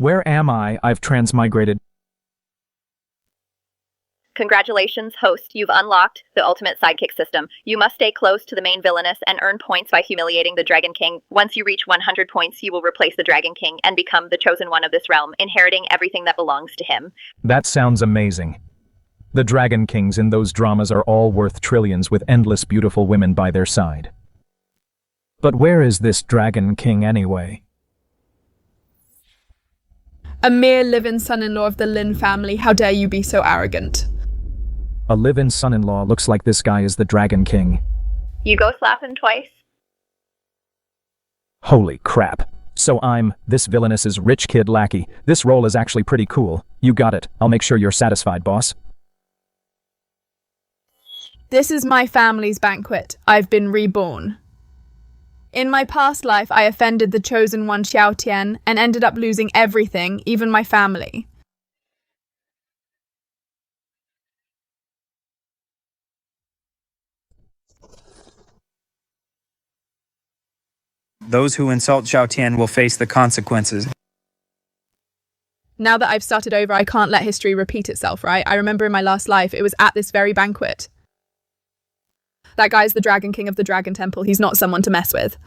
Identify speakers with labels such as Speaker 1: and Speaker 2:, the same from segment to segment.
Speaker 1: Where am I? I've transmigrated.
Speaker 2: Congratulations, host. You've unlocked the ultimate sidekick system. You must stay close to the main villainess and earn points by humiliating the Dragon King. Once you reach 100 points, you will replace the Dragon King and become the chosen one of this realm, inheriting everything that belongs to him.
Speaker 1: That sounds amazing. The Dragon Kings in those dramas are all worth trillions with endless beautiful women by their side. But where is this Dragon King anyway?
Speaker 3: A mere live-in son-in-law of the Lin family. How dare you be so arrogant?
Speaker 1: A live-in son-in-law. Looks like this guy is the Dragon King.
Speaker 2: You go slap him twice.
Speaker 1: Holy crap. So I'm this villainess's rich kid lackey. This role is actually pretty cool. You got it. I'll make sure you're satisfied, boss.
Speaker 3: This is my family's banquet. I've been reborn. In my past life, I offended the chosen one Xiao Tian and ended up losing everything, even my family.
Speaker 4: Those who insult Xiao Tian will face the consequences.
Speaker 3: Now that I've started over, I can't let history repeat itself, right? I remember in my last life, it was at this very banquet. That guy's the Dragon King of the Dragon Temple. He's not someone to mess with.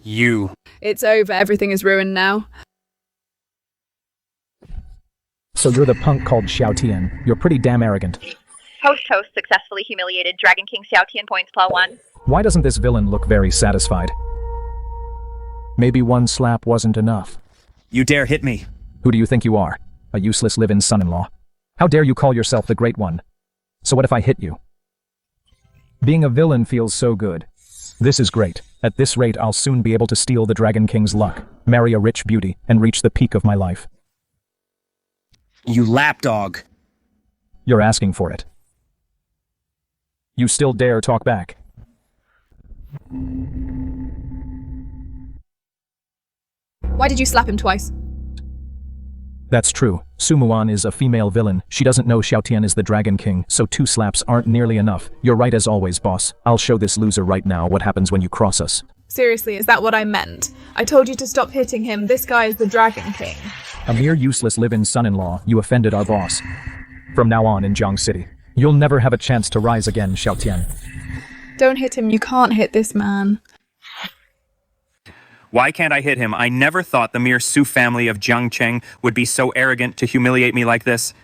Speaker 4: You.
Speaker 3: It's over. Everything is ruined now.
Speaker 1: So you're the punk called Xiao Tian. You're pretty damn arrogant.
Speaker 2: Host successfully humiliated Dragon King Xiao Tian points +1.
Speaker 1: Why doesn't this villain look very satisfied? Maybe one slap wasn't enough.
Speaker 4: You dare hit me.
Speaker 1: Who do you think you are? A useless live-in son-in-law? How dare you call yourself the Great One? So what if I hit you? Being a villain feels so good. This is great. At this rate, I'll soon be able to steal the Dragon King's luck, marry a rich beauty, and reach the peak of my life.
Speaker 4: You lapdog.
Speaker 1: You're asking for it. You still dare talk back?
Speaker 3: Why did you slap him twice?
Speaker 1: That's true. Muwan is a female villain. She doesn't know Xiao Tian is the Dragon King, so 2 slaps aren't nearly enough. You're right as always, boss. I'll show this loser right now what happens when you cross us.
Speaker 3: Seriously, is that what I meant? I told you to stop hitting him. This guy is the Dragon King.
Speaker 1: A mere useless live-in son-in-law, you offended our boss. From now on in Jiang City, you'll never have a chance to rise again, Xiao Tian.
Speaker 3: Don't hit him. You can't hit this man.
Speaker 4: Why can't I hit him? I never thought the mere Su family of Jiang Cheng would be so arrogant to humiliate me like this.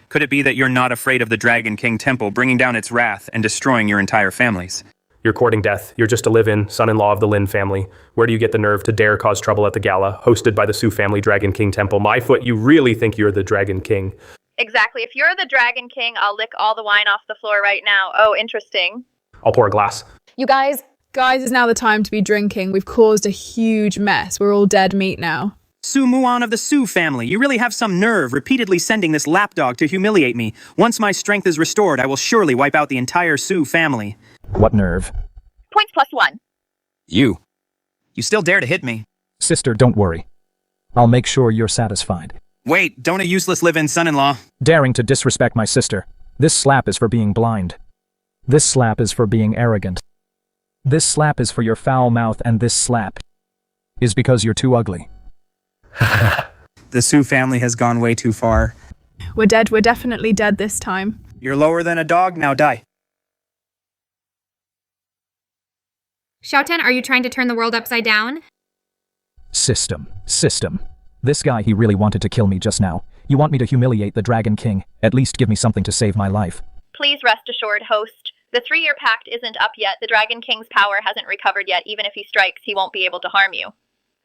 Speaker 4: Could it be that you're not afraid of the Dragon King Temple bringing down its wrath and destroying your entire families?
Speaker 5: You're courting death. You're just a live-in, son-in-law of the Lin family. Where do you get the nerve to dare cause trouble at the gala, hosted by the Su family Dragon King Temple? My foot, you really think you're the Dragon King?
Speaker 2: Exactly. If you're the Dragon King, I'll lick all the wine off the floor right now. Oh, interesting.
Speaker 5: I'll pour a glass.
Speaker 6: You guys,
Speaker 3: Guys, it's now the time to be drinking. We've caused a huge mess. We're all dead meat now.
Speaker 4: Su Muwan of the Su family, you really have some nerve repeatedly sending this lapdog to humiliate me. Once my strength is restored, I will surely wipe out the entire Su family.
Speaker 1: What nerve?
Speaker 2: Points +1.
Speaker 4: You still dare to hit me?
Speaker 1: Sister, don't worry. I'll make sure you're satisfied.
Speaker 4: Wait, don't a useless live-in son-in-law.
Speaker 1: Daring to disrespect my sister. This slap is for being blind. This slap is for being arrogant. This slap is for your foul mouth, and this slap is because you're too ugly.
Speaker 4: The Su family has gone way too far.
Speaker 3: We're dead. We're definitely dead this time.
Speaker 4: You're lower than a dog, now die.
Speaker 6: Xiao Tian, are you trying to turn the world upside down?
Speaker 1: System. This guy, he really wanted to kill me just now. You want me to humiliate the Dragon King? At least give me something to save my life.
Speaker 2: Please rest assured, host. The 3-year pact isn't up yet. The Dragon King's power hasn't recovered yet. Even if he strikes, he won't be able to harm you.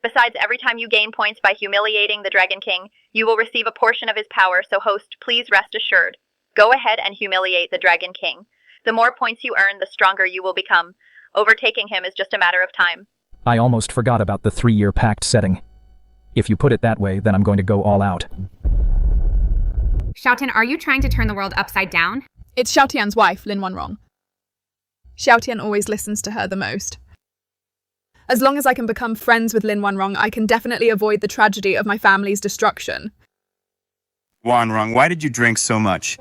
Speaker 2: Besides, every time you gain points by humiliating the Dragon King, you will receive a portion of his power, so host, please rest assured. Go ahead and humiliate the Dragon King. The more points you earn, the stronger you will become. Overtaking him is just a matter of time.
Speaker 1: I almost forgot about the 3-year pact setting. If you put it that way, then I'm going to go all out.
Speaker 6: Xiao Tian, are you trying to turn the world upside down?
Speaker 3: It's Xiao Tian's wife, Lin Wanrong. Xiao Tian always listens to her the most. As long as I can become friends with Lin Wanrong, I can definitely avoid the tragedy of my family's destruction.
Speaker 4: Wanrong, why did you drink so much?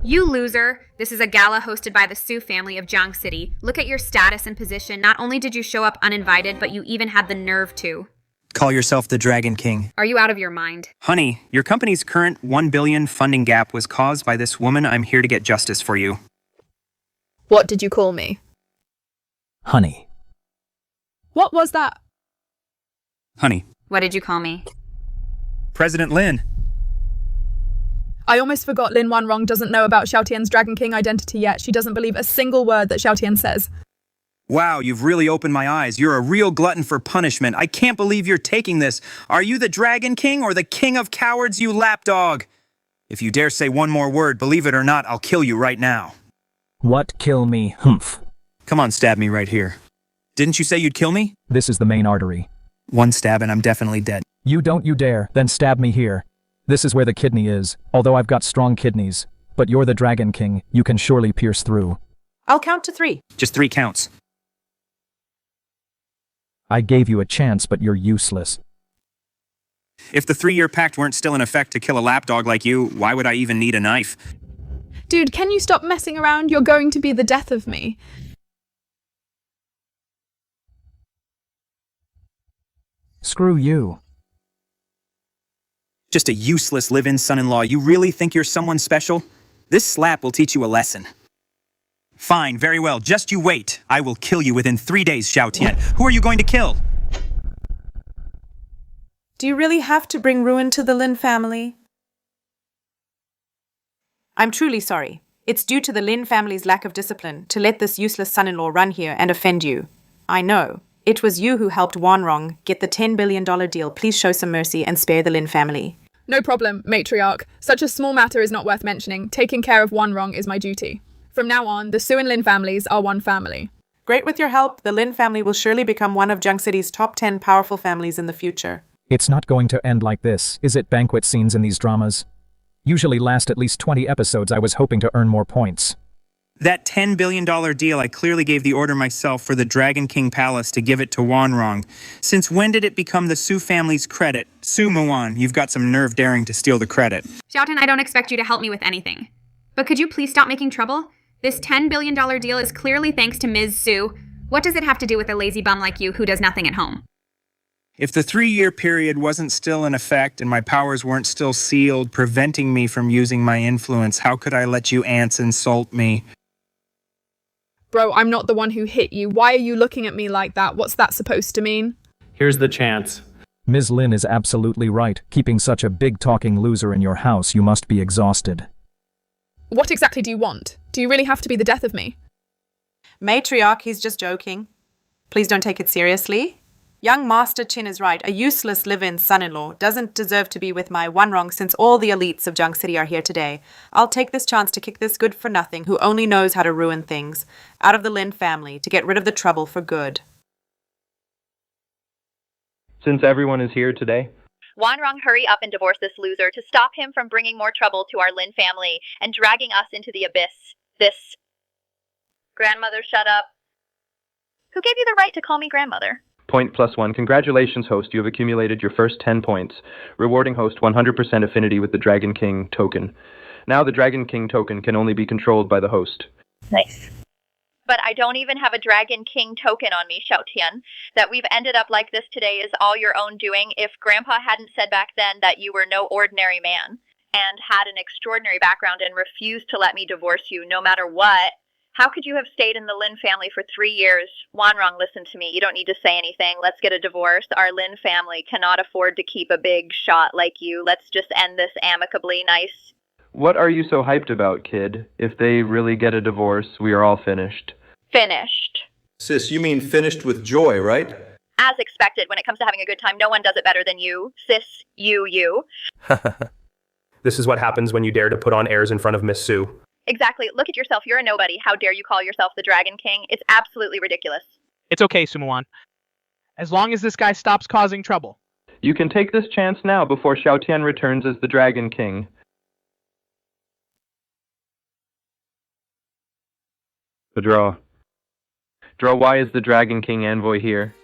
Speaker 6: You loser. This is a gala hosted by the Su family of Jiang City. Look at your status and position. Not only did you show up uninvited, but you even had the nerve to.
Speaker 4: Call yourself the Dragon King.
Speaker 6: Are you out of your mind?
Speaker 4: Honey, your company's current $1 billion funding gap was caused by this woman. I'm here to get justice for you.
Speaker 3: What did you call me?
Speaker 1: Honey.
Speaker 3: What was that?
Speaker 4: Honey.
Speaker 6: What did you call me?
Speaker 4: President Lin.
Speaker 3: I almost forgot Lin Wanrong doesn't know about Xiao Tian's Dragon King identity yet. She doesn't believe a single word that Xiao Tian says.
Speaker 4: Wow, you've really opened my eyes. You're a real glutton for punishment. I can't believe you're taking this. Are you the Dragon King or the King of Cowards, you lapdog? If you dare say one more word, believe it or not, I'll kill you right now.
Speaker 1: What kill me, humph?
Speaker 4: Come on, stab me right here. Didn't you say you'd kill me?
Speaker 1: This is the main artery.
Speaker 4: One stab and I'm definitely dead.
Speaker 1: You don't you dare, then stab me here. This is where the kidney is, although I've got strong kidneys. But you're the Dragon King, you can surely pierce through.
Speaker 7: I'll count to 3.
Speaker 4: Just 3 counts.
Speaker 1: I gave you a chance, but you're useless.
Speaker 4: If the 3-year pact weren't still in effect to kill a lapdog like you, why would I even need a knife?
Speaker 3: Dude, can you stop messing around? You're going to be the death of me.
Speaker 1: Screw you.
Speaker 4: Just a useless live-in son-in-law. You really think you're someone special? This slap will teach you a lesson. Fine, very well. Just you wait. I will kill you within 3 days, Xiao Tian. Who are you going to kill?
Speaker 7: Do you really have to bring ruin to the Lin family? I'm truly sorry. It's due to the Lin family's lack of discipline to let this useless son-in-law run here and offend you. I know. It was you who helped Wanrong get the $10 billion deal. Please show some mercy and spare the Lin family.
Speaker 3: No problem, matriarch. Such a small matter is not worth mentioning. Taking care of Wanrong is my duty. From now on, the Su and Lin families are one family.
Speaker 7: Great, with your help, the Lin family will surely become one of Jiang City's top 10 powerful families in the future.
Speaker 1: It's not going to end like this, is it? Banquet scenes in these dramas usually last at least 20 episodes. I was hoping to earn more points.
Speaker 4: That $10 billion deal, I clearly gave the order myself for the Dragon King Palace to give it to Wanrong. Since when did it become the Su family's credit? Su Muwan, you've got some nerve daring to steal the credit.
Speaker 6: Xiao Tian, I don't expect you to help me with anything. But could you please stop making trouble? This $10 billion deal is clearly thanks to Ms. Su. What does it have to do with a lazy bum like you who does nothing at home?
Speaker 4: If the 3-year period wasn't still in effect and my powers weren't still sealed, preventing me from using my influence, how could I let you ants insult me?
Speaker 3: Bro, I'm not the one who hit you. Why are you looking at me like that? What's that supposed to mean?
Speaker 5: Here's the chance.
Speaker 1: Ms. Lin is absolutely right. Keeping such a big talking loser in your house, you must be exhausted.
Speaker 3: What exactly do you want? Do you really have to be the death of me?
Speaker 7: Matriarch, he's just joking. Please don't take it seriously. Young Master Qin is right. A useless live-in son-in-law doesn't deserve to be with my Wanrong since all the elites of Jiang City are here today. I'll take this chance to kick this good-for-nothing who only knows how to ruin things out of the Lin family to get rid of the trouble for good.
Speaker 8: Since everyone is here today,
Speaker 2: Wanrong, hurry up and divorce this loser to stop him from bringing more trouble to our Lin family and dragging us into the abyss. This... Grandmother, shut up. Who gave you the right to call me grandmother?
Speaker 8: point +1. Congratulations, host. You have accumulated your first 10 points, rewarding host 100% affinity with the Dragon King token. Now the Dragon King token can only be controlled by the host.
Speaker 2: Nice. But I don't even have a Dragon King token on me, Xiao Tian. That we've ended up like this today is all your own doing. If Grandpa hadn't said back then that you were no ordinary man and had an extraordinary background and refused to let me divorce you no matter what, how could you have stayed in the Lin family for 3 years? Wanrong, listen to me. You don't need to say anything. Let's get a divorce. Our Lin family cannot afford to keep a big shot like you. Let's just end this amicably. Nice.
Speaker 8: What are you so hyped about, kid? If they really get a divorce, we are all finished.
Speaker 2: Finished.
Speaker 9: Sis, you mean finished with joy, right?
Speaker 2: As expected, when it comes to having a good time, no one does it better than you. Sis, you.
Speaker 5: This is what happens when you dare to put on airs in front of Miss Su.
Speaker 2: Exactly. Look at yourself. You're a nobody. How dare you call yourself the Dragon King? It's absolutely ridiculous.
Speaker 10: It's okay, Muwan. As long as this guy stops causing trouble.
Speaker 8: You can take this chance now before Xiao Tian returns as the Dragon King. The draw. Draw, why is the Dragon King envoy here?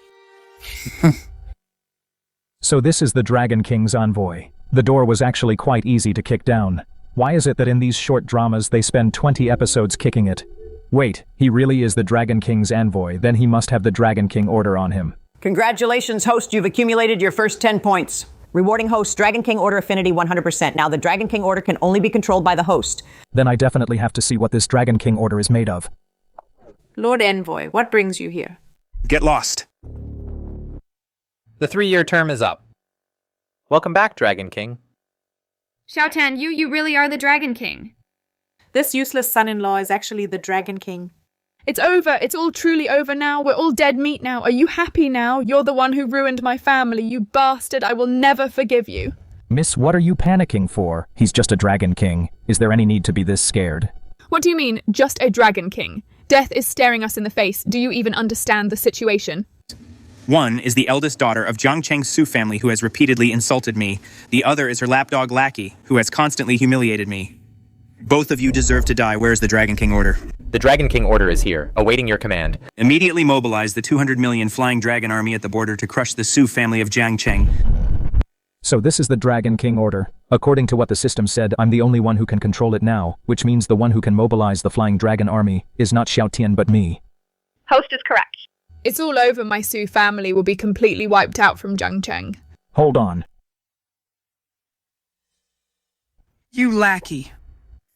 Speaker 1: So this is the Dragon King's envoy. The door was actually quite easy to kick down. Why is it that in these short dramas they spend 20 episodes kicking it? Wait, he really is the Dragon King's envoy, then he must have the Dragon King order on him.
Speaker 11: Congratulations, host. You've accumulated your first 10 points. Rewarding host, Dragon King order affinity 100%. Now the Dragon King order can only be controlled by the host.
Speaker 1: Then I definitely have to see what this Dragon King order is made of.
Speaker 7: Lord Envoy, what brings you here?
Speaker 4: Get lost.
Speaker 12: The 3-year term is up. Welcome back, Dragon King.
Speaker 6: Xiao Tian, you really are the Dragon King.
Speaker 7: This useless son-in-law is actually the Dragon King.
Speaker 3: It's over. It's all truly over now. We're all dead meat now. Are you happy now? You're the one who ruined my family, you bastard. I will never forgive you.
Speaker 1: Miss, what are you panicking for? He's just a Dragon King. Is there any need to be this scared?
Speaker 3: What do you mean, just a Dragon King? Death is staring us in the face. Do you even understand the situation?
Speaker 4: One is the eldest daughter of Jiang Cheng's Su family who has repeatedly insulted me. The other is her lapdog lackey, who has constantly humiliated me. Both of you deserve to die. Where is the Dragon King order?
Speaker 12: The Dragon King order is here, awaiting your command.
Speaker 4: Immediately mobilize the 200 million flying dragon army at the border to crush the Su family of Jiang Cheng.
Speaker 1: So this is the Dragon King order. According to what the system said, I'm the only one who can control it now, which means the one who can mobilize the flying dragon army is not Xiao Tian but me.
Speaker 2: Host is correct.
Speaker 3: It's all over. My Su family will be completely wiped out from Jiangcheng.
Speaker 1: Hold on.
Speaker 4: You lackey.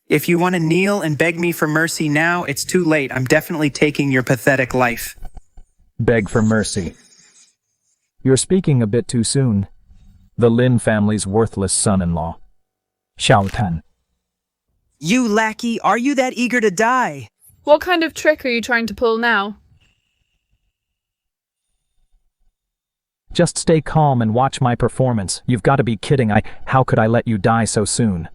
Speaker 4: If you want to kneel and beg me for mercy now, it's too late. I'm definitely taking your pathetic life.
Speaker 1: Beg for mercy. You're speaking a bit too soon. The Lin family's worthless son-in-law. Xiao Tian.
Speaker 13: You lackey, are you that eager to die?
Speaker 3: What kind of trick are you trying to pull now?
Speaker 1: Just stay calm and watch my performance. You've got to be kidding. How could I let you die so soon?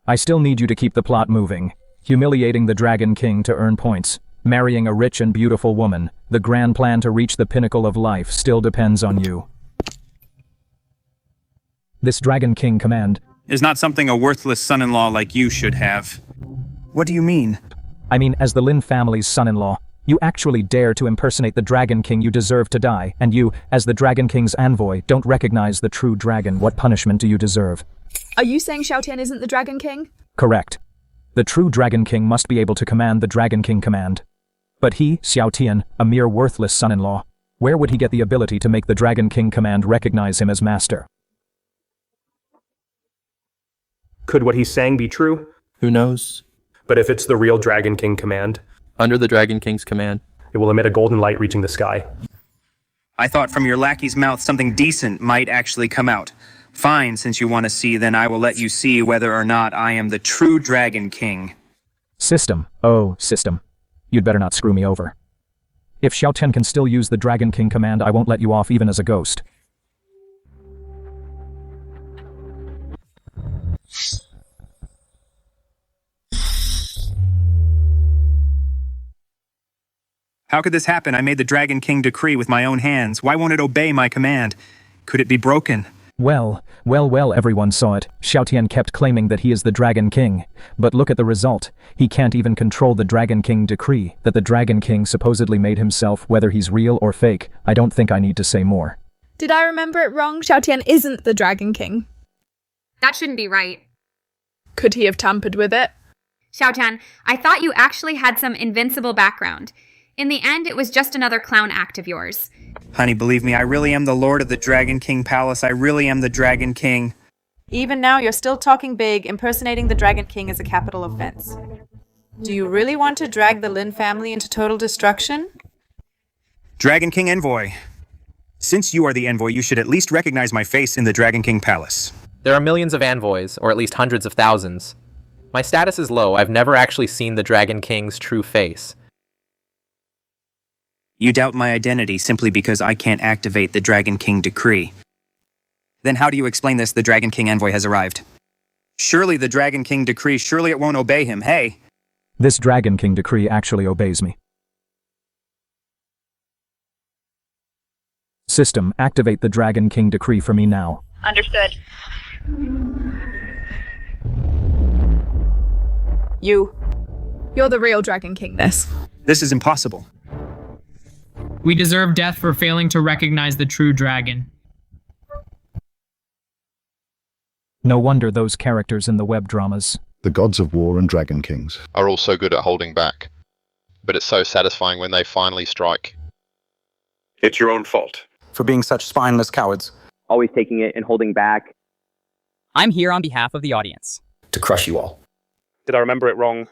Speaker 1: I still need you to keep the plot moving. Humiliating the Dragon King to earn points. Marrying a rich and beautiful woman. The grand plan to reach the pinnacle of life still depends on you. This Dragon King command
Speaker 4: is not something a worthless son-in-law like you should have. What do you mean?
Speaker 1: I mean, as the Lin family's son-in-law, you actually dare to impersonate the Dragon King. You deserve to die. And you, as the Dragon King's envoy, don't recognize the true dragon. What punishment do you deserve?
Speaker 3: Are you saying Xiao Tian isn't the Dragon King?
Speaker 1: Correct. The true Dragon King must be able to command the Dragon King command. But he, Xiao Tian, a mere worthless son-in-law, where would he get the ability to make the Dragon King command recognize him as master?
Speaker 5: Could what he's saying be true?
Speaker 8: Who knows?
Speaker 5: But if it's the real Dragon King command,
Speaker 8: Under the Dragon King's command,
Speaker 5: it will emit a golden light reaching the sky.
Speaker 4: I thought from your lackey's mouth something decent might actually come out. Fine, since you want to see, then I will let you see whether or not I am the true Dragon King.
Speaker 1: System. Oh, system. You'd better not screw me over. If Xiao Tian can still use the Dragon King command, I won't let you off even as a ghost.
Speaker 4: How could this happen? I made the Dragon King decree with my own hands. Why won't it obey my command? Could it be broken?
Speaker 1: Well, everyone saw it. Xiao Tian kept claiming that he is the Dragon King. But look at the result. He can't even control the Dragon King decree that the Dragon King supposedly made himself, whether he's real or fake. I don't think I need to say more.
Speaker 3: Did I remember it wrong? Xiao Tian isn't the Dragon King.
Speaker 6: That shouldn't be right.
Speaker 3: Could he have tampered with it?
Speaker 6: Xiao Tian, I thought you actually had some invincible background. In the end, it was just another clown act of yours.
Speaker 4: Honey, believe me, I really am the Lord of the Dragon King Palace. I really am the Dragon King.
Speaker 7: Even now, you're still talking big. Impersonating the Dragon King is a capital offense. Do you really want to drag the Lin family into total destruction?
Speaker 4: Dragon King Envoy. Since you are the envoy, you should at least recognize my face in the Dragon King Palace.
Speaker 12: There are millions of envoys, or at least hundreds of thousands. My status is low. I've never actually seen the Dragon King's true face.
Speaker 4: You doubt my identity simply because I can't activate the Dragon King decree. Then how do you explain this? The Dragon King envoy has arrived. Surely the Dragon King decree, surely it won't obey him, hey?
Speaker 1: This Dragon King decree actually obeys me. System, activate the Dragon King decree for me now.
Speaker 2: Understood.
Speaker 3: You're the real Dragon King, this.
Speaker 4: This is impossible.
Speaker 14: We deserve death for failing to recognize the true dragon.
Speaker 1: No wonder those characters in the web dramas.
Speaker 15: The gods of war and dragon kings
Speaker 16: are all so good at holding back. But it's so satisfying when they finally strike.
Speaker 17: It's your own fault.
Speaker 18: For being such spineless cowards.
Speaker 19: Always taking it and holding back.
Speaker 14: I'm here on behalf of the audience.
Speaker 18: To crush you all.
Speaker 5: Did I remember it wrong?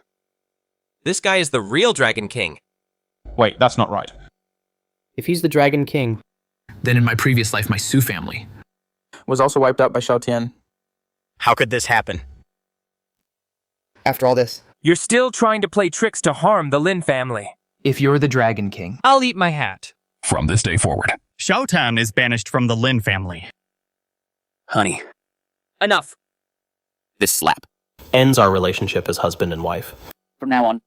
Speaker 20: This guy is the real Dragon King.
Speaker 21: Wait, that's not right.
Speaker 22: If he's the Dragon King,
Speaker 23: then in my previous life, my Su family
Speaker 18: was also wiped out by Xiao Tian.
Speaker 20: How could this happen?
Speaker 24: After all this,
Speaker 25: you're still trying to play tricks to harm the Lin family.
Speaker 23: If you're the Dragon King,
Speaker 25: I'll eat my hat.
Speaker 21: From this day forward,
Speaker 26: Xiao Tian is banished from the Lin family.
Speaker 24: Honey.
Speaker 25: Enough.
Speaker 24: This slap
Speaker 22: ends our relationship as husband and wife.
Speaker 24: From now on,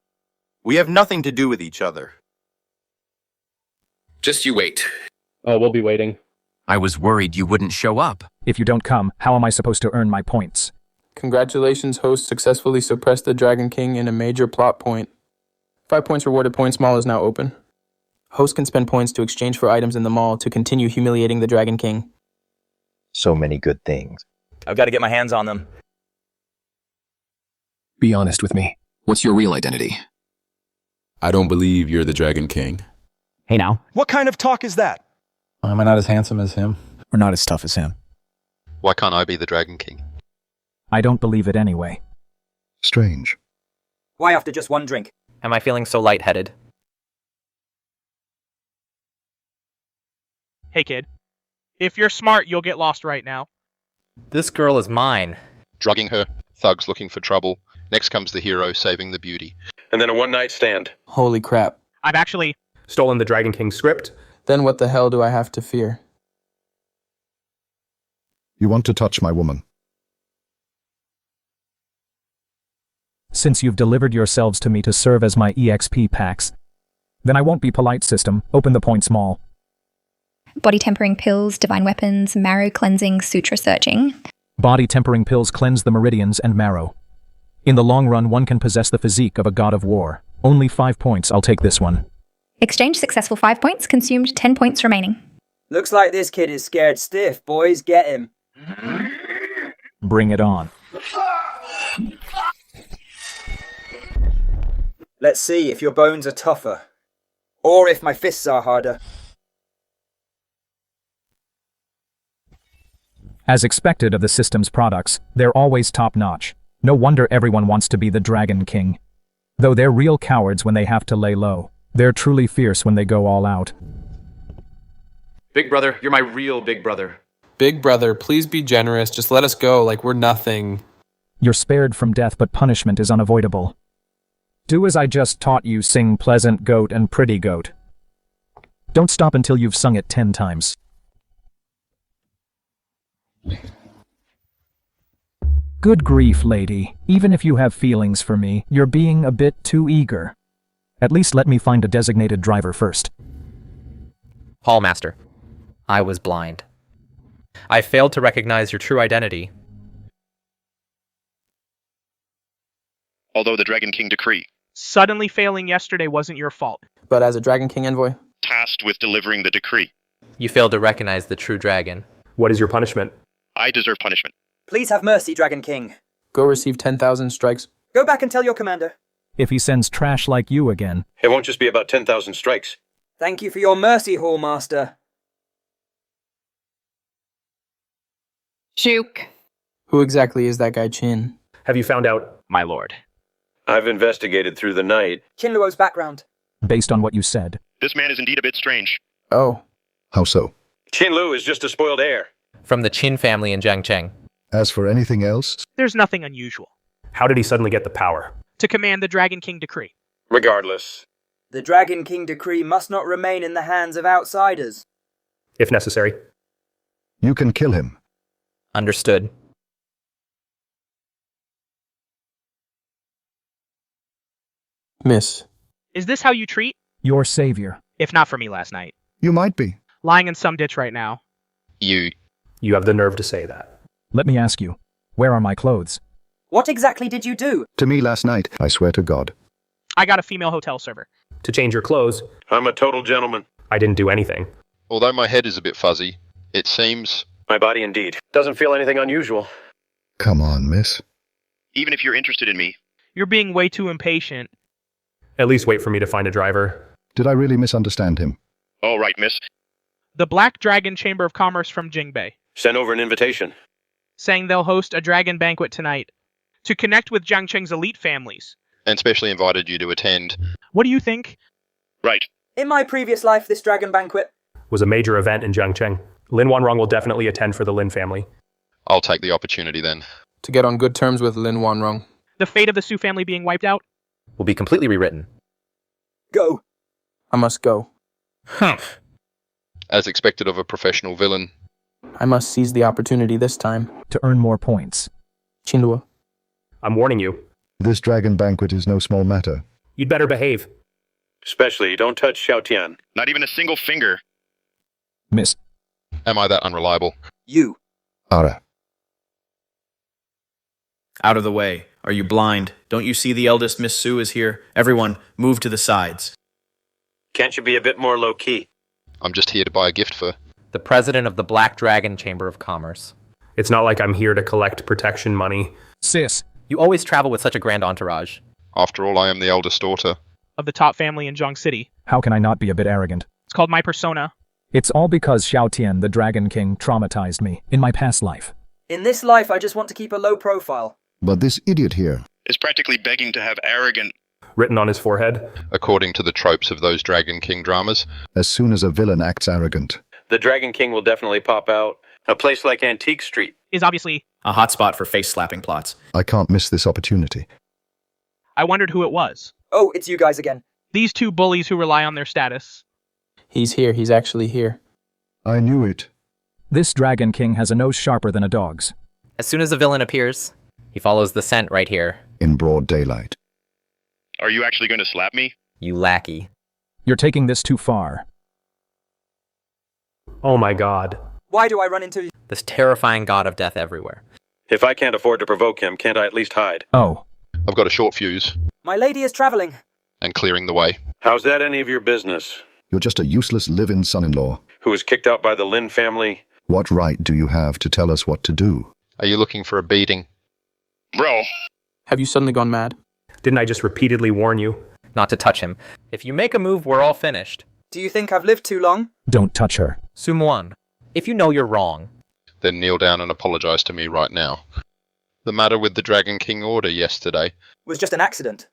Speaker 17: we have nothing to do with each other.
Speaker 21: Just you wait.
Speaker 5: Oh, we'll be waiting.
Speaker 21: I was worried you wouldn't show up.
Speaker 1: If you don't come, how am I supposed to earn my points?
Speaker 27: Congratulations, host successfully suppressed the Dragon King in a major plot point. 5 points rewarded point mall is now open. Host can spend points to exchange for items in the mall to continue humiliating the Dragon King.
Speaker 28: So many good things.
Speaker 24: I've got to get my hands on them.
Speaker 21: Be honest with me. What's your real identity?
Speaker 29: I don't believe you're the Dragon King.
Speaker 24: Hey now.
Speaker 30: What kind of talk is that?
Speaker 29: Am I not as handsome as him?
Speaker 28: Or not as tough as him?
Speaker 16: Why can't I be the Dragon King?
Speaker 1: I don't believe it anyway.
Speaker 15: Strange.
Speaker 24: Why after just one drink?
Speaker 12: Am I feeling so lightheaded?
Speaker 10: Hey kid, if you're smart, you'll get lost right now.
Speaker 12: This girl is mine.
Speaker 16: Drugging her, thugs looking for trouble. Next comes the hero saving the beauty.
Speaker 17: And then a one-night stand.
Speaker 27: Holy crap.
Speaker 10: I've actually
Speaker 5: stolen the Dragon King script.
Speaker 27: Then what the hell do I have to fear?
Speaker 15: You want to touch my woman?
Speaker 1: Since you've delivered yourselves to me to serve as my EXP packs, then I won't be polite, system. Open the points mall.
Speaker 2: Body tempering pills, divine weapons, marrow cleansing, sutra searching.
Speaker 1: Body tempering pills cleanse the meridians and marrow. In the long run, one can possess the physique of a god of war. Only 5 points, I'll take this one.
Speaker 2: Exchange successful 5 points, consumed 10 points remaining.
Speaker 24: Looks like this kid is scared stiff, boys. Get him.
Speaker 1: Bring it on.
Speaker 24: Let's see if your bones are tougher. Or if my fists are harder.
Speaker 1: As expected of the system's products, they're always top-notch. No wonder everyone wants to be the Dragon King. Though they're real cowards when they have to lay low, they're truly fierce when they go all out.
Speaker 17: Big brother, you're my real big brother.
Speaker 27: Big brother, please be generous. Just let us go like we're nothing.
Speaker 1: You're spared from death, but punishment is unavoidable. Do as I just taught you, sing pleasant goat and pretty goat. Don't stop until you've sung it 10 times. Good grief, lady. Even if you have feelings for me, you're being a bit too eager. At least let me find a designated driver first.
Speaker 12: Hallmaster. I was blind. I failed to recognize your true identity.
Speaker 16: Although the Dragon King decree.
Speaker 10: Suddenly failing yesterday wasn't your fault.
Speaker 27: But as a Dragon King envoy?
Speaker 16: Tasked with delivering the decree.
Speaker 12: You failed to recognize the true dragon.
Speaker 5: What is your punishment?
Speaker 16: I deserve punishment.
Speaker 24: Please have mercy, Dragon King.
Speaker 27: Go receive 10,000 strikes.
Speaker 24: Go back and tell your commander.
Speaker 1: If he sends trash like you again.
Speaker 17: It won't just be about 10,000 strikes.
Speaker 24: Thank you for your mercy, Hallmaster.
Speaker 3: Shook.
Speaker 27: Who exactly is that guy Qin?
Speaker 5: Have you found out?
Speaker 10: My lord.
Speaker 17: I've investigated through the night.
Speaker 24: Qin Luo's background.
Speaker 1: Based on what you said.
Speaker 16: This man is indeed a bit strange.
Speaker 27: Oh.
Speaker 15: How so?
Speaker 17: Qin Luo is just a spoiled heir.
Speaker 12: From the Qin family in Jiangcheng.
Speaker 15: As for anything else?
Speaker 10: There's nothing unusual.
Speaker 5: How did he suddenly get the power?
Speaker 10: To command the Dragon King decree.
Speaker 17: Regardless.
Speaker 24: The Dragon King decree must not remain in the hands of outsiders.
Speaker 5: If necessary.
Speaker 15: You can kill him.
Speaker 12: Understood.
Speaker 27: Miss.
Speaker 10: Is this how you treat?
Speaker 1: Your savior.
Speaker 10: If not for me last night.
Speaker 15: You might be.
Speaker 10: Lying in some ditch right now.
Speaker 5: You have the nerve to say that.
Speaker 1: Let me ask you, where are my clothes?
Speaker 24: What exactly did you do?
Speaker 15: To me last night, I swear to God.
Speaker 10: I got a female hotel server.
Speaker 5: To change your clothes.
Speaker 17: I'm a total gentleman.
Speaker 5: I didn't do anything.
Speaker 16: Although my head is a bit fuzzy, it seems...
Speaker 17: My body indeed. Doesn't feel anything unusual.
Speaker 15: Come on, miss.
Speaker 17: Even if you're interested in me.
Speaker 10: You're being way too impatient.
Speaker 5: At least wait for me to find a driver.
Speaker 15: Did I really misunderstand him?
Speaker 17: All right, miss.
Speaker 10: The Black Dragon Chamber of Commerce from Jingbei,
Speaker 17: Send over an invitation.
Speaker 10: saying they'll host a dragon banquet tonight to connect with Jiangqing's elite families.
Speaker 16: And specially invited you to attend.
Speaker 10: What do you think?
Speaker 17: Right.
Speaker 24: In my previous life, this dragon banquet
Speaker 5: Was a major event in Jiangcheng. Lin Wanrong will definitely attend for the Lin family.
Speaker 16: I'll take the opportunity then.
Speaker 27: To get on good terms with Lin Wanrong.
Speaker 10: The fate of the Su family being wiped out?
Speaker 12: Will be completely rewritten.
Speaker 24: Go.
Speaker 27: I must go.
Speaker 20: Humph.
Speaker 16: As expected of a professional villain.
Speaker 27: I must seize the opportunity this time.
Speaker 1: To earn more points.
Speaker 27: Qin Luo.
Speaker 5: I'm warning you.
Speaker 15: This dragon banquet is no small matter.
Speaker 5: You'd better behave.
Speaker 17: Especially, don't touch Xiao Tian. Not even a single finger.
Speaker 1: Miss.
Speaker 16: Am I that unreliable?
Speaker 24: You.
Speaker 15: Ara.
Speaker 4: Out of the way. Are you blind? Don't you see the eldest Miss Su is here? Everyone, move to the sides.
Speaker 17: Can't you be a bit more low-key?
Speaker 16: I'm just here to buy a gift for...
Speaker 12: The president of the Black Dragon Chamber of Commerce.
Speaker 5: It's not like I'm here to collect protection money.
Speaker 1: Sis.
Speaker 12: You always travel with such a grand entourage.
Speaker 16: After all, I am the eldest daughter.
Speaker 10: Of the top family in Jiang City.
Speaker 1: How can I not be a bit arrogant?
Speaker 10: It's called my persona.
Speaker 1: It's all because Xiao Tian, the Dragon King, traumatized me in my past life.
Speaker 24: In this life, I just want to keep a low profile.
Speaker 15: But this idiot here...
Speaker 17: Is practically begging to have arrogant...
Speaker 5: Written on his forehead.
Speaker 16: According to the tropes of those Dragon King dramas.
Speaker 15: As soon as a villain acts arrogant...
Speaker 17: The Dragon King will definitely pop out. A place like Antique Street
Speaker 10: is obviously
Speaker 4: a hotspot for face-slapping plots.
Speaker 15: I can't miss this opportunity.
Speaker 10: I wondered who it was.
Speaker 24: Oh, it's you guys again.
Speaker 10: These two bullies who rely on their status.
Speaker 27: He's here. He's actually here.
Speaker 15: I knew it.
Speaker 1: This Dragon King has a nose sharper than a dog's.
Speaker 12: As soon as a villain appears, he follows the scent right here.
Speaker 15: In broad daylight.
Speaker 17: Are you actually going to slap me?
Speaker 12: You lackey.
Speaker 1: You're taking this too far.
Speaker 5: Oh my god.
Speaker 24: Why do I run into...
Speaker 12: This terrifying god of death everywhere.
Speaker 17: If I can't afford to provoke him, can't I at least hide?
Speaker 1: Oh.
Speaker 16: I've got a short fuse.
Speaker 24: My lady is traveling.
Speaker 16: And clearing the way.
Speaker 17: How's that any of your business?
Speaker 15: You're just a useless live-in son-in-law.
Speaker 17: Who was kicked out by the Lin family?
Speaker 15: What right do you have to tell us what to do?
Speaker 16: Are you looking for a beating?
Speaker 17: Bro.
Speaker 27: Have you suddenly gone mad?
Speaker 5: Didn't I just repeatedly warn you?
Speaker 12: Not to touch him. If you make a move, we're all finished.
Speaker 24: Do you think I've lived too long?
Speaker 1: Don't touch her.
Speaker 12: Muwan, if you know you're wrong.
Speaker 16: Then kneel down and apologize to me right now. The matter with the Dragon King order yesterday
Speaker 24: was just an accident.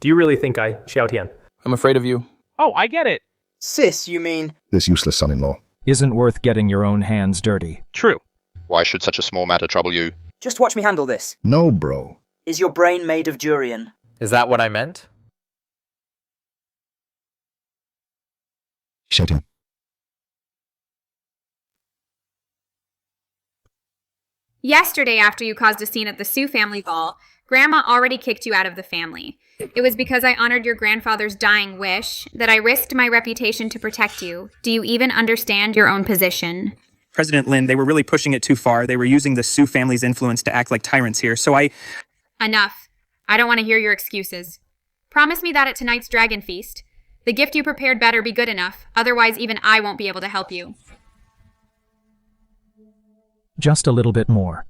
Speaker 5: Do you really think I, Xiao Tian?
Speaker 27: I'm afraid of you.
Speaker 10: Oh, I get it.
Speaker 24: Sis, you mean?
Speaker 15: This useless son-in-law.
Speaker 1: Isn't worth getting your own hands dirty.
Speaker 10: True.
Speaker 16: Why should such a small matter trouble you?
Speaker 24: Just watch me handle this.
Speaker 15: No, bro.
Speaker 24: Is your brain made of durian?
Speaker 12: Is that what I meant?
Speaker 15: Xiao Tian.
Speaker 6: Yesterday, after you caused a scene at the Su family ball, Grandma already kicked you out of the family. It was because I honored your grandfather's dying wish that I risked my reputation to protect you. Do you even understand your own position?
Speaker 18: President Lin, they were really pushing it too far. They were using the Su family's influence to act like tyrants here, so I...
Speaker 6: Enough. I don't want to hear your excuses. Promise me that at tonight's Dragon Feast. The gift you prepared better be good enough, otherwise even I won't be able to help you.
Speaker 1: Just a little bit more.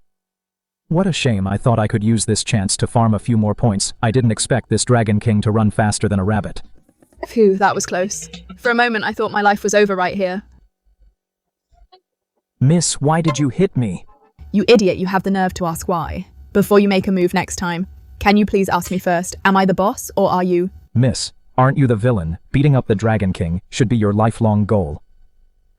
Speaker 1: What a shame. I thought I could use this chance to farm a few more points. I didn't expect this Dragon King to run faster than a rabbit.
Speaker 3: Phew, that was close. For a moment I thought my life was over right here.
Speaker 1: Miss, why did you hit me?
Speaker 3: You idiot, you have the nerve to ask why. Before you make a move next time, can you please ask me first, am I the boss or are you?
Speaker 1: Miss, aren't you the villain? Beating up the Dragon King should be your lifelong goal.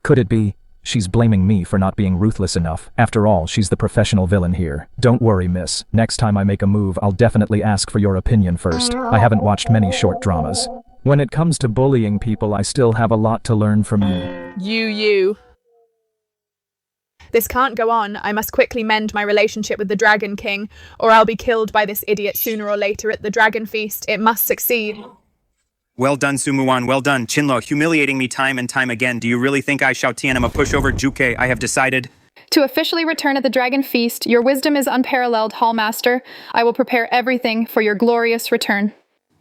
Speaker 1: Could it be? She's blaming me for not being ruthless enough. After all, she's the professional villain here. Don't worry, miss. Next time I make a move, I'll definitely ask for your opinion first. I haven't watched many short dramas. When it comes to bullying people, I still have a lot to learn from you.
Speaker 3: You. This can't go on. I must quickly mend my relationship with the Dragon King, or I'll be killed by this idiot sooner or later at the Dragon Feast. It must succeed.
Speaker 18: Well done, Muwan. Well done. Qin Luo, humiliating me time and time again. Do you really think I, Xiao Tian, am a pushover Juke? I have decided.
Speaker 7: To officially return at the Dragon Feast, your wisdom is unparalleled, Hallmaster. I will prepare everything for your glorious return.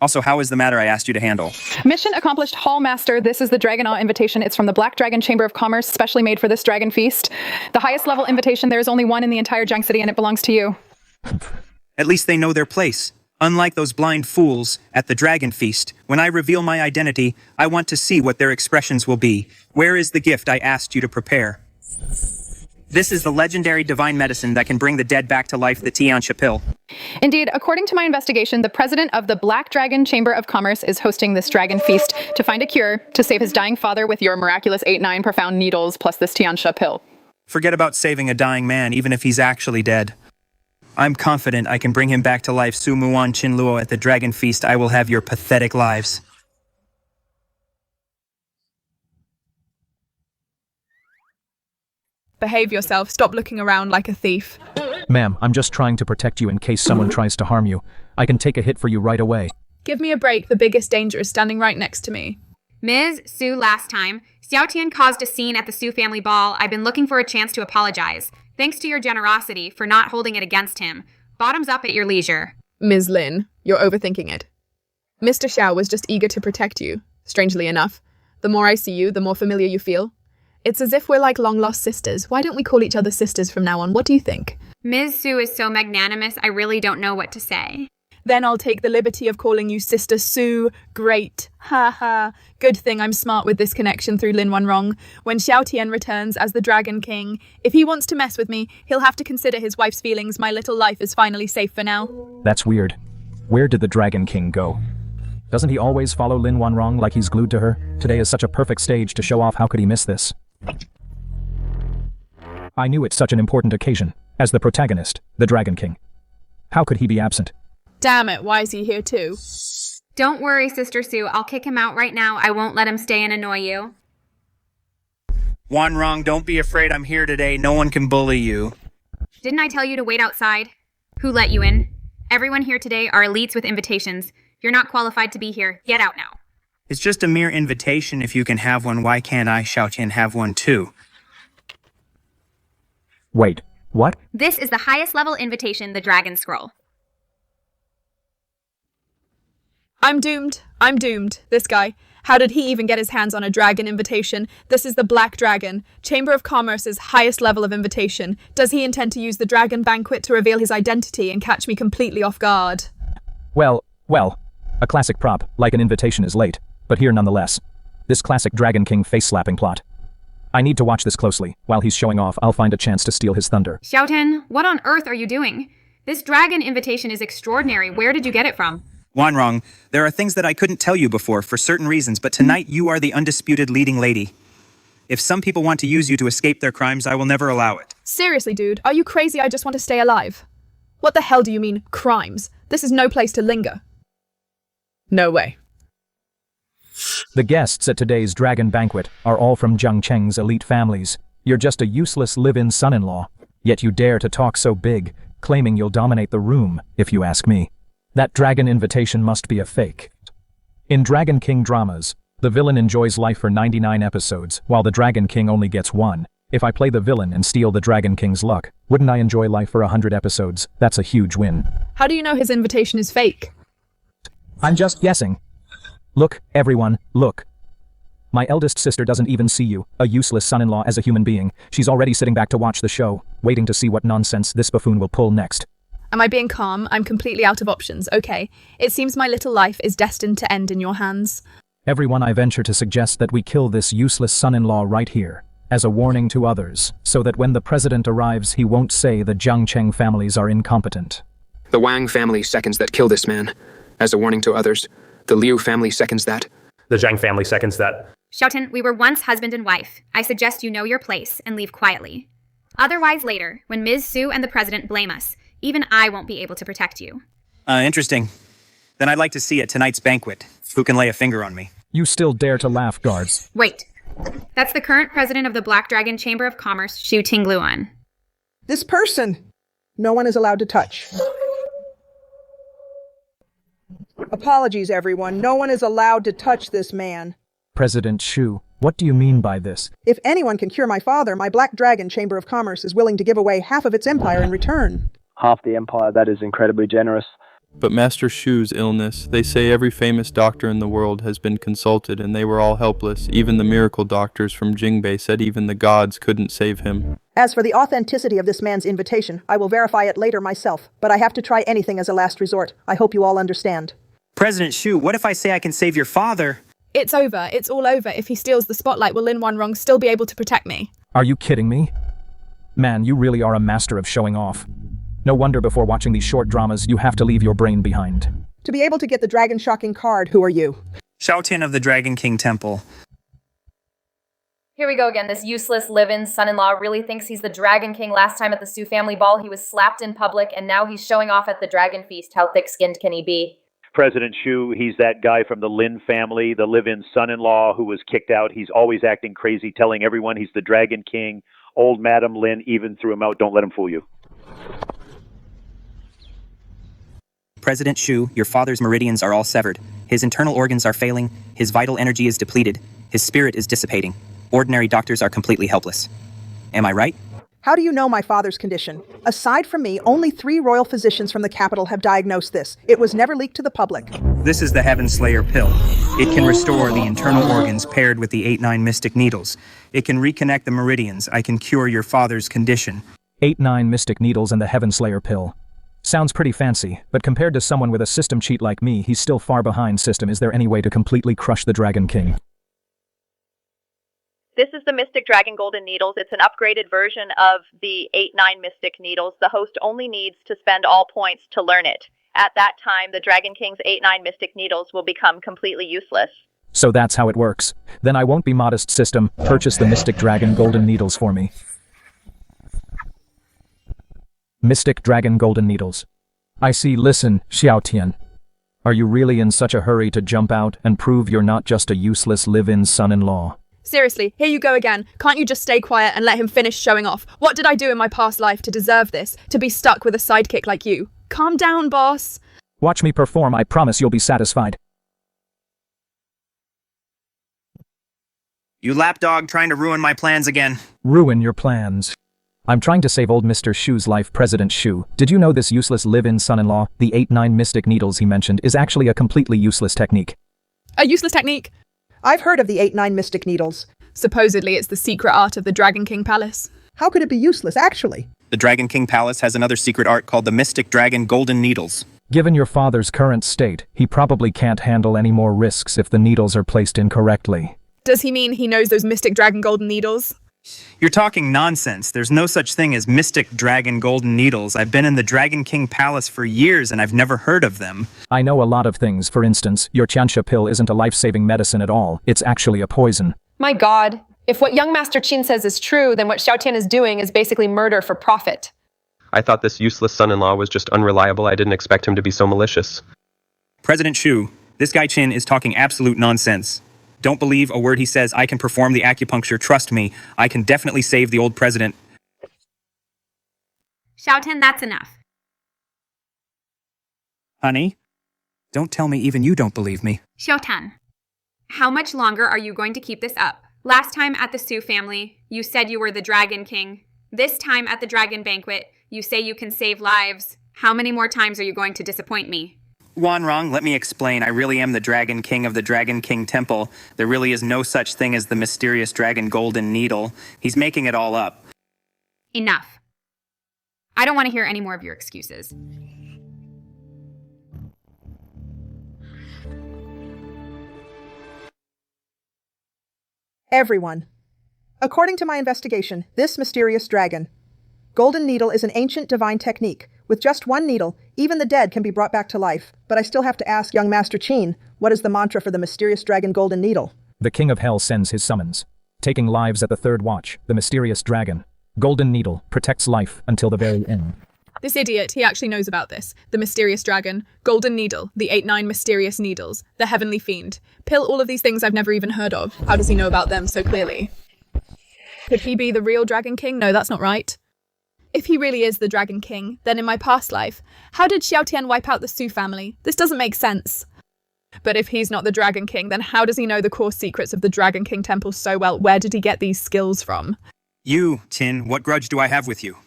Speaker 18: Also, how is the matter I asked you to handle?
Speaker 7: Mission accomplished, Hallmaster. This is the Dragonaut invitation. It's from the Black Dragon Chamber of Commerce, specially made for this Dragon Feast. The highest level invitation. There is only one in the entire Jiang City, and it belongs to you.
Speaker 18: At least they know their place. Unlike those blind fools at the Dragon Feast, when I reveal my identity, I want to see what their expressions will be. Where is the gift I asked you to prepare? This is the legendary divine medicine that can bring the dead back to life, the Tian pill.
Speaker 7: Indeed, according to my investigation, the president of the Black Dragon Chamber of Commerce is hosting this dragon feast to find a cure to save his dying father with your miraculous 8-9 profound needles plus this Tiansha pill.
Speaker 18: Forget about saving a dying man, even if he's actually dead. I'm confident I can bring him back to life. Su Muwan Qin Luo at the Dragon Feast. I will have your pathetic lives.
Speaker 3: Behave yourself. Stop looking around like a thief.
Speaker 1: Ma'am, I'm just trying to protect you in case someone tries to harm you. I can take a hit for you right away.
Speaker 3: Give me a break. The biggest danger is standing right next to me.
Speaker 6: Ms. Su, last time, Xiao Tian caused a scene at the Su family ball. I've been looking for a chance to apologize. Thanks to your generosity for not holding it against him. Bottoms up at your leisure.
Speaker 3: Ms. Lin, you're overthinking it. Mr. Xiao was just eager to protect you, strangely enough. The more I see you, the more familiar you feel. It's as if we're like long-lost sisters. Why don't we call each other sisters from now on? What do you think?
Speaker 6: Ms. Su is so magnanimous, I really don't know what to say.
Speaker 3: Then I'll take the liberty of calling you Sister Su. Great. Ha ha. Good thing I'm smart with this connection through Lin Wanrong. When Xiao Tian returns as the Dragon King, if he wants to mess with me, he'll have to consider his wife's feelings. My little life is finally safe for now.
Speaker 1: That's weird. Where did the Dragon King go? Doesn't he always follow Lin Wanrong like he's glued to her? Today is such a perfect stage to show off. How could he miss this? I knew it's such an important occasion. As the protagonist, the Dragon King. How could he be absent?
Speaker 3: Damn it, why is he here too?
Speaker 6: Don't worry, Sister Su. I'll kick him out right now. I won't let him stay and annoy you.
Speaker 18: Wanrong, don't be afraid I'm here today. No one can bully you.
Speaker 6: Didn't I tell you to wait outside? Who let you in? Everyone here today are elites with invitations. You're not qualified to be here. Get out now.
Speaker 18: It's just a mere invitation. If you can have one, why can't I, Xiao Tian, have one too?
Speaker 1: Wait, what?
Speaker 6: This is the highest level invitation, the Dragon Scroll.
Speaker 3: I'm doomed. I'm doomed. This guy. How did he even get his hands on a dragon invitation? This is the Black Dragon, Chamber of Commerce's highest level of invitation. Does he intend to use the Dragon Banquet to reveal his identity and catch me completely off guard?
Speaker 1: Well, a classic prop, like an invitation is late, but here nonetheless. This classic Dragon King face-slapping plot. I need to watch this closely. While he's showing off, I'll find a chance to steal his thunder.
Speaker 6: Xiao Tian, what on earth are you doing? This dragon invitation is extraordinary. Where did you get it from?
Speaker 18: Wanrong, there are things that I couldn't tell you before for certain reasons, but tonight you are the undisputed leading lady. If some people want to use you to escape their crimes, I will never allow it.
Speaker 3: Seriously, dude, are you crazy? I just want to stay alive. What the hell do you mean, crimes? This is no place to linger. No way.
Speaker 1: The guests at today's Dragon Banquet are all from Jiang Cheng's elite families. You're just a useless live-in son-in-law, yet you dare to talk so big, claiming you'll dominate the room, if you ask me. That dragon invitation must be a fake. In Dragon King dramas, the villain enjoys life for 99 episodes, while the Dragon King only gets 1. If I play the villain and steal the Dragon King's luck, wouldn't I enjoy life for 100 episodes? That's a huge win.
Speaker 3: How do you know his invitation is fake?
Speaker 1: I'm just guessing. Look, everyone, look. My eldest sister doesn't even see you, a useless son-in-law, as a human being. She's already sitting back to watch the show, waiting to see what nonsense this buffoon will pull next.
Speaker 3: Am I being calm? I'm completely out of options. Okay. It seems my little life is destined to end in your hands.
Speaker 1: Everyone, I venture to suggest that we kill this useless son-in-law right here, as a warning to others, so that when the president arrives he won't say the Jiang Cheng families are incompetent.
Speaker 8: The Wang family seconds that kill this man, as a warning to others. The Liu family seconds that.
Speaker 5: The Jiang family seconds that.
Speaker 6: Xiao Tian, we were once husband and wife. I suggest you know your place and leave quietly. Otherwise later, when Ms. Su and the president blame us, even I won't be able to protect you.
Speaker 18: Interesting. Then I'd like to see at tonight's banquet. Who can lay a finger on me?
Speaker 1: You still dare to laugh, guards.
Speaker 6: Wait. That's the current president of the Black Dragon Chamber of Commerce, Xiao Luan.
Speaker 9: This person, no one is allowed to touch. Apologies, everyone. No one is allowed to touch this man.
Speaker 1: President Shu, what do you mean by this?
Speaker 9: If anyone can cure my father, my Black Dragon Chamber of Commerce is willing to give away half of its empire in return.
Speaker 11: Half the empire, that is incredibly generous.
Speaker 13: But Master Shu's illness, they say every famous doctor in the world has been consulted and they were all helpless. Even the miracle doctors from Jingbei said even the gods couldn't save him.
Speaker 9: As for the authenticity of this man's invitation, I will verify it later myself, but I have to try anything as a last resort. I hope you all understand.
Speaker 18: President Shu, what if I say I can save your father?
Speaker 3: It's over. It's all over. If he steals the spotlight, will Lin Wanrong still be able to protect me?
Speaker 1: Are you kidding me? Man, you really are a master of showing off. No wonder before watching these short dramas, you have to leave your brain behind.
Speaker 9: To be able to get the dragon shocking card, who are you?
Speaker 18: Xiao Tian of the Dragon King Temple.
Speaker 14: Here we go again. This useless live-in son-in-law really thinks he's the Dragon King. Last time at the Su family ball, he was slapped in public, and now he's showing off at the Dragon Feast. How thick-skinned can he be?
Speaker 19: President Shu, he's that guy from the Lin family, the live-in son-in-law who was kicked out. He's always acting crazy, telling everyone he's the Dragon King. Old Madam Lin even threw him out. Don't let him fool you.
Speaker 18: President Shu, your father's meridians are all severed. His internal organs are failing. His vital energy is depleted. His spirit is dissipating. Ordinary doctors are completely helpless. Am I right?
Speaker 9: How do you know my father's condition? Aside from me, only 3 royal physicians from the capital have diagnosed this. It was never leaked to the public.
Speaker 18: This is the Heaven Slayer pill. It can restore the internal organs paired with the 8-9 mystic needles. It can reconnect the meridians. I can cure your father's condition.
Speaker 1: 8-9 mystic needles and the Heaven Slayer pill. Sounds pretty fancy, but compared to someone with a system cheat like me, he's still far behind system. Is there any way to completely crush the Dragon King?
Speaker 2: This is the Mystic Dragon Golden Needles. It's an upgraded version of the 8-9 Mystic Needles. The host only needs to spend all points to learn it. At that time, the Dragon King's 8-9 Mystic Needles will become completely useless.
Speaker 1: So that's how it works. Then I won't be modest, system. Purchase the Mystic Dragon Golden Needles for me. Mystic Dragon Golden Needles. I see. Listen, Xiao Tian. Are you really in such a hurry to jump out and prove you're not just a useless live-in son-in-law?
Speaker 3: Seriously, here you go again. Can't you just stay quiet and let him finish showing off? What did I do in my past life to deserve this? To be stuck with a sidekick like you? Calm down, boss.
Speaker 1: Watch me perform. I promise you'll be satisfied.
Speaker 18: You lapdog trying to ruin my plans again.
Speaker 1: Ruin your plans. I'm trying to save old Mr. Shu's life. President Shu, did you know this useless live-in son-in-law, the 8-9 mystic needles he mentioned, is actually a completely useless technique?
Speaker 3: A useless technique?
Speaker 9: I've heard of the 8-9 mystic needles.
Speaker 3: Supposedly it's the secret art of the Dragon King Palace.
Speaker 9: How could it be useless, actually?
Speaker 18: The Dragon King Palace has another secret art called the Mystic Dragon Golden Needles.
Speaker 1: Given your father's current state, he probably can't handle any more risks if the needles are placed incorrectly.
Speaker 3: Does he mean he knows those Mystic Dragon Golden Needles?
Speaker 18: You're talking nonsense. There's no such thing as Mystic Dragon Golden Needles. I've been in the Dragon King Palace for years and I've never heard of them.
Speaker 1: I know a lot of things. For instance, your Qiansha pill isn't a life-saving medicine at all. It's actually a poison.
Speaker 7: My god. If what young Master Qin says is true, then what Xiao Tian is doing is basically murder for profit.
Speaker 21: I thought this useless son-in-law was just unreliable. I didn't expect him to be so malicious.
Speaker 18: President Shu, this guy Qin is talking absolute nonsense. Don't believe a word he says. I can perform the acupuncture. Trust me, I can definitely save the old president.
Speaker 6: Xiao Tian, that's enough.
Speaker 18: Honey, don't tell me even you don't believe me.
Speaker 6: Xiao Tian, how much longer are you going to keep this up? Last time at the Su family, you said you were the Dragon King. This time at the Dragon Banquet, you say you can save lives. How many more times are you going to disappoint me?
Speaker 18: Wanrong, let me explain. I really am the Dragon King of the Dragon King Temple. There really is no such thing as the mysterious Dragon Golden Needle. He's making it all up.
Speaker 6: Enough. I don't want to hear any more of your excuses.
Speaker 9: Everyone. According to my investigation, this mysterious dragon Golden Needle is an ancient divine technique. With just one needle, even the dead can be brought back to life. But I still have to ask young Master Qin, what is the mantra for the mysterious dragon Golden Needle?
Speaker 1: The King of Hell sends his summons. Taking lives at the third watch, the mysterious dragon Golden Needle protects life until the very end.
Speaker 3: This idiot, he actually knows about this. The mysterious dragon, Golden Needle, the 8-9 mysterious needles, the heavenly fiend. Pill, all of these things I've never even heard of. How does he know about them so clearly? Could he be the real Dragon King? No, that's not right. If he really is the Dragon King, then in my past life, how did Xiao Tian wipe out the Su family? This doesn't make sense. But if he's not the Dragon King, then how does he know the core secrets of the Dragon King Temple so well? Where did he get these skills from?
Speaker 18: You, Qin, what grudge do I have with you?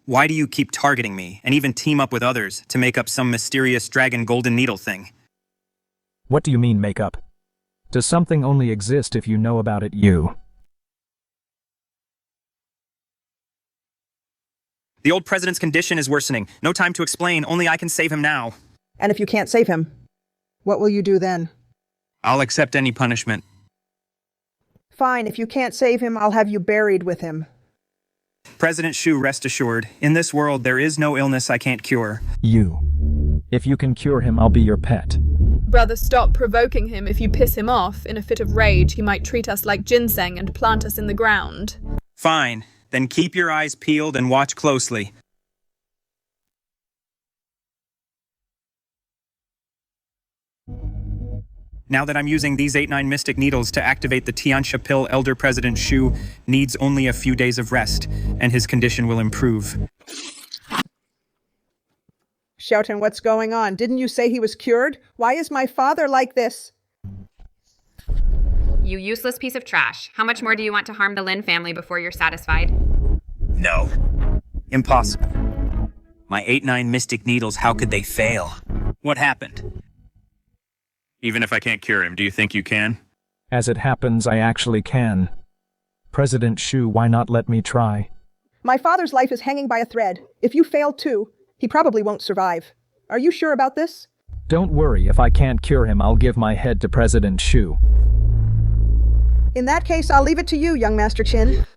Speaker 18: Why do you keep targeting me, and even team up with others, to make up some mysterious Dragon Golden Needle thing?
Speaker 1: What do you mean, make up? Does something only exist if you know about it, you?
Speaker 18: The old president's condition is worsening. No time to explain, only I can save him now.
Speaker 9: And if you can't save him, what will you do then?
Speaker 18: I'll accept any punishment.
Speaker 9: Fine, if you can't save him, I'll have you buried with him.
Speaker 18: President Shu, rest assured, in this world there is no illness I can't cure.
Speaker 1: You. If you can cure him, I'll be your pet.
Speaker 3: Brother, stop provoking him. If you piss him off, in a fit of rage, he might treat us like ginseng and plant us in the ground.
Speaker 18: Fine, then keep your eyes peeled and watch closely. Now that I'm using these 8-9 Mystic Needles to activate the Tiansha pill, Elder President Shu needs only a few days of rest, and his condition will improve.
Speaker 9: Xiao Tian, what's going on? Didn't you say he was cured? Why is my father like this?
Speaker 6: You useless piece of trash. How much more do you want to harm the Lin family before you're satisfied?
Speaker 18: No. Impossible. My 8-9 Mystic Needles, how could they fail? What happened? Even if I can't cure him, do you think you can?
Speaker 1: As it happens, I actually can. President Shu, why not let me try?
Speaker 9: My father's life is hanging by a thread. If you fail too, he probably won't survive. Are you sure about this?
Speaker 1: Don't worry, if I can't cure him, I'll give my head to President Shu.
Speaker 9: In that case, I'll leave it to you, young Master Qin.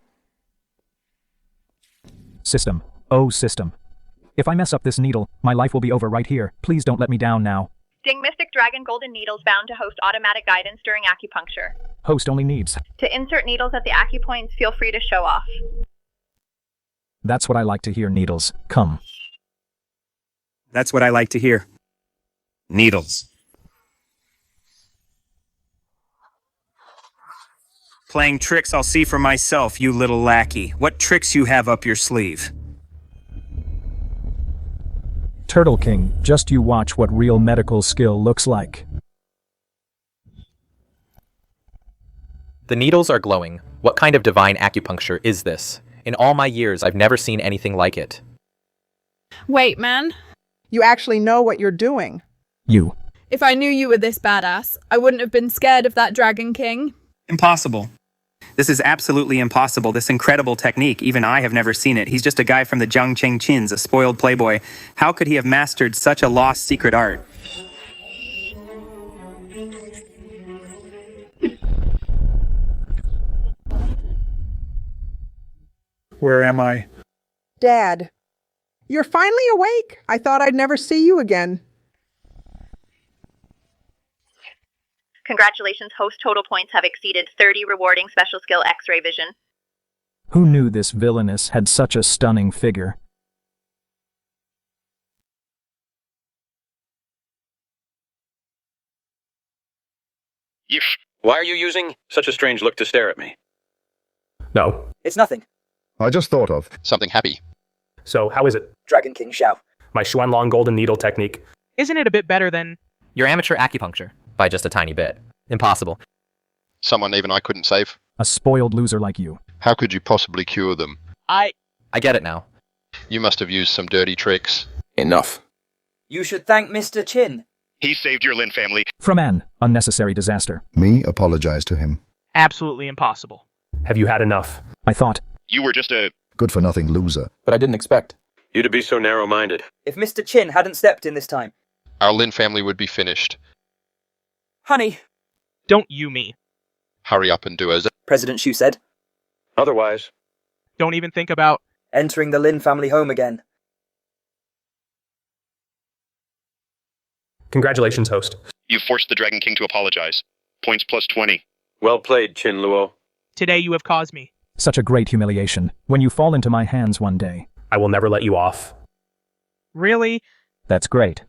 Speaker 1: System. Oh, system. If I mess up this needle, my life will be over right here. Please don't let me down now.
Speaker 2: Ding Mystic Dragon Golden Needles bound to host automatic guidance during acupuncture.
Speaker 1: Host only needs.
Speaker 2: To insert needles at the acupoints, feel free to show off.
Speaker 1: That's what I like to hear, Needles. Come.
Speaker 18: That's what I like to hear. Needles. Playing tricks I'll see for myself, you little lackey. What tricks you have up your sleeve?
Speaker 1: Turtle King, just you watch what real medical skill looks like.
Speaker 12: The needles are glowing. What kind of divine acupuncture is this? In all my years, I've never seen anything like it.
Speaker 3: Wait, man.
Speaker 9: You actually know what you're doing.
Speaker 1: You.
Speaker 3: If I knew you were this badass, I wouldn't have been scared of that Dragon King.
Speaker 18: Impossible. This is absolutely impossible. This incredible technique, even I have never seen it. He's just a guy from the Jiang City, a spoiled playboy. How could he have mastered such a lost secret art?
Speaker 4: Where am I?
Speaker 9: Dad. You're finally awake. I thought I'd never see you again.
Speaker 2: Congratulations, host total points have exceeded 30, rewarding special skill X-ray vision.
Speaker 1: Who knew this villainess had such a stunning figure?
Speaker 17: Why are you using such a strange look to stare at me?
Speaker 5: No.
Speaker 24: It's nothing.
Speaker 15: I just thought of
Speaker 16: something happy.
Speaker 5: So, how is it?
Speaker 24: Dragon King Xiao.
Speaker 5: My Xuanlong Golden Needle technique.
Speaker 10: Isn't it a bit better than...
Speaker 12: Your amateur acupuncture. By just a tiny bit. Impossible.
Speaker 16: Someone even I couldn't save.
Speaker 1: A spoiled loser like you.
Speaker 16: How could you possibly cure them?
Speaker 12: I get it now.
Speaker 16: You must have used some dirty tricks.
Speaker 17: Enough.
Speaker 24: You should thank Mr. Qin.
Speaker 20: He saved your Lin family.
Speaker 1: From an unnecessary disaster.
Speaker 15: Me apologize to him.
Speaker 10: Absolutely impossible.
Speaker 5: Have you had enough?
Speaker 1: I thought.
Speaker 20: You were just a...
Speaker 15: good-for-nothing loser.
Speaker 27: But I didn't expect
Speaker 17: you to be so narrow-minded.
Speaker 24: If Mr. Qin hadn't stepped in this time...
Speaker 16: our Lin family would be finished.
Speaker 24: Honey.
Speaker 10: Don't you me.
Speaker 16: Hurry up and do as
Speaker 24: President Shu said.
Speaker 17: Otherwise...
Speaker 10: don't even think about...
Speaker 24: entering the Lin family home again.
Speaker 5: Congratulations, host.
Speaker 20: You forced the Dragon King to apologize. Points plus 20.
Speaker 17: Well played, Qin Luo.
Speaker 10: Today you have caused me.
Speaker 1: Such a great humiliation. When you fall into my hands one day.
Speaker 5: I will never let you off.
Speaker 10: Really?
Speaker 1: That's great.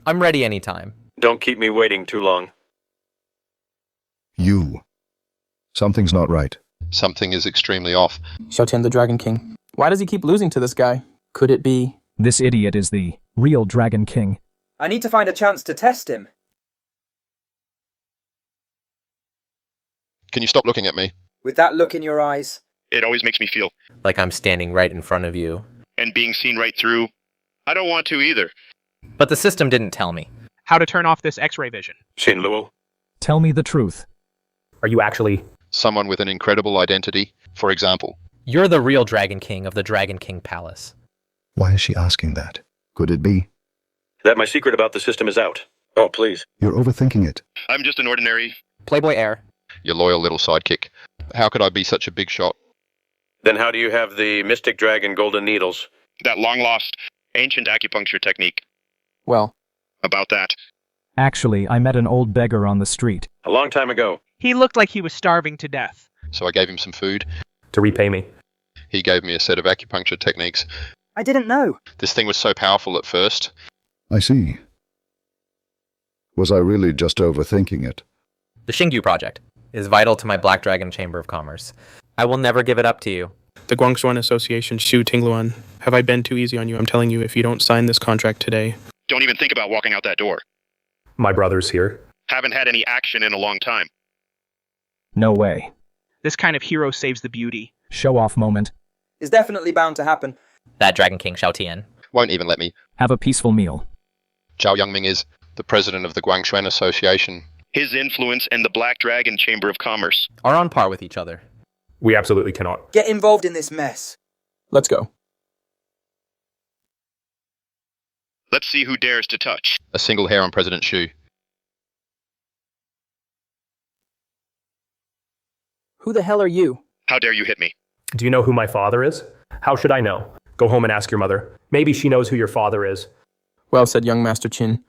Speaker 12: I'm ready anytime.
Speaker 17: Don't keep me waiting too long.
Speaker 15: You. Something's not right.
Speaker 16: Something is extremely off.
Speaker 27: Xiao Tian, the Dragon King. Why does he keep losing to this guy? Could it be...
Speaker 1: This idiot is the real Dragon King.
Speaker 24: I need to find a chance to test him.
Speaker 16: Can you stop looking at me?
Speaker 24: With that look in your eyes.
Speaker 20: It always makes me feel...
Speaker 12: like I'm standing right in front of you.
Speaker 20: and being seen right through. I don't want to either.
Speaker 12: But the system didn't tell me.
Speaker 10: How to turn off this X-ray vision.
Speaker 17: Qin Luo.
Speaker 1: Tell me the truth.
Speaker 5: Are you actually
Speaker 16: someone with an incredible identity, for example?
Speaker 12: You're the real Dragon King of the Dragon King Palace.
Speaker 15: Why is she asking that? Could it be?
Speaker 17: That my secret about the system is out. Oh, please.
Speaker 15: You're overthinking it.
Speaker 20: I'm just an ordinary
Speaker 12: Playboy heir.
Speaker 16: Your loyal little sidekick. How could I be such a big shot?
Speaker 17: Then how do you have the Mystic Dragon Golden Needles?
Speaker 20: that long-lost ancient acupuncture technique.
Speaker 27: Well,
Speaker 20: about that.
Speaker 1: Actually, I met an old beggar on the street.
Speaker 17: A long time ago.
Speaker 10: He looked like he was starving to death.
Speaker 16: So I gave him some food.
Speaker 5: To repay me.
Speaker 16: He gave me a set of acupuncture techniques.
Speaker 24: I didn't know.
Speaker 16: This thing was so powerful at first.
Speaker 15: I see. Was I really just overthinking it?
Speaker 12: The Xingyu project is vital to my Black Dragon Chamber of Commerce. I will never give it up to you.
Speaker 27: the Guangxuan Association, Xu Tingluan, have I been too easy on you? I'm telling you, if you don't sign this contract today...
Speaker 20: Don't even think about walking out that door.
Speaker 5: My brother's here.
Speaker 20: Haven't had any action in a long time.
Speaker 1: No way.
Speaker 10: This kind of hero saves the beauty.
Speaker 1: Show-off moment.
Speaker 24: It's definitely bound to happen.
Speaker 12: That Dragon King Xiao Tian
Speaker 16: won't even let me.
Speaker 1: Have a peaceful meal.
Speaker 16: Zhao Yangming is the president of the Guangxuan Association.
Speaker 20: His influence and the Black Dragon Chamber of Commerce
Speaker 12: are on par with each other.
Speaker 5: We absolutely cannot.
Speaker 24: Get involved in this mess.
Speaker 27: Let's go.
Speaker 20: Let's see who dares to touch.
Speaker 16: A single hair on President Xu.
Speaker 24: Who the hell are you?
Speaker 20: How dare you hit me?
Speaker 5: Do you know who my father is? How should I know? Go home and ask your mother. Maybe she knows who your father is.
Speaker 27: Well said, young Master Qin.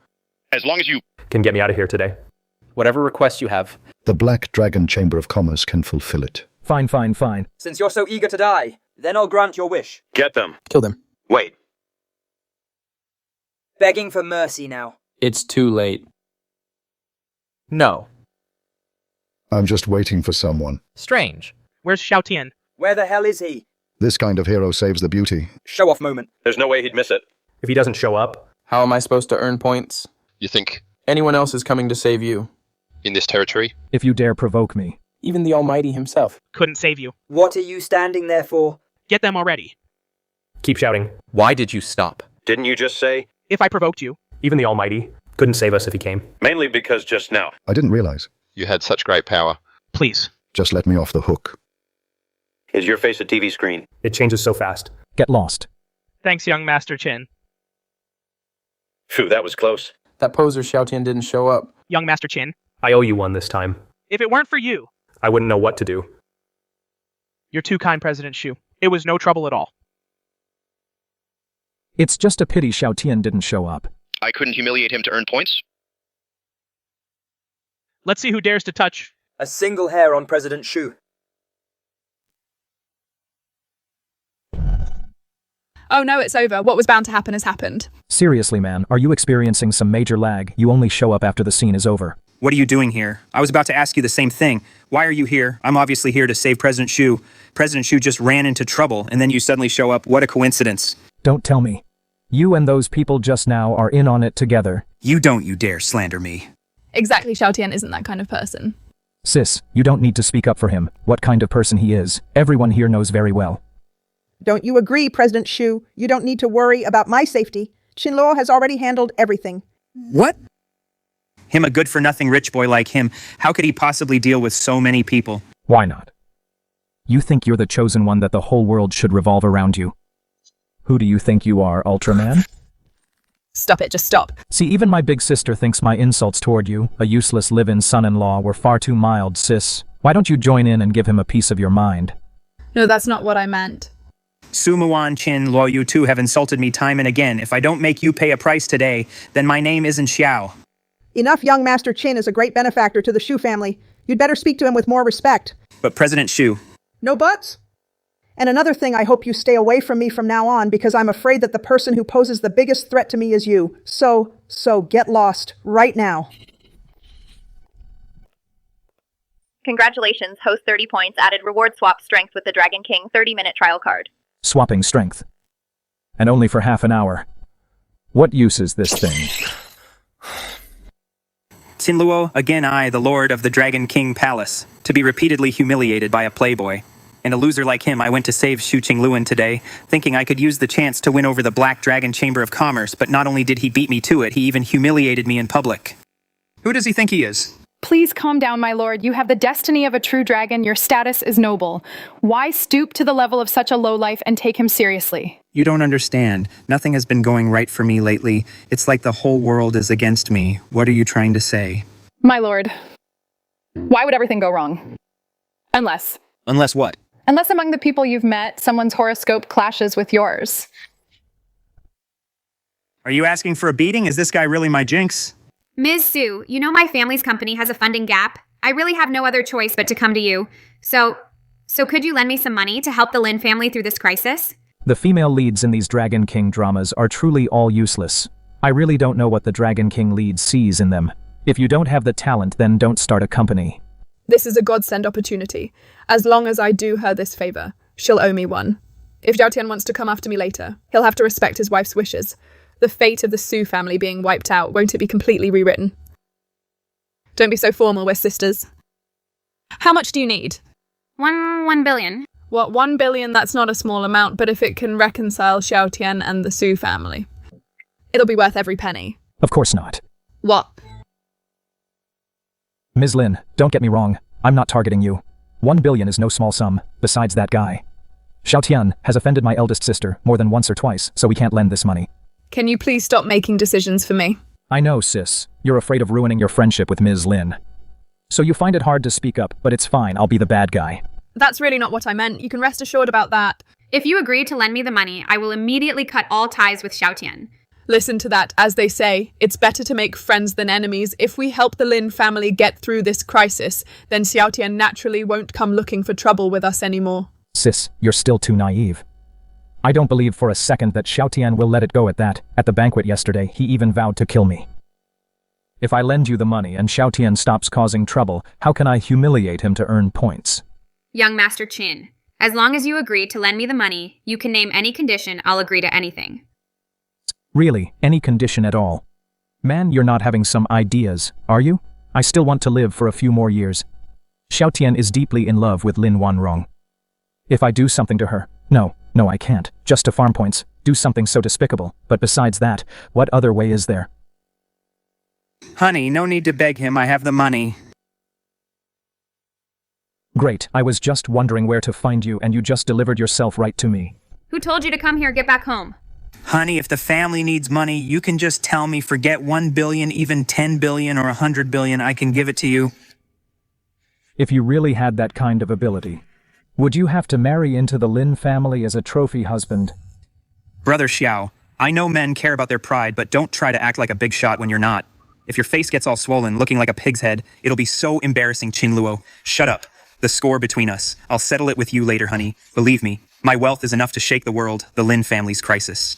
Speaker 20: As long as you
Speaker 5: can get me out of here today.
Speaker 12: Whatever request you have.
Speaker 15: The Black Dragon Chamber of Commerce can fulfill it.
Speaker 1: Fine, fine, fine.
Speaker 24: Since you're so eager to die, then I'll grant your wish.
Speaker 17: Get them.
Speaker 27: Kill them.
Speaker 17: Wait.
Speaker 24: Begging for mercy now.
Speaker 27: It's too late.
Speaker 12: No.
Speaker 15: I'm just waiting for someone.
Speaker 12: Strange.
Speaker 10: Where's Xiao Tian?
Speaker 24: Where the hell is he?
Speaker 15: This kind of hero saves the beauty.
Speaker 24: Show-off moment.
Speaker 17: There's no way he'd miss it.
Speaker 5: If he doesn't show up...
Speaker 27: How am I supposed to earn points?
Speaker 16: You think...
Speaker 27: Anyone else is coming to save you.
Speaker 16: In this territory?
Speaker 1: If you dare provoke me.
Speaker 27: Even the Almighty himself.
Speaker 10: Couldn't save you.
Speaker 24: What are you standing there for?
Speaker 10: Get them already.
Speaker 5: Keep shouting.
Speaker 12: Why did you stop?
Speaker 17: Didn't you just say?
Speaker 10: If I provoked you.
Speaker 5: Even the Almighty couldn't save us if he came.
Speaker 17: Mainly because just now.
Speaker 15: I didn't realize.
Speaker 16: You had such great power.
Speaker 10: Please.
Speaker 15: Just let me off the hook.
Speaker 17: Is your face a TV screen?
Speaker 5: It changes so fast.
Speaker 1: Get lost.
Speaker 10: Thanks, young Master Qin.
Speaker 17: Phew, that was close.
Speaker 27: That poser Xiao Tian didn't show up.
Speaker 10: Young Master Qin.
Speaker 5: I owe you one this time.
Speaker 10: If it weren't for you...
Speaker 5: I wouldn't know what to do.
Speaker 10: You're too kind, President Xu. It was no trouble at all.
Speaker 1: It's just a pity Xiao Tian didn't show up.
Speaker 20: I couldn't humiliate him to earn points?
Speaker 10: Let's see who dares to touch.
Speaker 24: A single hair on President Xu.
Speaker 3: Oh no, it's over. What was bound to happen has happened.
Speaker 1: Seriously, man, are you experiencing some major lag? You only show up after the scene is over.
Speaker 18: What are you doing here? I was about to ask you the same thing. Why are you here? I'm obviously here to save President Xu. President Xu just ran into trouble, and then you suddenly show up. What a coincidence.
Speaker 1: Don't tell me. You and those people just now are in on it together.
Speaker 18: You dare slander me.
Speaker 3: Exactly, Xiao Tian isn't that kind of person.
Speaker 1: Sis, you don't need to speak up for him. What kind of person he is, everyone here knows very well.
Speaker 9: Don't you agree, President Xu? You don't need to worry about my safety. Qin Luo has already handled everything.
Speaker 18: What? Him, a good-for-nothing rich boy like him. How could he possibly deal with so many people?
Speaker 1: Why not? You think you're the chosen one that the whole world should revolve around you. Who do you think you are, Ultraman?
Speaker 3: Stop it, just stop.
Speaker 1: See, even my big sister thinks my insults toward you, a useless live-in son-in-law, were far too mild, sis. Why don't you join in and give him a piece of your mind?
Speaker 3: No, that's not what I meant.
Speaker 18: Su Muwan, Qin Luo, you two have insulted me time and again. If I don't make you pay a price today, then my name isn't Xiao.
Speaker 9: Enough, young Master Qin is a great benefactor to the Xu family. You'd better speak to him with more respect.
Speaker 18: But President Xu...
Speaker 9: No buts? And another thing, I hope you stay away from me from now on, because I'm afraid that the person who poses the biggest threat to me is you. So get lost, right now.
Speaker 2: Congratulations, host 30 points, added reward swap strength with the Dragon King 30-minute trial card.
Speaker 1: Swapping strength. And only for half an hour. What use is this thing?
Speaker 18: Qin Luo, again I, the lord of the Dragon King Palace, to be repeatedly humiliated by a playboy. And a loser like him, I went to save Xu Qingluan today, thinking I could use the chance to win over the Black Dragon Chamber of Commerce, but not only did he beat me to it, he even humiliated me in public. Who does he think he is?
Speaker 7: Please calm down, my lord. You have the destiny of a true dragon. Your status is noble. Why stoop to the level of such a lowlife and take him seriously?
Speaker 18: You don't understand. Nothing has been going right for me lately. It's like the whole world is against me. What are you trying to say?
Speaker 7: My lord, why would everything go wrong? Unless
Speaker 18: What?
Speaker 7: Unless among the people you've met, someone's horoscope clashes with yours.
Speaker 18: Are you asking for a beating? Is this guy really my jinx?
Speaker 6: Ms. Sue, you know my family's company has a funding gap. I really have no other choice but to come to you. So could you lend me some money to help the Lin family through this crisis?
Speaker 1: The female leads in these Dragon King dramas are truly all useless. I really don't know what the Dragon King lead sees in them. If you don't have the talent, then don't start a company.
Speaker 3: This is a godsend opportunity. As long as I do her this favor, she'll owe me one. If Xiao Tian wants to come after me later, he'll have to respect his wife's wishes. The fate of the Su family being wiped out, won't it be completely rewritten? Don't be so formal, we're sisters. How much do you need?
Speaker 6: $1 billion.
Speaker 3: What, 1 billion? That's not a small amount, but if it can reconcile Xiao Tian and the Su family, it'll be worth every penny.
Speaker 1: Of course not.
Speaker 3: What?
Speaker 1: Ms. Lin, don't get me wrong. I'm not targeting you. 1 billion is no small sum, besides that guy. Xiao Tian has offended my eldest sister more than once or twice, so we can't lend this money.
Speaker 3: Can you please stop making decisions for me?
Speaker 1: I know, sis. You're afraid of ruining your friendship with Ms. Lin. So you find it hard to speak up, but it's fine. I'll be the bad guy.
Speaker 3: That's really not what I meant. You can rest assured about that.
Speaker 6: If you agree to lend me the money, I will immediately cut all ties with Xiao Tian.
Speaker 3: Listen to that. As they say, it's better to make friends than enemies. If we help the Lin family get through this crisis, then Xiao Tian naturally won't come looking for trouble with us anymore.
Speaker 1: Sis, you're still too naive. I don't believe for a second that Xiao Tian will let it go at that. At the banquet yesterday, he even vowed to kill me. If I lend you the money and Xiao Tian stops causing trouble, how can I humiliate him to earn points?
Speaker 6: Young Master Qin, as long as you agree to lend me the money, you can name any condition, I'll agree to anything.
Speaker 1: Really, any condition at all. Man, you're not having some ideas, are you? I still want to live for a few more years. Xiao Tian is deeply in love with Lin Wanrong. If I do something to her, no, I can't. Just to farm points, do something so despicable. But besides that, what other way is there?
Speaker 18: Honey, no need to beg him. I have the money.
Speaker 1: Great, I was just wondering where to find you and you just delivered yourself right to me.
Speaker 6: Who told you to come here? Get back home.
Speaker 18: Honey, if the family needs money, you can just tell me. Forget 1 billion, even 10 billion or 100 billion. I can give it to you.
Speaker 1: If you really had that kind of ability, would you have to marry into the Lin family as a trophy husband?
Speaker 18: Brother Xiao, I know men care about their pride, but don't try to act like a big shot when you're not. If your face gets all swollen, looking like a pig's head, it'll be so embarrassing, Qin Luo. Shut up. The score between us. I'll settle it with you later, honey. Believe me, my wealth is enough to shake the world, the Lin family's crisis.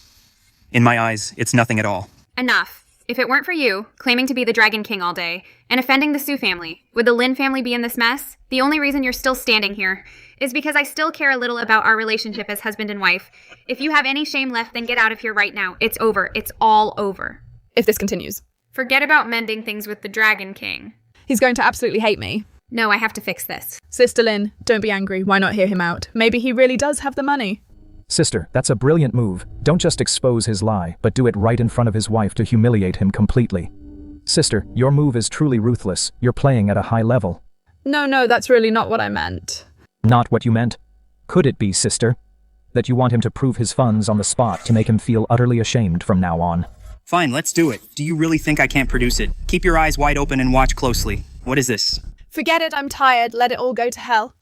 Speaker 18: In my eyes, it's nothing at all.
Speaker 6: Enough. If it weren't for you, claiming to be the Dragon King all day, and offending the Su family, would the Lin family be in this mess? The only reason you're still standing here is because I still care a little about our relationship as husband and wife. If you have any shame left, then get out of here right now. It's over. It's all over.
Speaker 3: If this continues.
Speaker 6: Forget about mending things with the Dragon King.
Speaker 3: He's going to absolutely hate me.
Speaker 6: No, I have to fix this.
Speaker 3: Sister Lin, don't be angry. Why not hear him out? Maybe he really does have the money.
Speaker 1: Sister, that's a brilliant move. Don't just expose his lie, but do it right in front of his wife to humiliate him completely. Sister, your move is truly ruthless. You're playing at a high level.
Speaker 3: No, that's really not what I meant.
Speaker 1: Not what you meant? Could it be, sister, that you want him to prove his funds on the spot to make him feel utterly ashamed from now on?
Speaker 18: Fine, let's do it. Do you really think I can't produce it? Keep your eyes wide open and watch closely. What is this?
Speaker 3: Forget it, I'm tired. Let it all go to hell.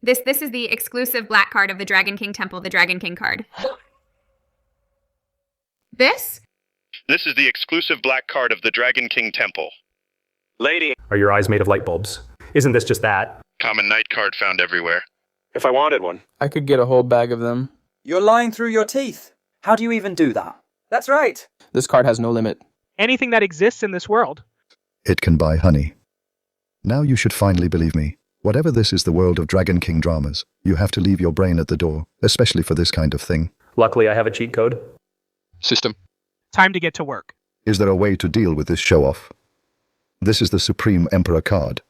Speaker 6: This is the exclusive black card of the Dragon King Temple, the Dragon King card. This?
Speaker 20: This is the exclusive black card of the Dragon King Temple.
Speaker 17: Lady.
Speaker 5: Are your eyes made of light bulbs? Isn't this just that?
Speaker 20: Common night card found everywhere.
Speaker 17: If I wanted one.
Speaker 27: I could get a whole bag of them.
Speaker 24: You're lying through your teeth. How do you even do that? That's right.
Speaker 27: This card has no limit.
Speaker 10: Anything that exists in this world.
Speaker 15: It can buy honey. Now you should finally believe me. Whatever this is the world of Dragon King dramas, you have to leave your brain at the door, especially for this kind of thing.
Speaker 5: Luckily, I have a cheat code.
Speaker 16: System.
Speaker 10: Time to get to work.
Speaker 15: Is there a way to deal with this show-off? This is the Supreme Emperor card.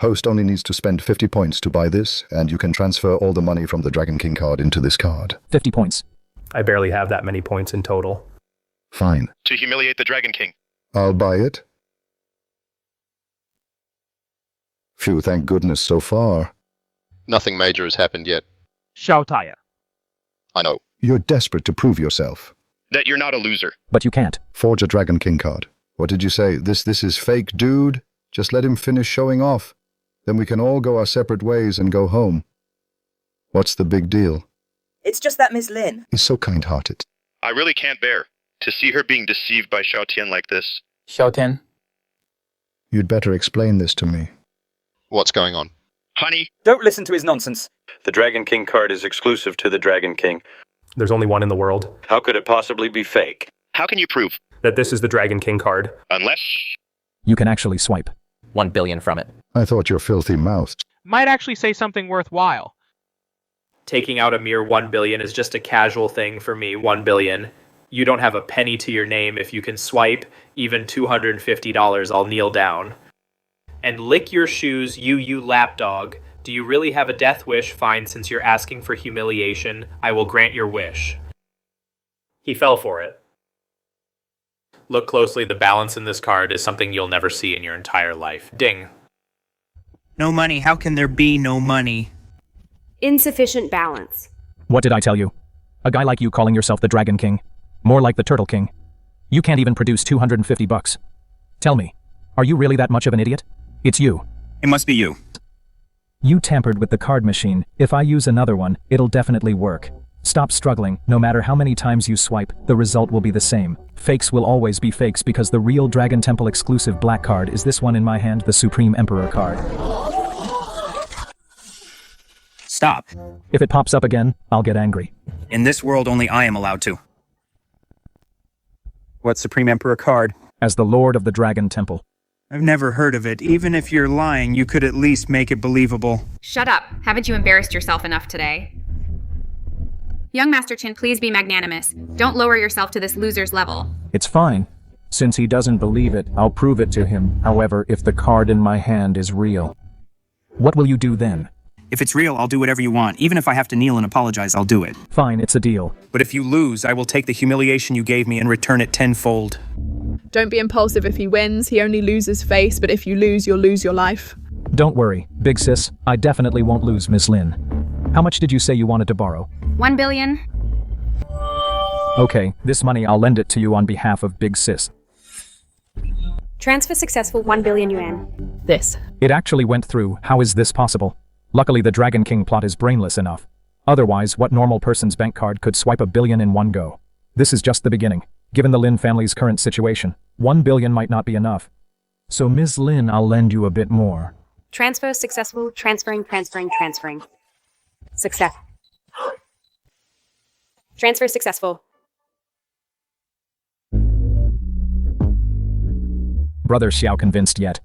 Speaker 15: Host only needs to spend 50 points to buy this, and you can transfer all the money from the Dragon King card into this card.
Speaker 1: 50 points.
Speaker 5: I barely have that many points in total.
Speaker 15: Fine.
Speaker 20: To humiliate the Dragon King.
Speaker 15: I'll buy it. Phew, thank goodness so far.
Speaker 16: Nothing major has happened yet.
Speaker 10: Xiao Tian.
Speaker 16: I know.
Speaker 15: You're desperate to prove yourself.
Speaker 20: That you're not a loser.
Speaker 1: But you can't.
Speaker 15: Forge a Dragon King card. What did you say? This is fake, dude? Just let him finish showing off. Then we can all go our separate ways and go home. What's the big deal?
Speaker 8: It's just that Miss Lin.
Speaker 15: He's so kind-hearted.
Speaker 20: I really can't bear to see her being deceived by Xiao Tian like this.
Speaker 27: Xiao Tian.
Speaker 15: You'd better explain this to me.
Speaker 16: What's going on?
Speaker 20: Honey.
Speaker 8: Don't listen to his nonsense.
Speaker 17: The Dragon King card is exclusive to the Dragon King.
Speaker 5: There's only one in the world.
Speaker 17: How could it possibly be fake?
Speaker 20: How can you prove
Speaker 5: that this is the Dragon King card?
Speaker 20: Unless
Speaker 1: you can actually swipe
Speaker 12: 1 billion from it.
Speaker 15: I thought your filthy mouth
Speaker 10: might actually say something worthwhile.
Speaker 11: Taking out a mere 1 billion is just a casual thing for me. 1 billion. You don't have a penny to your name. If you can swipe even $250, I'll kneel down. And lick your shoes, you lapdog. Do you really have a death wish? Fine, since you're asking for humiliation, I will grant your wish. He fell for it. Look closely, the balance in this card is something you'll never see in your entire life. Ding.
Speaker 18: No money. How can there be no money?
Speaker 13: Insufficient balance.
Speaker 1: What did I tell you? A guy like you calling yourself the Dragon King? More like the Turtle King. You can't even produce $250. Tell me, are you really that much of an idiot? It's you.
Speaker 18: It must be you.
Speaker 1: You tampered with the card machine. If I use another one, it'll definitely work. Stop struggling. No matter how many times you swipe, the result will be the same. Fakes will always be fakes because the real Dragon Temple exclusive black card is this one in my hand, the Supreme Emperor card.
Speaker 18: Stop.
Speaker 1: If it pops up again, I'll get angry.
Speaker 18: In this world, only I am allowed to. What Supreme Emperor card?
Speaker 1: As the Lord of the Dragon Temple.
Speaker 18: I've never heard of it. Even if you're lying, you could at least make it believable.
Speaker 6: Shut up. Haven't you embarrassed yourself enough today? Young Master Qin, please be magnanimous. Don't lower yourself to this loser's level.
Speaker 1: It's fine. Since he doesn't believe it, I'll prove it to him. However, if the card in my hand is real, what will you do then?
Speaker 18: If it's real, I'll do whatever you want. Even if I have to kneel and apologize, I'll do it.
Speaker 1: Fine, it's a deal.
Speaker 18: But if you lose, I will take the humiliation you gave me and return it tenfold.
Speaker 3: Don't be impulsive if he wins. He only loses face, but if you lose, you'll lose your life.
Speaker 1: Don't worry, big sis. I definitely won't lose, Miss Lin. How much did you say you wanted to borrow?
Speaker 6: 1 billion.
Speaker 1: Okay, this money I'll lend it to you on behalf of big sis.
Speaker 13: Transfer successful, 1 billion yuan.
Speaker 3: This.
Speaker 1: It actually went through. How is this possible? Luckily, the Dragon King plot is brainless enough. Otherwise, what normal person's bank card could swipe 1 billion in one go? This is just the beginning. Given the Lin family's current situation, 1 billion might not be enough. So, Ms. Lin, I'll lend you a bit more.
Speaker 13: Transfer successful, transferring. Success. Transfer successful.
Speaker 1: Brother Xiao convinced yet?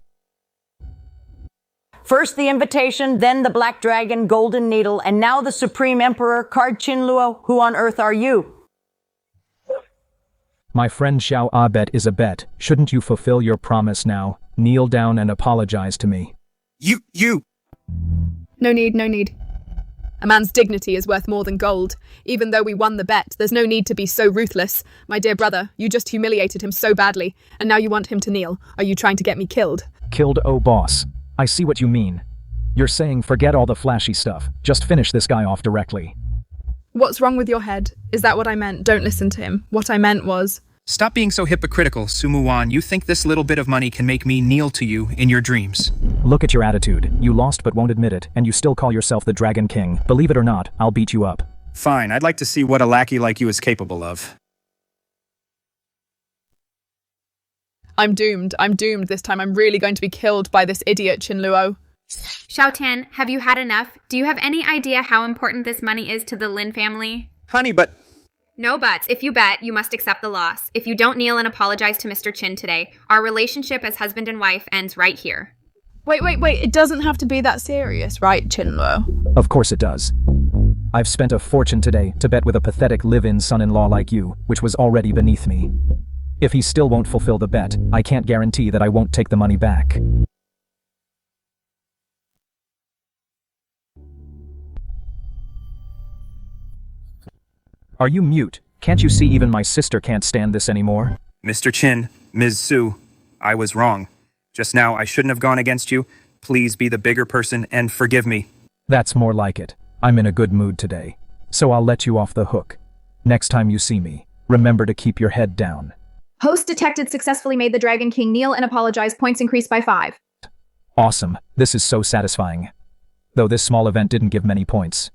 Speaker 22: First the invitation, then the Black Dragon, Golden Needle, and now the Supreme Emperor, card Qin Luo. Who on earth are you?
Speaker 1: My friend Xiao A bet is a bet. Shouldn't you fulfill your promise now? Kneel down and apologize to me.
Speaker 18: You!
Speaker 3: No need. A man's dignity is worth more than gold. Even though we won the bet, there's no need to be so ruthless. My dear brother, you just humiliated him so badly, and now you want him to kneel. Are you trying to get me killed?
Speaker 1: Killed, oh boss. I see what you mean. You're saying forget all the flashy stuff. Just finish this guy off directly.
Speaker 3: What's wrong with your head? Is that what I meant? Don't listen to him. What I meant was...
Speaker 18: Stop being so hypocritical, Muwan. You think this little bit of money can make me kneel to you in your dreams.
Speaker 1: Look at your attitude. You lost but won't admit it, and you still call yourself the Dragon King. Believe it or not, I'll beat you up.
Speaker 18: Fine, I'd like to see what a lackey like you is capable of.
Speaker 3: I'm doomed. This time I'm really going to be killed by this idiot Qin Luo.
Speaker 6: Xiao Tian, have you had enough? Do you have any idea how important this money is to the Lin family?
Speaker 18: Honey, but...
Speaker 6: No buts. If you bet, you must accept the loss. If you don't kneel and apologize to Mr. Qin today, our relationship as husband and wife ends right here.
Speaker 3: Wait. It doesn't have to be that serious, right, Qin Luo?
Speaker 1: Of course it does. I've spent a fortune today to bet with a pathetic live-in son-in-law like you, which was already beneath me. If he still won't fulfill the bet, I can't guarantee that I won't take the money back. Are you mute? Can't you see even my sister can't stand this anymore?
Speaker 18: Mr. Qin, Ms. Su, I was wrong. Just now, I shouldn't have gone against you. Please be the bigger person and forgive me.
Speaker 1: That's more like it. I'm in a good mood today, so I'll let you off the hook. Next time you see me, remember to keep your head down.
Speaker 4: Host detected successfully made the Dragon King kneel and apologize. Points increased by 5.
Speaker 1: Awesome. This is so satisfying. Though this small event didn't give many points.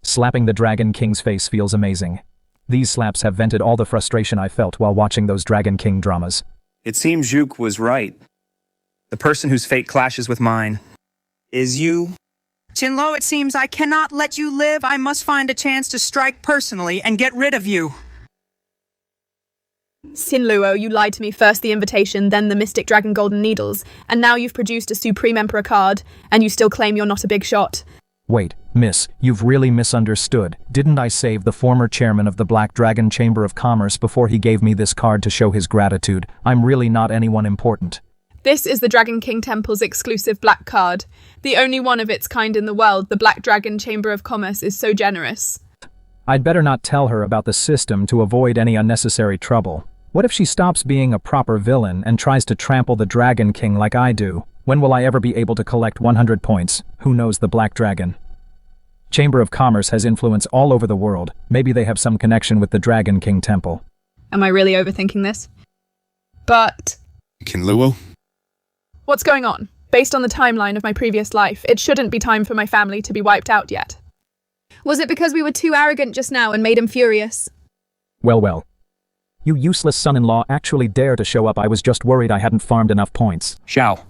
Speaker 1: Slapping the Dragon King's face feels amazing. These slaps have vented all the frustration I felt while watching those Dragon King dramas.
Speaker 18: It seems Zhuke was right. The person whose fate clashes with mine is you.
Speaker 14: Qin Luo, it seems I cannot let you live. I must find a chance to strike personally and get rid of you.
Speaker 3: Qin Luo, you lied to me, first the invitation, then the Mystic Dragon Golden Needles, and now you've produced a Supreme Emperor card, and you still claim you're not a big shot.
Speaker 1: Wait, miss, you've really misunderstood. Didn't I save the former chairman of the Black Dragon Chamber of Commerce before he gave me this card to show his gratitude? I'm really not anyone important.
Speaker 3: This is the Dragon King Temple's exclusive black card. The only one of its kind in the world. The Black Dragon Chamber of Commerce is so generous.
Speaker 1: I'd better not tell her about the system to avoid any unnecessary trouble. What if she stops being a proper villain and tries to trample the Dragon King like I do? When will I ever be able to collect 100 points? Who knows the Black Dragon? Chamber of Commerce has influence all over the world. Maybe they have some connection with the Dragon King Temple.
Speaker 3: Am I really overthinking this? But...
Speaker 19: Qin Luo?
Speaker 3: What's going on? Based on the timeline of my previous life, it shouldn't be time for my family to be wiped out yet. Was it because we were too arrogant just now and made him furious?
Speaker 1: Well. You useless son-in-law actually dare to show up. I was just worried I hadn't farmed enough points.
Speaker 18: Xiao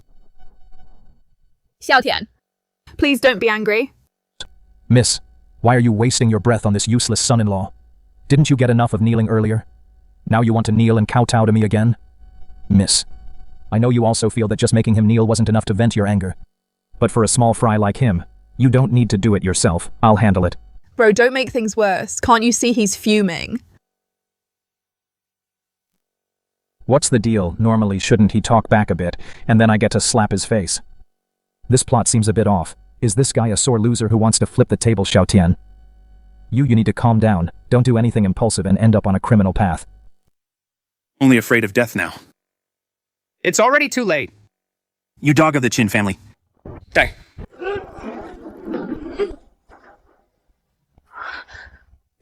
Speaker 3: Tian, please don't be angry.
Speaker 1: Miss, why are you wasting your breath on this useless son-in-law? Didn't you get enough of kneeling earlier? Now you want to kneel and kowtow to me again? Miss, I know you also feel that just making him kneel wasn't enough to vent your anger. But for a small fry like him, you don't need to do it yourself. I'll handle it.
Speaker 3: Bro, don't make things worse. Can't you see he's fuming?
Speaker 1: What's the deal? Normally shouldn't he talk back a bit, and then I get to slap his face? This plot seems a bit off. Is this guy a sore loser who wants to flip the table, Xiao Tian? You need to calm down. Don't do anything impulsive and end up on a criminal path.
Speaker 18: Only afraid of death now.
Speaker 10: It's already too late.
Speaker 18: You dog of the Qin family. Die.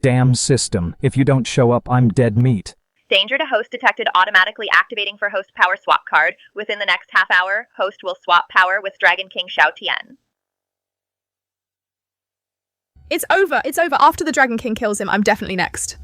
Speaker 1: Damn system. If you don't show up, I'm dead meat.
Speaker 2: Danger to host detected automatically activating for host power swap card. Within the next half hour, host will swap power with Dragon King Xiao Tian.
Speaker 3: It's over. It's over. After the Dragon King kills him, I'm definitely next.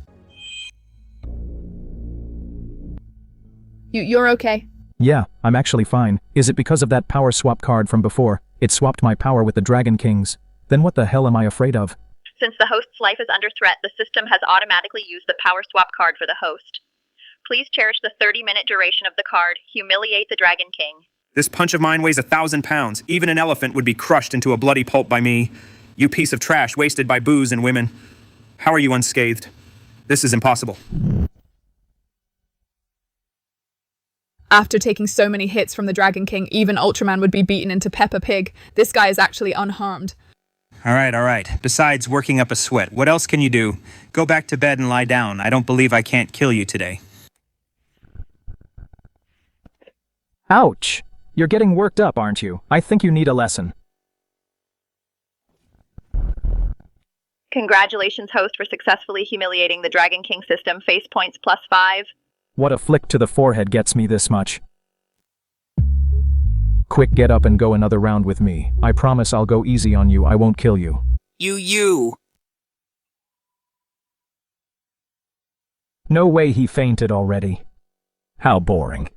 Speaker 3: You're okay?
Speaker 1: Yeah, I'm actually fine. Is it because of that power swap card from before? It swapped my power with the Dragon King's. Then what the hell am I afraid of?
Speaker 2: Since the host's life is under threat, the system has automatically used the power swap card for the host. Please cherish the 30-minute duration of the card. Humiliate the Dragon King.
Speaker 18: This punch of mine weighs 1,000 pounds. Even an elephant would be crushed into a bloody pulp by me. You piece of trash wasted by booze and women. How are you unscathed? This is impossible.
Speaker 3: After taking so many hits from the Dragon King, even Ultraman would be beaten into Peppa Pig. This guy is actually unharmed.
Speaker 18: All right. Besides working up a sweat, what else can you do? Go back to bed and lie down. I don't believe I can't kill you today.
Speaker 1: Ouch! You're getting worked up, aren't you? I think you need a lesson.
Speaker 2: Congratulations, host, for successfully humiliating the Dragon King system. Face points +5.
Speaker 1: What a flick to the forehead gets me this much. Quick, get up and go another round with me. I promise I'll go easy on you. I won't kill you.
Speaker 14: You.
Speaker 1: No way he fainted already. How boring.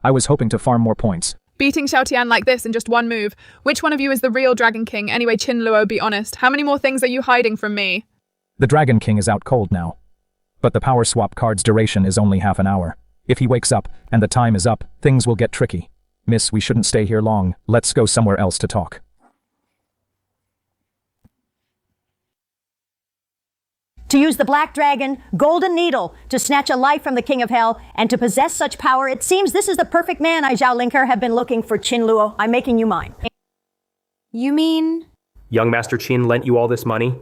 Speaker 1: I was hoping to farm more points.
Speaker 3: Beating Xiao Tian like this in just one move. Which one of you is the real Dragon King? Anyway, Qin Luo, be honest. How many more things are you hiding from me?
Speaker 1: The Dragon King is out cold now. But the power swap card's duration is only half an hour. If he wakes up and the time is up, things will get tricky. Miss, we shouldn't stay here long. Let's go somewhere else to talk.
Speaker 22: To use the Black Dragon Golden Needle to snatch a life from the King of Hell and to possess such power, it seems this is the perfect man I, Zhao Linker, have been looking for. Qin Luo, I'm making you mine.
Speaker 6: You mean?
Speaker 5: Young Master Qin lent you all this money?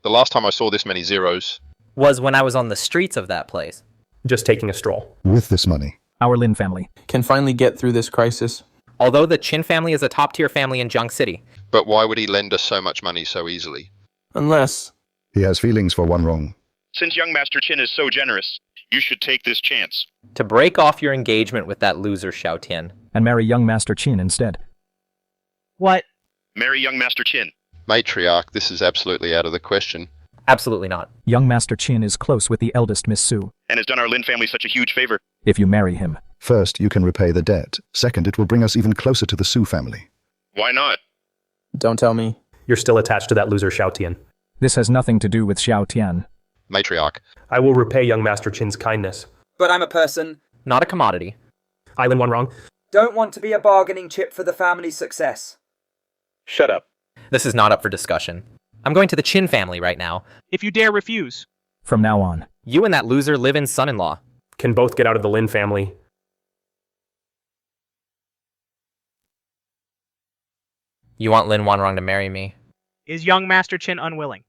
Speaker 16: The last time I saw this many zeros
Speaker 12: was when I was on the streets of that place.
Speaker 5: Just taking a stroll.
Speaker 15: With this money,
Speaker 1: our Lin family
Speaker 27: can finally get through this crisis.
Speaker 12: Although the Qin family is a top-tier family in Jiang City.
Speaker 16: But why would he lend us so much money so easily?
Speaker 27: Unless...
Speaker 15: He has feelings for one wrong.
Speaker 20: Since young Master Qin is so generous, you should take this chance.
Speaker 12: To break off your engagement with that loser Xiao Tian.
Speaker 1: And marry young Master Qin instead.
Speaker 10: What?
Speaker 20: Marry young Master Qin.
Speaker 16: Matriarch, this is absolutely out of the question.
Speaker 12: Absolutely not.
Speaker 1: Young Master Qin is close with the eldest Miss Su.
Speaker 20: And has done our Lin family such a huge favor.
Speaker 1: If you marry him.
Speaker 15: First, you can repay the debt. Second, it will bring us even closer to the Su family.
Speaker 20: Why not?
Speaker 27: Don't tell me.
Speaker 5: You're still attached to that loser Xiao Tian.
Speaker 1: This has nothing to do with Xiao Tian.
Speaker 16: Matriarch.
Speaker 5: I will repay young Master Qin's kindness.
Speaker 24: But I'm a person.
Speaker 12: Not a commodity.
Speaker 5: I, Lin Wan Rong.
Speaker 24: Don't want to be a bargaining chip for the family's success.
Speaker 17: Shut up.
Speaker 12: This is not up for discussion. I'm going to the Qin family right now.
Speaker 10: If you dare refuse.
Speaker 1: From now on.
Speaker 12: You and that loser live-in son-in-law.
Speaker 5: Can both get out of the Lin family.
Speaker 12: You want Lin Wanrong to marry me.
Speaker 10: Is young Master Qin unwilling?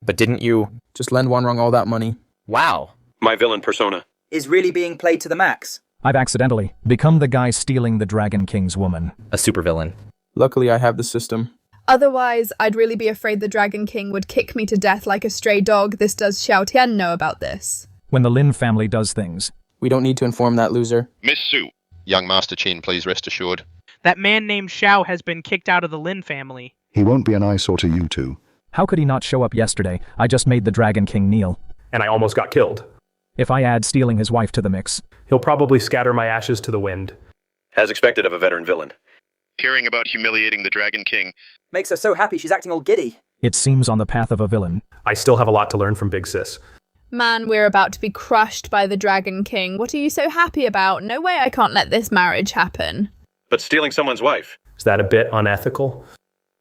Speaker 12: But didn't you...
Speaker 27: Just lend Wanrong all that money.
Speaker 12: Wow.
Speaker 17: My villain persona.
Speaker 24: Is really being played to the max.
Speaker 1: I've accidentally become the guy stealing the Dragon King's woman.
Speaker 12: A supervillain.
Speaker 27: Luckily, I have the system.
Speaker 3: Otherwise, I'd really be afraid the Dragon King would kick me to death like a stray dog. This does Xiao Tian know about this?
Speaker 1: When the Lin family does things.
Speaker 27: We don't need to inform that loser.
Speaker 20: Miss Su.
Speaker 16: Young Master Qin, please rest assured.
Speaker 10: That man named Xiao has been kicked out of the Lin family.
Speaker 15: He won't be an eyesore to you two.
Speaker 1: How could he not show up yesterday? I just made the Dragon King kneel.
Speaker 5: And I almost got killed.
Speaker 1: If I add stealing his wife to the mix.
Speaker 5: He'll probably scatter my ashes to the wind.
Speaker 17: As expected of a veteran villain.
Speaker 20: Hearing about humiliating the Dragon King.
Speaker 24: Makes her so happy she's acting all giddy.
Speaker 1: It seems on the path of a villain.
Speaker 5: I still have a lot to learn from Big Sis.
Speaker 3: Man, we're about to be crushed by the Dragon King. What are you so happy about? No way I can't let this marriage happen.
Speaker 17: But stealing someone's wife.
Speaker 5: Is that a bit unethical?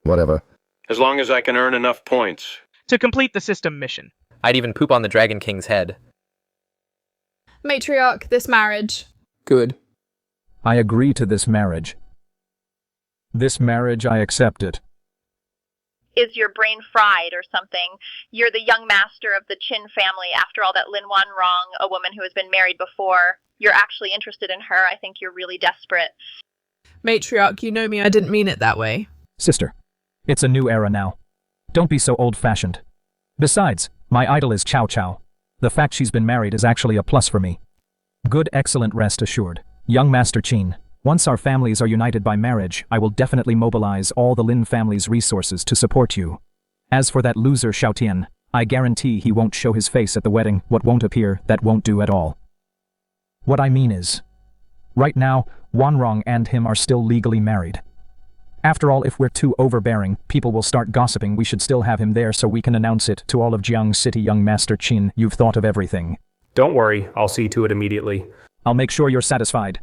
Speaker 15: Whatever.
Speaker 17: As long as I can earn enough points.
Speaker 10: To complete the system mission.
Speaker 12: I'd even poop on the Dragon King's head.
Speaker 3: Matriarch, this marriage.
Speaker 27: Good.
Speaker 1: I agree to this marriage. This marriage, I accept it.
Speaker 2: Is your brain fried or something? You're the young master of the Qin family. After all, that Lin Wan Rong, a woman who has been married before. You're actually interested in her. I think you're really desperate.
Speaker 3: Matriarch, you know me, I didn't mean it that way.
Speaker 1: Sister, it's a new era now. Don't be so old-fashioned. Besides, my idol is Cao Cao. The fact she's been married is actually a plus for me. Good, excellent, rest assured. Young Master Qin, once our families are united by marriage, I will definitely mobilize all the Lin family's resources to support you. As for that loser Xiao Tian, I guarantee he won't show his face at the wedding. What won't appear, that won't do at all. What I mean is, right now, Wanrong and him are still legally married. After all, if we're too overbearing, people will start gossiping. We should still have him there so we can announce it to all of Jiang City. Young Master Qin, you've thought of everything.
Speaker 5: Don't worry, I'll see to it immediately.
Speaker 1: I'll make sure you're satisfied.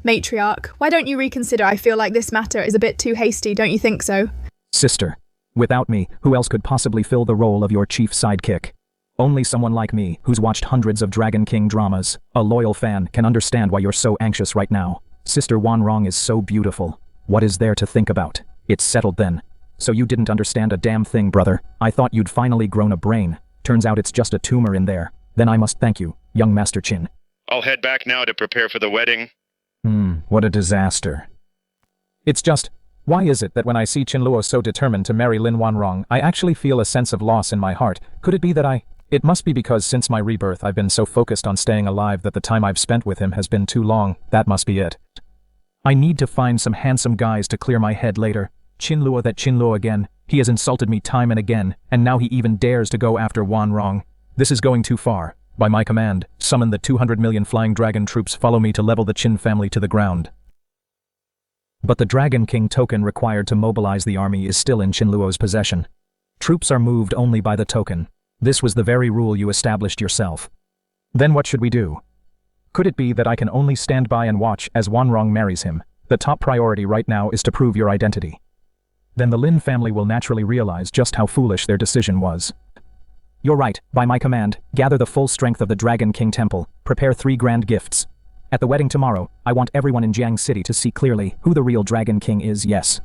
Speaker 3: Matriarch, why don't you reconsider? I feel like this matter is a bit too hasty, don't you think so?
Speaker 1: Sister, without me, who else could possibly fill the role of your chief sidekick? Only someone like me, who's watched hundreds of Dragon King dramas, a loyal fan, can understand why you're so anxious right now. Sister Wanrong is so beautiful. What is there to think about? It's settled then. So you didn't understand a damn thing, brother. I thought you'd finally grown a brain. Turns out it's just a tumor in there. Then I must thank you, young Master Qin.
Speaker 20: I'll head back now to prepare for the wedding.
Speaker 1: What a disaster. It's just, why is it that when I see Qin Luo so determined to marry Lin Wanrong, I actually feel a sense of loss in my heart? Could it be that It must be because since my rebirth I've been so focused on staying alive that the time I've spent with him has been too long. That must be it. I need to find some handsome guys to clear my head later. Qin Luo, that Qin Luo again. He has insulted me time and again, and now he even dares to go after Wanrong. This is going too far. By my command, summon the 200 million flying dragon troops. Follow me to level the Qin family to the ground. But the Dragon King token required to mobilize the army is still in Qin Luo's possession. Troops are moved only by the token. This was the very rule you established yourself. Then what should we do? Could it be that I can only stand by and watch as Wanrong marries him? The top priority right now is to prove your identity. Then the Lin family will naturally realize just how foolish their decision was. You're right, by my command, gather the full strength of the Dragon King Temple, prepare 3 grand gifts. At the wedding tomorrow, I want everyone in Jiang City to see clearly who the real Dragon King is, yes.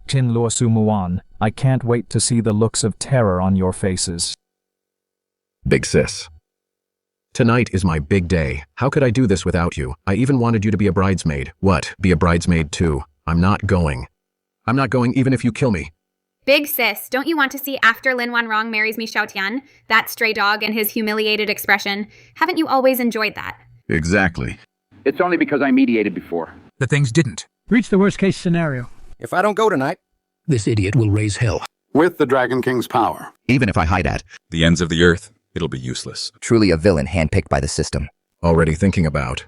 Speaker 1: Qin Luo Su Muwan, I can't wait to see the looks of terror on your faces.
Speaker 15: Big Sis.
Speaker 7: Tonight is my big day. How could I do this without you? I even wanted you to be a bridesmaid. What? Be a bridesmaid too? I'm not going. I'm not going even if you kill me.
Speaker 6: Big sis, don't you want to see after Lin Wanrong marries me Xiao Tian? That stray dog and his humiliated expression. Haven't you always enjoyed that?
Speaker 9: Exactly. It's only because I mediated before.
Speaker 19: The things didn't. Reach the worst case scenario.
Speaker 21: If I don't go tonight,
Speaker 19: this idiot will raise hell.
Speaker 9: With the Dragon King's power.
Speaker 7: Even if I hide at
Speaker 23: the ends of the earth, it'll be useless.
Speaker 25: Truly a villain handpicked by the system.
Speaker 7: Already thinking about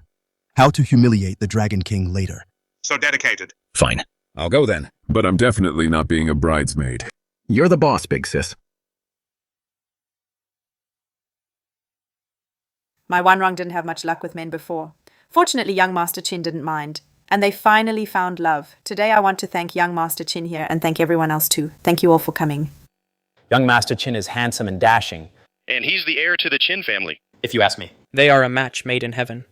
Speaker 26: how to humiliate the Dragon King later.
Speaker 9: So dedicated.
Speaker 7: Fine. I'll go then.
Speaker 23: But I'm definitely not being a bridesmaid.
Speaker 7: You're the boss, big sis.
Speaker 28: My Wanrong didn't have much luck with men before. Fortunately, young Master Qin didn't mind. And they finally found love. Today I want to thank young Master Qin here and thank everyone else too. Thank you all for coming.
Speaker 29: Young Master Qin is handsome and dashing.
Speaker 20: And he's the heir to the Qin family.
Speaker 29: If you ask me.
Speaker 30: They are a match made in heaven.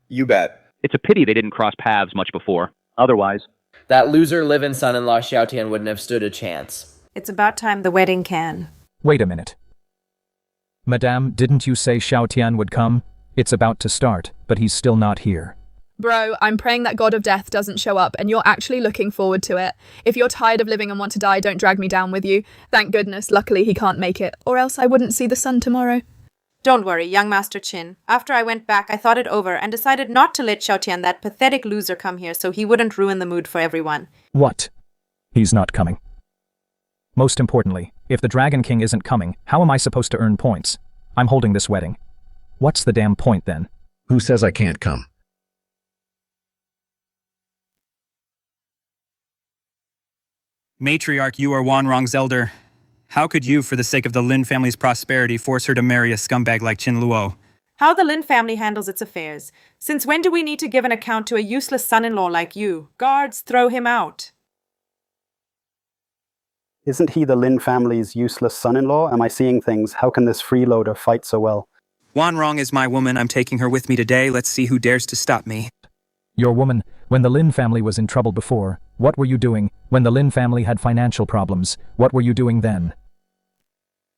Speaker 9: You bet.
Speaker 31: It's a pity they didn't cross paths much before. Otherwise,
Speaker 32: that loser live-in son-in-law Xiao Tian wouldn't have stood a chance.
Speaker 28: It's about time the wedding can.
Speaker 1: Wait a minute. Madame, didn't you say Xiao Tian would come? It's about to start, but he's still not here.
Speaker 3: Bro, I'm praying that God of Death doesn't show up and you're actually looking forward to it. If you're tired of living and want to die, don't drag me down with you. Thank goodness, luckily he can't make it, or else I wouldn't see the sun tomorrow.
Speaker 28: Don't worry, young Master Qin. After I went back, I thought it over and decided not to let Xiao Tian, that pathetic loser, come here so he wouldn't ruin the mood for everyone.
Speaker 1: What? He's not coming. Most importantly, if the Dragon King isn't coming, how am I supposed to earn points? I'm holding this wedding. What's the damn point then?
Speaker 7: Who says I can't come?
Speaker 18: Matriarch, you are Wanrong's elder. How could you, for the sake of the Lin family's prosperity, force her to marry a scumbag like Qin Luo?
Speaker 28: How the Lin family handles its affairs. Since when do we need to give an account to a useless son-in-law like you? Guards, throw him out.
Speaker 33: Isn't he the Lin family's useless son-in-law? Am I seeing things? How can this freeloader fight so well?
Speaker 18: Wanrong is my woman. I'm taking her with me today. Let's see who dares to stop me.
Speaker 1: Your woman, when the Lin family was in trouble before, what were you doing? When the Lin family had financial problems, what were you doing then?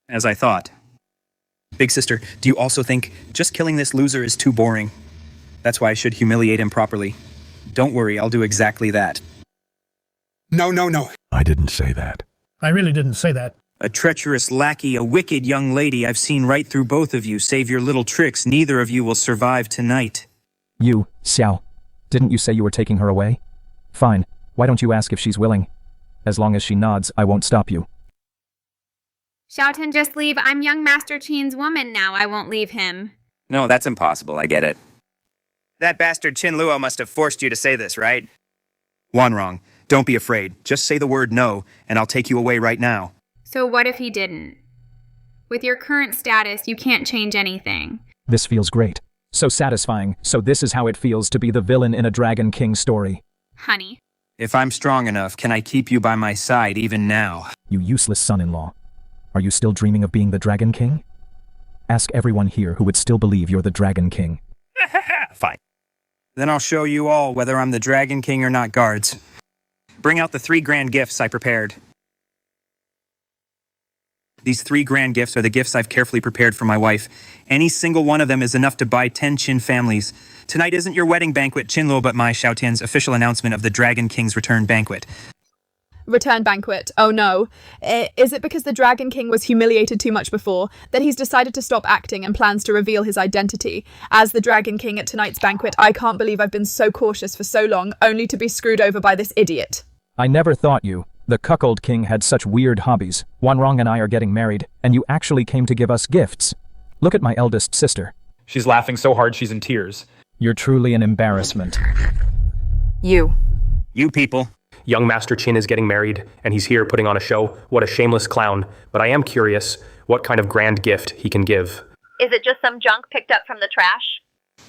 Speaker 18: As I thought. Big sister, do you also think just killing this loser is too boring? That's why I should humiliate him properly. Don't worry, I'll do exactly that.
Speaker 9: No.
Speaker 23: I didn't say that.
Speaker 19: I really didn't say that.
Speaker 18: A treacherous lackey, a wicked young lady. I've seen right through both of you. Save your little tricks. Neither of you will survive tonight.
Speaker 1: You, Xiao, didn't you say you were taking her away? Fine, why don't you ask if she's willing? As long as she nods, I won't stop you.
Speaker 6: Xiao Tian, just leave. I'm young Master Qin's woman now. I won't leave him.
Speaker 18: No, that's impossible. I get it. That bastard Qin Luo must have forced you to say this, right? Wanrong, don't be afraid. Just say the word no, and I'll take you away right now.
Speaker 6: So what if he didn't? With your current status, you can't change anything.
Speaker 1: This feels great. So satisfying. So this is how it feels to be the villain in a Dragon King story.
Speaker 6: Honey.
Speaker 18: If I'm strong enough, can I keep you by my side even now?
Speaker 1: You useless son-in-law. Are you still dreaming of being the Dragon King? Ask everyone here who would still believe you're the Dragon King.
Speaker 18: Fine. Then I'll show you all whether I'm the Dragon King or not, guards. Bring out the 3 grand gifts I prepared. These 3 grand gifts are the gifts I've carefully prepared for my wife. Any single one of them is enough to buy 10 Qin families. Tonight isn't your wedding banquet, Qin Luo, but my Xiao Tian's official announcement of the Dragon King's return banquet.
Speaker 3: Return banquet. Oh no. Is it because the Dragon King was humiliated too much before that he's decided to stop acting and plans to reveal his identity? As the Dragon King at tonight's banquet, I can't believe I've been so cautious for so long, only to be screwed over by this idiot.
Speaker 1: I never thought you, the cuckold king, had such weird hobbies. Wanrong and I are getting married, and you actually came to give us gifts. Look at my eldest sister.
Speaker 34: She's laughing so hard she's in tears.
Speaker 1: You're truly an embarrassment.
Speaker 28: You
Speaker 18: people.
Speaker 5: Young Master Qin is getting married, and he's here putting on a show. What a shameless clown. But I am curious what kind of grand gift he can give.
Speaker 2: Is it just some junk picked up from the trash?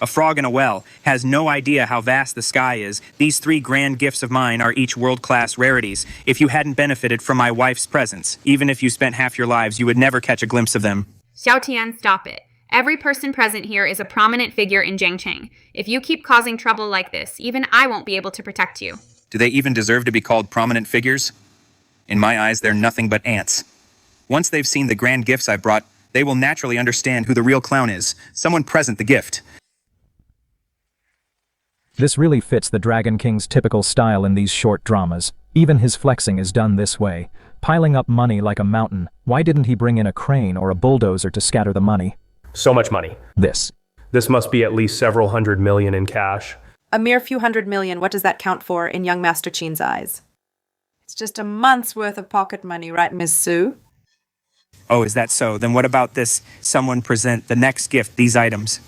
Speaker 18: A frog in a well has no idea how vast the sky is. These 3 grand gifts of mine are each world-class rarities. If you hadn't benefited from my wife's presence, even if you spent half your lives, you would never catch a glimpse of them.
Speaker 6: Xiao Tian, stop it. Every person present here is a prominent figure in Jiangcheng. If you keep causing trouble like this, even I won't be able to protect you.
Speaker 18: Do they even deserve to be called prominent figures? In my eyes, they're nothing but ants. Once they've seen the grand gifts I brought, They will naturally understand who the real clown is. Someone present the gift.
Speaker 1: This really fits the Dragon King's typical style in these short dramas. Even his flexing is done this way, piling up money like a mountain. Why didn't he bring in a crane or a bulldozer to scatter the money?
Speaker 5: So much money.
Speaker 1: This
Speaker 5: must be at least several $100 million in cash.
Speaker 28: A mere few $100 million, what does that count for in young Master Qin's eyes? It's just a month's worth of pocket money, right, Miss Sue?
Speaker 18: Oh, is that so? Then what about this? Someone present the next gift, these items.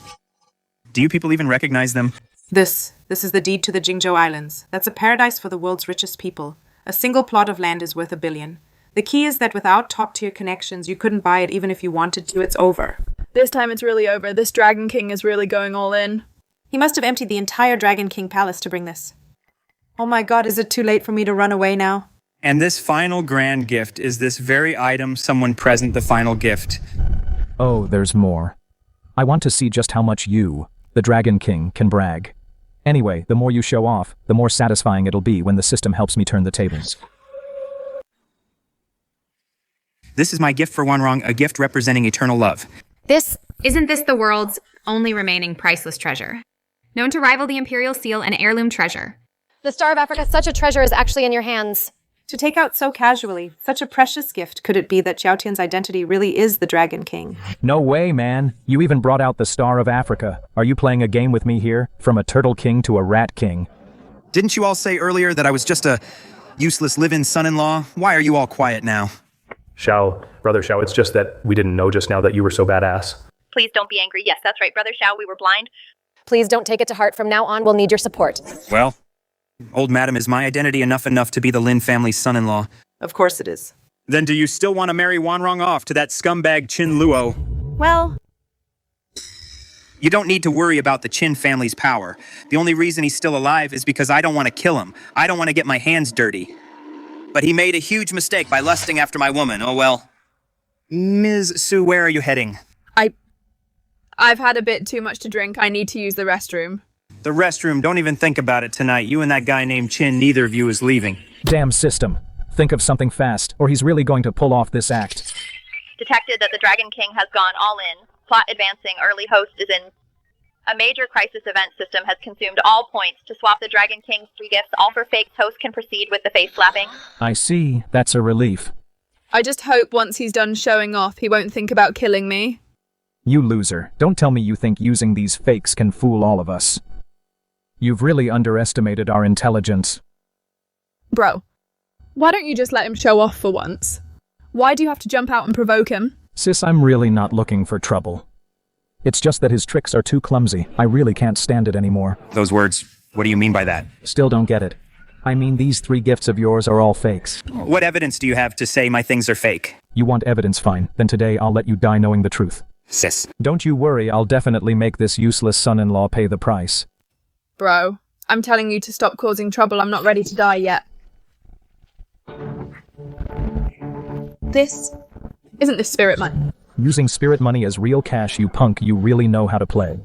Speaker 18: Do you people even recognize them?
Speaker 28: This is the deed to the Jingzhou Islands. That's a paradise for the world's richest people. A single plot of land is worth $1 billion. The key is that without top-tier connections, you couldn't buy it even if you wanted to. It's over.
Speaker 3: This time it's really over. This Dragon King is really going all in.
Speaker 28: He must have emptied the entire Dragon King palace to bring this. Oh my god, is it too late for me to run away now?
Speaker 18: And this final grand gift is this very item, someone present the final gift.
Speaker 1: Oh, there's more. I want to see just how much you, the Dragon King, can brag. Anyway, the more you show off, the more satisfying it'll be when the system helps me turn the tables.
Speaker 18: This is my gift for one wrong, a gift representing eternal love.
Speaker 6: Isn't this the world's only remaining priceless treasure? Known to rival the Imperial Seal, an heirloom treasure.
Speaker 4: The Star of Africa, such a treasure is actually in your hands.
Speaker 28: To take out so casually, such a precious gift, could it be that Xiao Tian's identity really is the Dragon King?
Speaker 1: No way, man. You even brought out the Star of Africa. Are you playing a game with me here? From a turtle king to a rat king?
Speaker 18: Didn't you all say earlier that I was just a useless live-in son-in-law? Why are you all quiet now?
Speaker 5: Brother Xiao, it's just that we didn't know just now that you were so badass.
Speaker 2: Please don't be angry. Yes, that's right, Brother Xiao, we were blind.
Speaker 4: Please don't take it to heart. From now on, we'll need your support.
Speaker 18: Well, old madam, is my identity enough to be the Lin family's son-in-law?
Speaker 28: Of course it is.
Speaker 18: Then do you still want to marry Wanrong off to that scumbag Qin Luo?
Speaker 28: Well,
Speaker 18: you don't need to worry about the Qin family's power. The only reason he's still alive is because I don't want to kill him. I don't want to get my hands dirty. But he made a huge mistake by lusting after my woman. Oh well. Ms. Su, where are you heading?
Speaker 3: I've had a bit too much to drink. I need to use the restroom.
Speaker 18: The restroom, don't even think about it tonight. You and that guy named Qin, neither of you is leaving.
Speaker 1: Damn system. Think of something fast, or he's really going to pull off this act.
Speaker 2: Detected that the Dragon King has gone all in. Plot advancing. Early host is in. A major crisis event system has consumed all points to swap the Dragon King's 3 gifts. All for fakes. Host can proceed with the face slapping.
Speaker 1: I see. That's a relief.
Speaker 3: I just hope once he's done showing off, he won't think about killing me.
Speaker 1: You loser. Don't tell me you think using these fakes can fool all of us. You've really underestimated our intelligence.
Speaker 3: Bro, why don't you just let him show off for once? Why do you have to jump out and provoke him?
Speaker 1: Sis, I'm really not looking for trouble. It's just that his tricks are too clumsy. I really can't stand it anymore.
Speaker 18: Those words, what do you mean by that?
Speaker 1: Still don't get it. I mean, these 3 gifts of yours are all fakes.
Speaker 18: What evidence do you have to say my things are fake?
Speaker 1: You want evidence, fine. Then today I'll let you die knowing the truth.
Speaker 18: Sis.
Speaker 1: Don't you worry, I'll definitely make this useless son-in-law pay the price.
Speaker 3: Bro, I'm telling you to stop causing trouble. I'm not ready to die yet. Isn't this spirit money?
Speaker 1: Using spirit money as real cash, you punk, you really know how to play.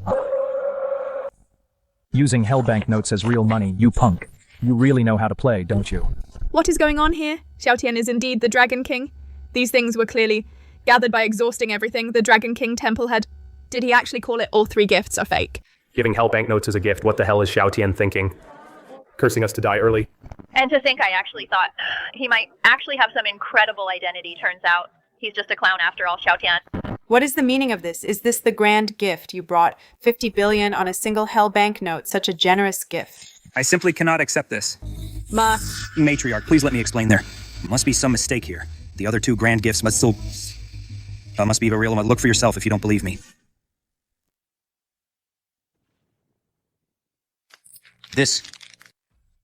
Speaker 1: Using hell banknotes as real money, you punk. You really know how to play, don't you?
Speaker 3: What is going on here? Xiao Tian is indeed the Dragon King. These things were clearly gathered by exhausting everything the Dragon King temple had. Did he actually call it all 3 gifts are fake?
Speaker 5: Giving hell banknotes as a gift, what the hell is Xiao Tian thinking? Cursing us to die early.
Speaker 2: And to think I actually thought he might actually have some incredible identity, turns out. He's just a clown after all, Xiao Tian.
Speaker 28: what is the meaning of this? Is this the grand gift you brought? 50 billion on a single hell banknote, such a generous gift.
Speaker 18: I simply cannot accept this. Matriarch, please let me explain there. Must be some mistake here. The other 2 grand gifts must still... must be a real one. Look for yourself if you don't believe me.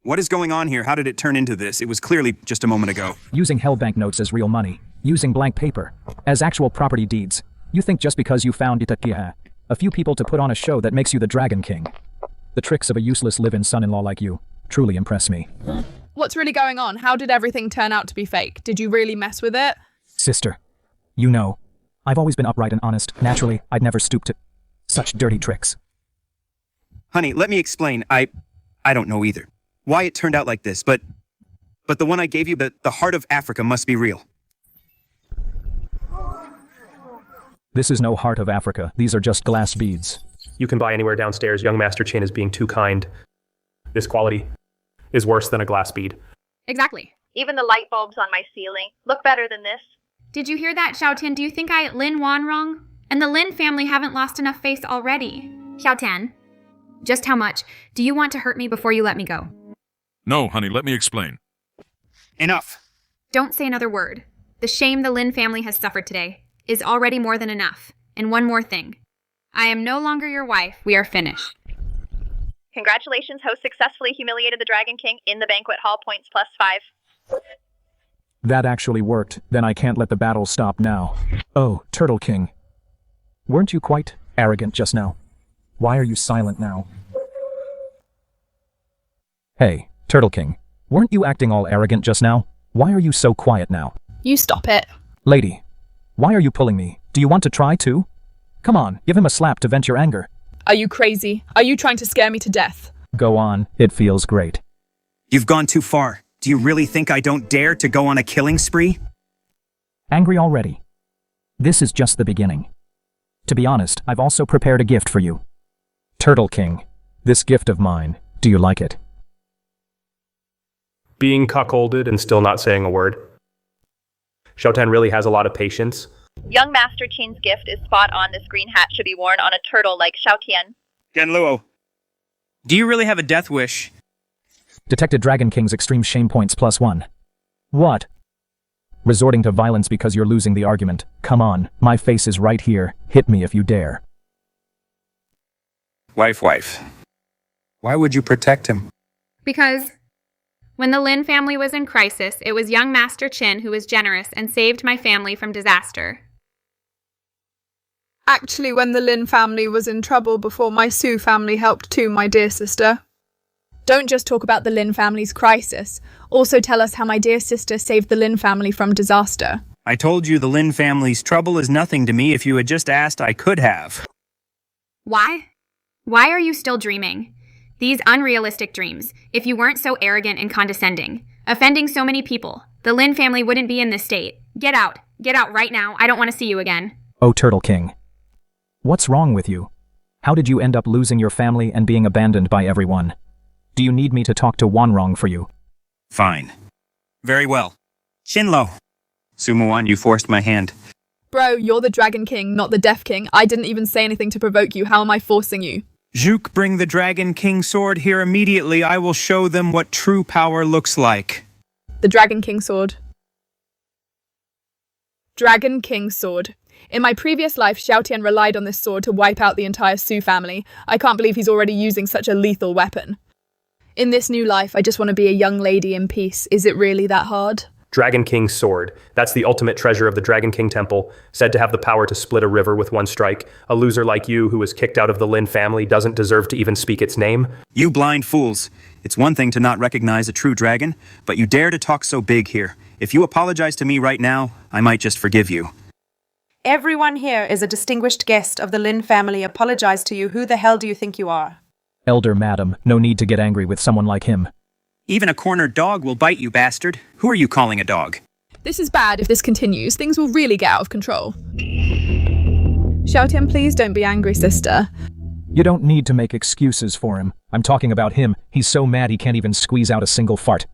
Speaker 18: What is going on here? How did it turn into this? It was clearly just a moment ago.
Speaker 1: Using hell banknotes as real money. Using blank paper. As actual property deeds. You think just because you found a few people to put on a show that makes you the Dragon King. The tricks of a useless live-in son-in-law like you truly impress me.
Speaker 3: What's really going on? How did everything turn out to be fake? Did you really mess with it?
Speaker 1: Sister, you know, I've always been upright and honest. Naturally, I'd never stoop to such dirty tricks.
Speaker 18: Honey, let me explain. I don't know either. Why it turned out like this, but the one I gave you, the heart of Africa must be real.
Speaker 1: This is no heart of Africa. These are just glass beads.
Speaker 5: You can buy anywhere downstairs. Young Master Qin is being too kind. This quality is worse than a glass bead.
Speaker 6: Exactly.
Speaker 2: Even the light bulbs on my ceiling look better than this.
Speaker 6: Did you hear that, Xiao Tian? Do you think I Lin Wan wrong? And the Lin family haven't lost enough face already. Xiao Tian, just how much do you want to hurt me before you let me go?
Speaker 23: No, honey, let me explain.
Speaker 18: Enough.
Speaker 6: Don't say another word. The shame the Lin family has suffered today is already more than enough. And one more thing. I am no longer your wife. We are finished.
Speaker 2: Congratulations, host successfully humiliated the Dragon King in the banquet hall. Points +5.
Speaker 1: That actually worked. Then I can't let the battle stop now. Oh, Turtle King. Weren't you quite arrogant just now? Why are you silent now? Hey, Turtle King. Weren't you acting all arrogant just now? Why are you so quiet now?
Speaker 3: You stop it.
Speaker 1: Lady, why are you pulling me? Do you want to try too? Come on, give him a slap to vent your anger.
Speaker 3: Are you crazy? Are you trying to scare me to death?
Speaker 1: Go on, it feels great.
Speaker 18: You've gone too far. Do you really think I don't dare to go on a killing spree?
Speaker 1: Angry already? This is just the beginning. To be honest, I've also prepared a gift for you. Turtle King, this gift of mine, do you like it?
Speaker 5: Being cuckolded and still not saying a word. Xiao Tian really has a lot of patience.
Speaker 2: Young Master Qin's gift is spot on. This green hat should be worn on a turtle like Xiao Tian.
Speaker 18: Qin Luo, do you really have a death wish?
Speaker 1: Detected Dragon King's extreme shame points +1. What? Resorting to violence because you're losing the argument. Come on, my face is right here. Hit me if you dare.
Speaker 18: Wife. Why would you protect him?
Speaker 6: Because when the Lin family was in crisis, it was young Master Qin who was generous and saved my family from disaster.
Speaker 3: Actually, when the Lin family was in trouble before, my Su family helped too, my dear sister. Don't just talk about the Lin family's crisis. Also tell us how my dear sister saved the Lin family from disaster.
Speaker 18: I told you the Lin family's trouble is nothing to me. If you had just asked, I could have.
Speaker 6: Why? Why are you still dreaming? These unrealistic dreams, if you weren't so arrogant and condescending, offending so many people, the Lin family wouldn't be in this state. Get out. Get out right now. I don't want to see you again.
Speaker 1: Oh, Turtle King. What's wrong with you? How did you end up losing your family and being abandoned by everyone? Do you need me to talk to Wanrong for you?
Speaker 18: Fine. Very well. Qin Luo. Muwan, you forced my hand.
Speaker 3: Bro, you're the Dragon King, not the Deaf King. I didn't even say anything to provoke you. How am I forcing you?
Speaker 18: Zhuk, bring the Dragon King sword here immediately. I will show them what true power looks like.
Speaker 3: The Dragon King sword. Dragon King sword. In my previous life, Xiao Tian relied on this sword to wipe out the entire Su family. I can't believe he's already using such a lethal weapon. In this new life, I just want to be a young lady in peace. Is it really that hard?
Speaker 5: Dragon King's sword. That's the ultimate treasure of the Dragon King Temple, said to have the power to split a river with one strike. A loser like you who was kicked out of the Lin family doesn't deserve to even speak its name.
Speaker 18: You blind fools. It's one thing to not recognize a true dragon, but you dare to talk so big here. If you apologize to me right now, I might just forgive you.
Speaker 28: Everyone here is a distinguished guest of the Lin family. Apologize to you. Who the hell do you think you are?
Speaker 1: Elder madam, no need to get angry with someone like him.
Speaker 18: Even a cornered dog will bite you, bastard. Who are you calling a dog?
Speaker 3: This is bad. If this continues, things will really get out of control. Xiao Tian, please don't be angry, sister.
Speaker 1: You don't need to make excuses for him. I'm talking about him. He's so mad he can't even squeeze out a single fart.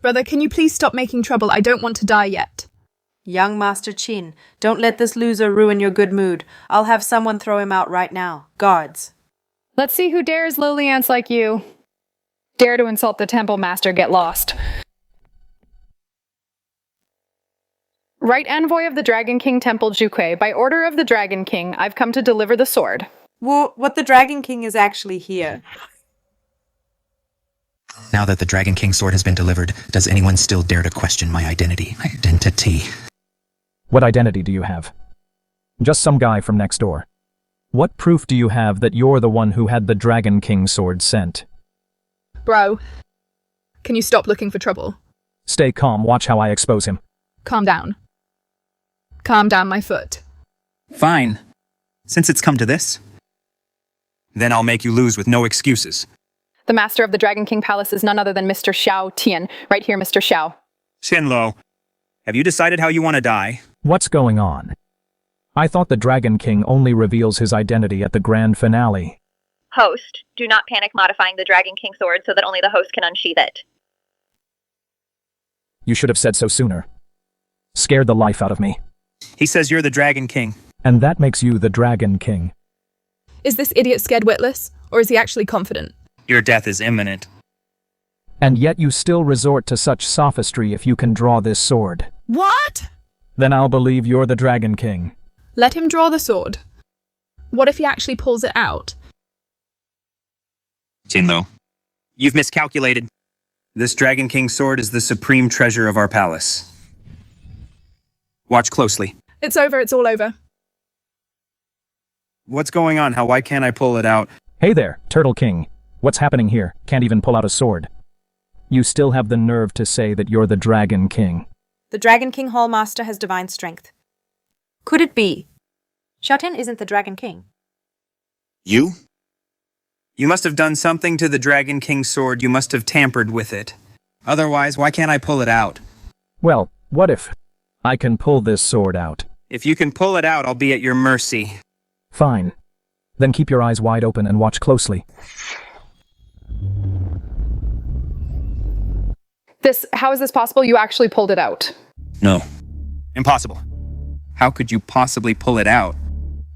Speaker 3: Brother, can you please stop making trouble? I don't want to die yet.
Speaker 28: Young Master Qin, don't let this loser ruin your good mood. I'll have someone throw him out right now. Guards.
Speaker 8: Let's see who dares lowly ants like you. Dare to insult the temple master, get lost. Right envoy of the Dragon King Temple Juque, by order of the Dragon King, I've come to deliver the sword.
Speaker 28: Well, what the Dragon King is actually here.
Speaker 10: Now that the Dragon King sword has been delivered, does anyone still dare to question my identity?
Speaker 1: What identity do you have? Just some guy from next door. What proof do you have that you're the one who had the Dragon King sword sent?
Speaker 3: Bro, can you stop looking for trouble?
Speaker 1: Stay calm, watch how I expose him.
Speaker 3: Calm down. Calm down, my foot.
Speaker 18: Fine. Since it's come to this, then I'll make you lose with no excuses.
Speaker 8: The master of the Dragon King Palace is none other than Mr. Xiao Tian. Right here, Mr. Xiao.
Speaker 18: Qin Luo, have you decided how you want to die?
Speaker 1: What's going on? I thought the Dragon King only reveals his identity at the grand finale.
Speaker 2: Host, do not panic modifying the Dragon King sword so that only the host can unsheath it.
Speaker 1: You should have said so sooner. Scared the life out of me.
Speaker 18: He says you're the Dragon King.
Speaker 1: And that makes you the Dragon King.
Speaker 3: Is this idiot scared witless, or is he actually confident?
Speaker 18: Your death is imminent.
Speaker 1: And yet you still resort to such sophistry if you can draw this sword.
Speaker 3: What?
Speaker 1: Then I'll believe you're the Dragon King.
Speaker 3: Let him draw the sword. What if he actually pulls it out?
Speaker 18: Qin Luo, you've miscalculated. This Dragon King sword is the supreme treasure of our palace. Watch closely.
Speaker 3: It's over, it's all over.
Speaker 18: What's going on? Why can't I pull it out?
Speaker 1: Hey there, Turtle King. What's happening here? Can't even pull out a sword. You still have the nerve to say that you're the Dragon King.
Speaker 28: The Dragon King Hallmaster has divine strength. Could it be? Xiao Tian isn't the Dragon King.
Speaker 9: You?
Speaker 18: You must have done something to the Dragon King sword. You must have tampered with it. Otherwise, why can't I pull it out?
Speaker 1: Well, what if I can pull this sword out?
Speaker 18: If you can pull it out, I'll be at your mercy.
Speaker 1: Fine. Then keep your eyes wide open and watch closely.
Speaker 8: How is this possible? You actually pulled it out.
Speaker 18: No. Impossible. How could you possibly pull it out?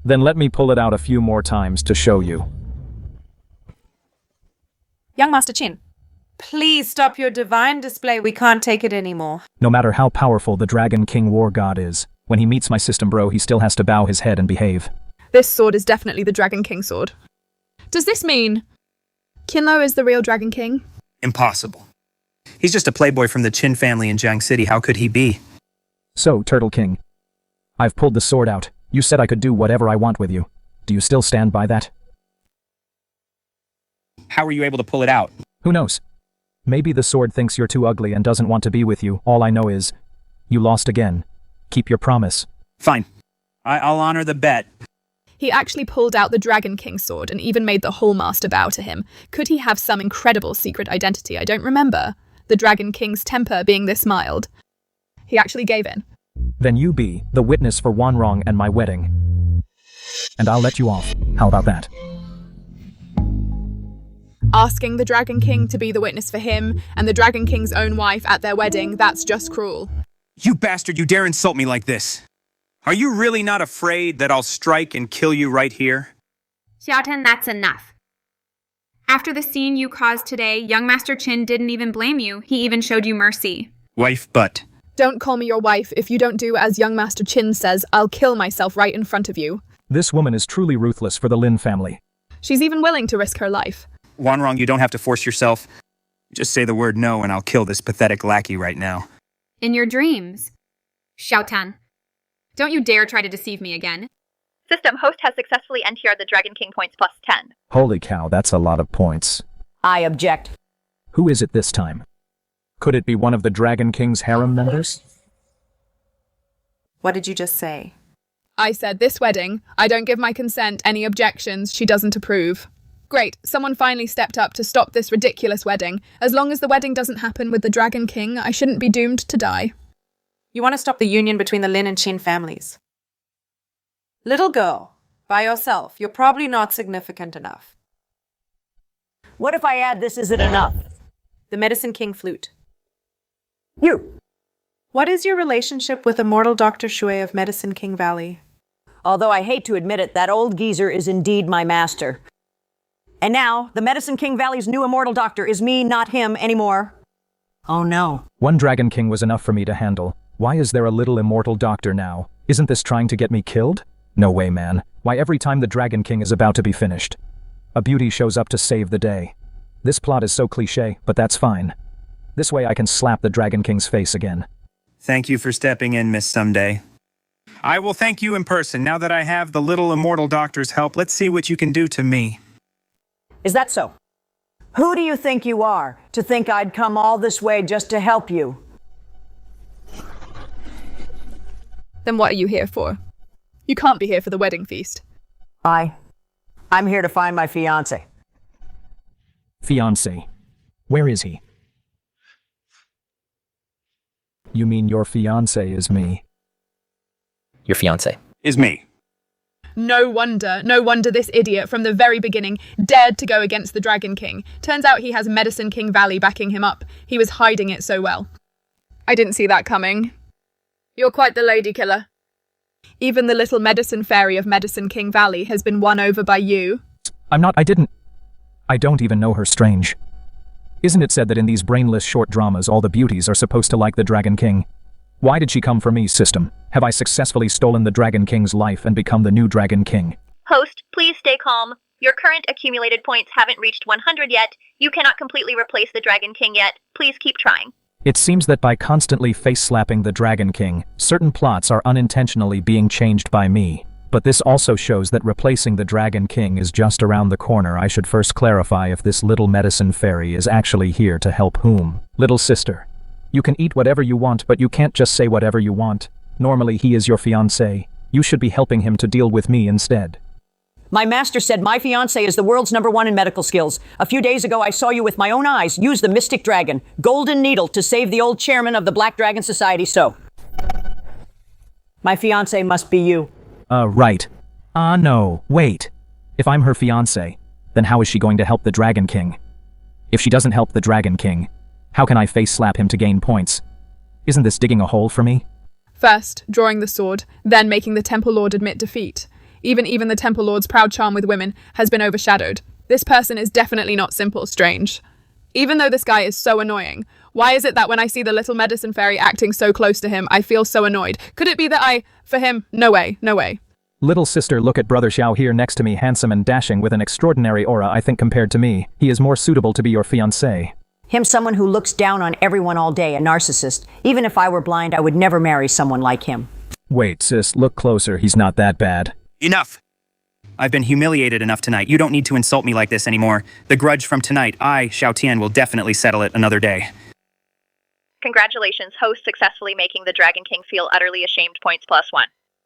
Speaker 1: Then let me pull it out a few more times to show you.
Speaker 28: Young Master Qin, please stop your divine display. We can't take it anymore.
Speaker 1: No matter how powerful the Dragon King War God is, when he meets my system bro, he still has to bow his head and behave.
Speaker 3: This sword is definitely the Dragon King sword. Does this mean Qin Luo is the real Dragon King?
Speaker 18: Impossible. He's just a playboy from the Qin family in Jiang City. How could he be?
Speaker 1: So, Turtle King, I've pulled the sword out. You said I could do whatever I want with you. Do you still stand by that?
Speaker 18: How were you able to pull it out?
Speaker 1: Who knows? Maybe the sword thinks you're too ugly and doesn't want to be with you. All I know is, you lost again. Keep your promise.
Speaker 18: Fine. I'll honor the bet.
Speaker 3: He actually pulled out the Dragon King sword and even made the Hallmaster bow to him. Could he have some incredible secret identity? I don't remember the Dragon King's temper being this mild. He actually gave in.
Speaker 1: Then you be the witness for Wanrong and my wedding. And I'll let you off. How about that?
Speaker 3: Asking the Dragon King to be the witness for him and the Dragon King's own wife at their wedding, that's just cruel.
Speaker 18: You bastard, you dare insult me like this. Are you really not afraid that I'll strike and kill you right here?
Speaker 6: Xiao Tian, that's enough. After the scene you caused today, young Master Qin didn't even blame you. He even showed you mercy.
Speaker 18: Wife, but...
Speaker 3: Don't call me your wife. If you don't do as young Master Qin says, I'll kill myself right in front of you.
Speaker 1: This woman is truly ruthless for the Lin family.
Speaker 3: She's even willing to risk her life.
Speaker 18: Wanrong, you don't have to force yourself. Just say the word no and I'll kill this pathetic lackey right now.
Speaker 6: In your dreams. Xiao Tian, don't you dare try to deceive me again.
Speaker 2: System, host has successfully NTR'd the Dragon King points plus 10.
Speaker 1: Holy cow, that's a lot of points.
Speaker 11: I object.
Speaker 1: Who is it this time? Could it be one of the Dragon King's harem members?
Speaker 28: What did you just say?
Speaker 3: I said this wedding, I don't give my consent, any objections, she doesn't approve. Great, someone finally stepped up to stop this ridiculous wedding. As long as the wedding doesn't happen with the Dragon King, I shouldn't be doomed to die.
Speaker 28: You want to stop the union between the Lin and Qin families. Little girl, by yourself, you're probably not significant enough.
Speaker 11: What if I add this isn't enough?
Speaker 28: The Medicine King flute.
Speaker 11: You.
Speaker 28: What is your relationship with immortal Dr. Shui of Medicine King Valley?
Speaker 11: Although I hate to admit it, that old geezer is indeed my master. And now, the Medicine King Valley's new immortal doctor is me, not him, anymore. Oh no.
Speaker 1: One Dragon King was enough for me to handle. Why is there a little immortal doctor now? Isn't this trying to get me killed? No way, man. Why every time the Dragon King is about to be finished, a beauty shows up to save the day. This plot is so cliché, but that's fine. This way I can slap the Dragon King's face again.
Speaker 18: Thank you for stepping in, Miss Someday. I will thank you in person. Now that I have the little immortal doctor's help, let's see what you can do to me.
Speaker 11: Is that so? Who do you think you are, to think I'd come all this way just to help you?
Speaker 3: Then what are you here for? You can't be here for the wedding feast.
Speaker 11: I'm here to find my fiancé.
Speaker 1: Fiancé? Where is he? You mean your fiancé is me?
Speaker 30: Your fiancé
Speaker 18: is me.
Speaker 3: No wonder this idiot from the very beginning dared to go against the Dragon King. Turns out he has Medicine King Valley backing him up. He was hiding it so well. I didn't see that coming. You're quite the lady killer. Even the little medicine fairy of Medicine King Valley has been won over by you.
Speaker 1: I don't even know her. Strange. Isn't it said that in these brainless short dramas all the beauties are supposed to like the Dragon King? Why did she come for me, system? Have I successfully stolen the Dragon King's life and become the new Dragon King?
Speaker 2: Host, please stay calm. Your current accumulated points haven't reached 100 yet. You cannot completely replace the Dragon King yet. Please keep trying.
Speaker 1: It seems that by constantly face-slapping the Dragon King, certain plots are unintentionally being changed by me. But this also shows that replacing the Dragon King is just around the corner. I should first clarify if this little medicine fairy is actually here to help whom. Little sister, you can eat whatever you want, but you can't just say whatever you want. Normally he is your fiancé. You should be helping him to deal with me instead.
Speaker 11: My master said my fiancé is the world's #1 in medical skills. A few days ago, I saw you with my own eyes use the mystic dragon, Golden Needle, to save the old chairman of the Black Dragon Society, so my fiancé must be you.
Speaker 1: Right. No, wait. If I'm her fiancé, then how is she going to help the Dragon King? If she doesn't help the Dragon King, how can I face-slap him to gain points? Isn't this digging a hole for me?
Speaker 3: First, drawing the sword, then making the Temple Lord admit defeat. Even the Temple Lord's proud charm with women has been overshadowed. This person is definitely not simple, strange. Even though this guy is so annoying, why is it that when I see the little medicine fairy acting so close to him, I feel so annoyed? Could it be that for him, no way, no way.
Speaker 1: Little sister, look at Brother Xiao here next to me, handsome and dashing with an extraordinary aura. I think compared to me, he is more suitable to be your fiancé.
Speaker 11: Him, someone who looks down on everyone all day, a narcissist. Even if I were blind, I would never marry someone like him.
Speaker 1: Wait, sis, look closer. He's not that bad.
Speaker 18: Enough! I've been humiliated enough tonight. You don't need to insult me like this anymore. The grudge from tonight, I, Xiao Tian, will definitely settle it another day.
Speaker 2: Congratulations, host successfully making the Dragon King feel utterly ashamed. Points +1.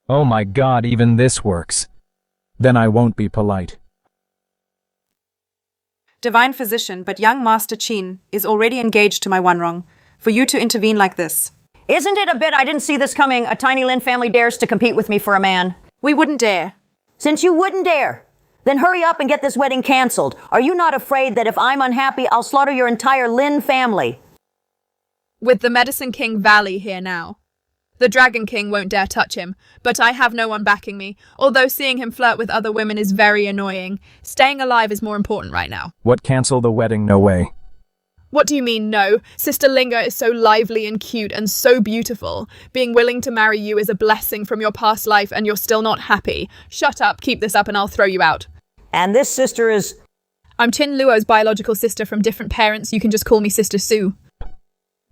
Speaker 1: Oh my god, even this works. Then I won't be polite.
Speaker 28: Divine Physician, but young Master Qin is already engaged to my one wrong. For you to intervene like this.
Speaker 11: Isn't it a bit I didn't see this coming? A tiny Lin family dares to compete with me for a man.
Speaker 28: We wouldn't dare.
Speaker 11: Since you wouldn't dare, then hurry up and get this wedding canceled. Are you not afraid that if I'm unhappy, I'll slaughter your entire Lin family?
Speaker 3: With the Medicine King Valley here now. The Dragon King won't dare touch him, but I have no one backing me, although seeing him flirt with other women is very annoying. Staying alive is more important right now.
Speaker 1: What, cancel the wedding? No way.
Speaker 3: What do you mean, no? Sister Linga is so lively and cute and so beautiful. Being willing to marry you is a blessing from your past life and you're still not happy. Shut up, keep this up and I'll throw you out.
Speaker 11: And this sister is...
Speaker 3: I'm Qin Luo's biological sister from different parents. You can just call me Sister Sue.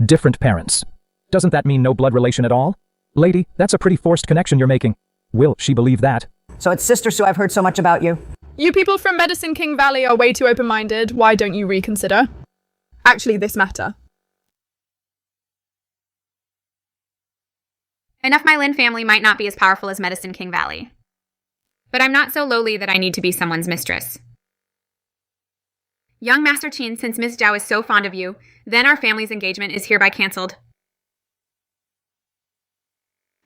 Speaker 1: Different parents? Doesn't that mean no blood relation at all? Lady, that's a pretty forced connection you're making. Will she believe that?
Speaker 11: So it's Sister Sue, I've heard so much about you.
Speaker 3: You people from Medicine King Valley are way too open-minded. Why don't you reconsider? Actually, this matter.
Speaker 6: Enough my Lin family might not be as powerful as Medicine King Valley. But I'm not so lowly that I need to be someone's mistress. Young Master Qin, since Miss Zhao is so fond of you, then our family's engagement is hereby cancelled.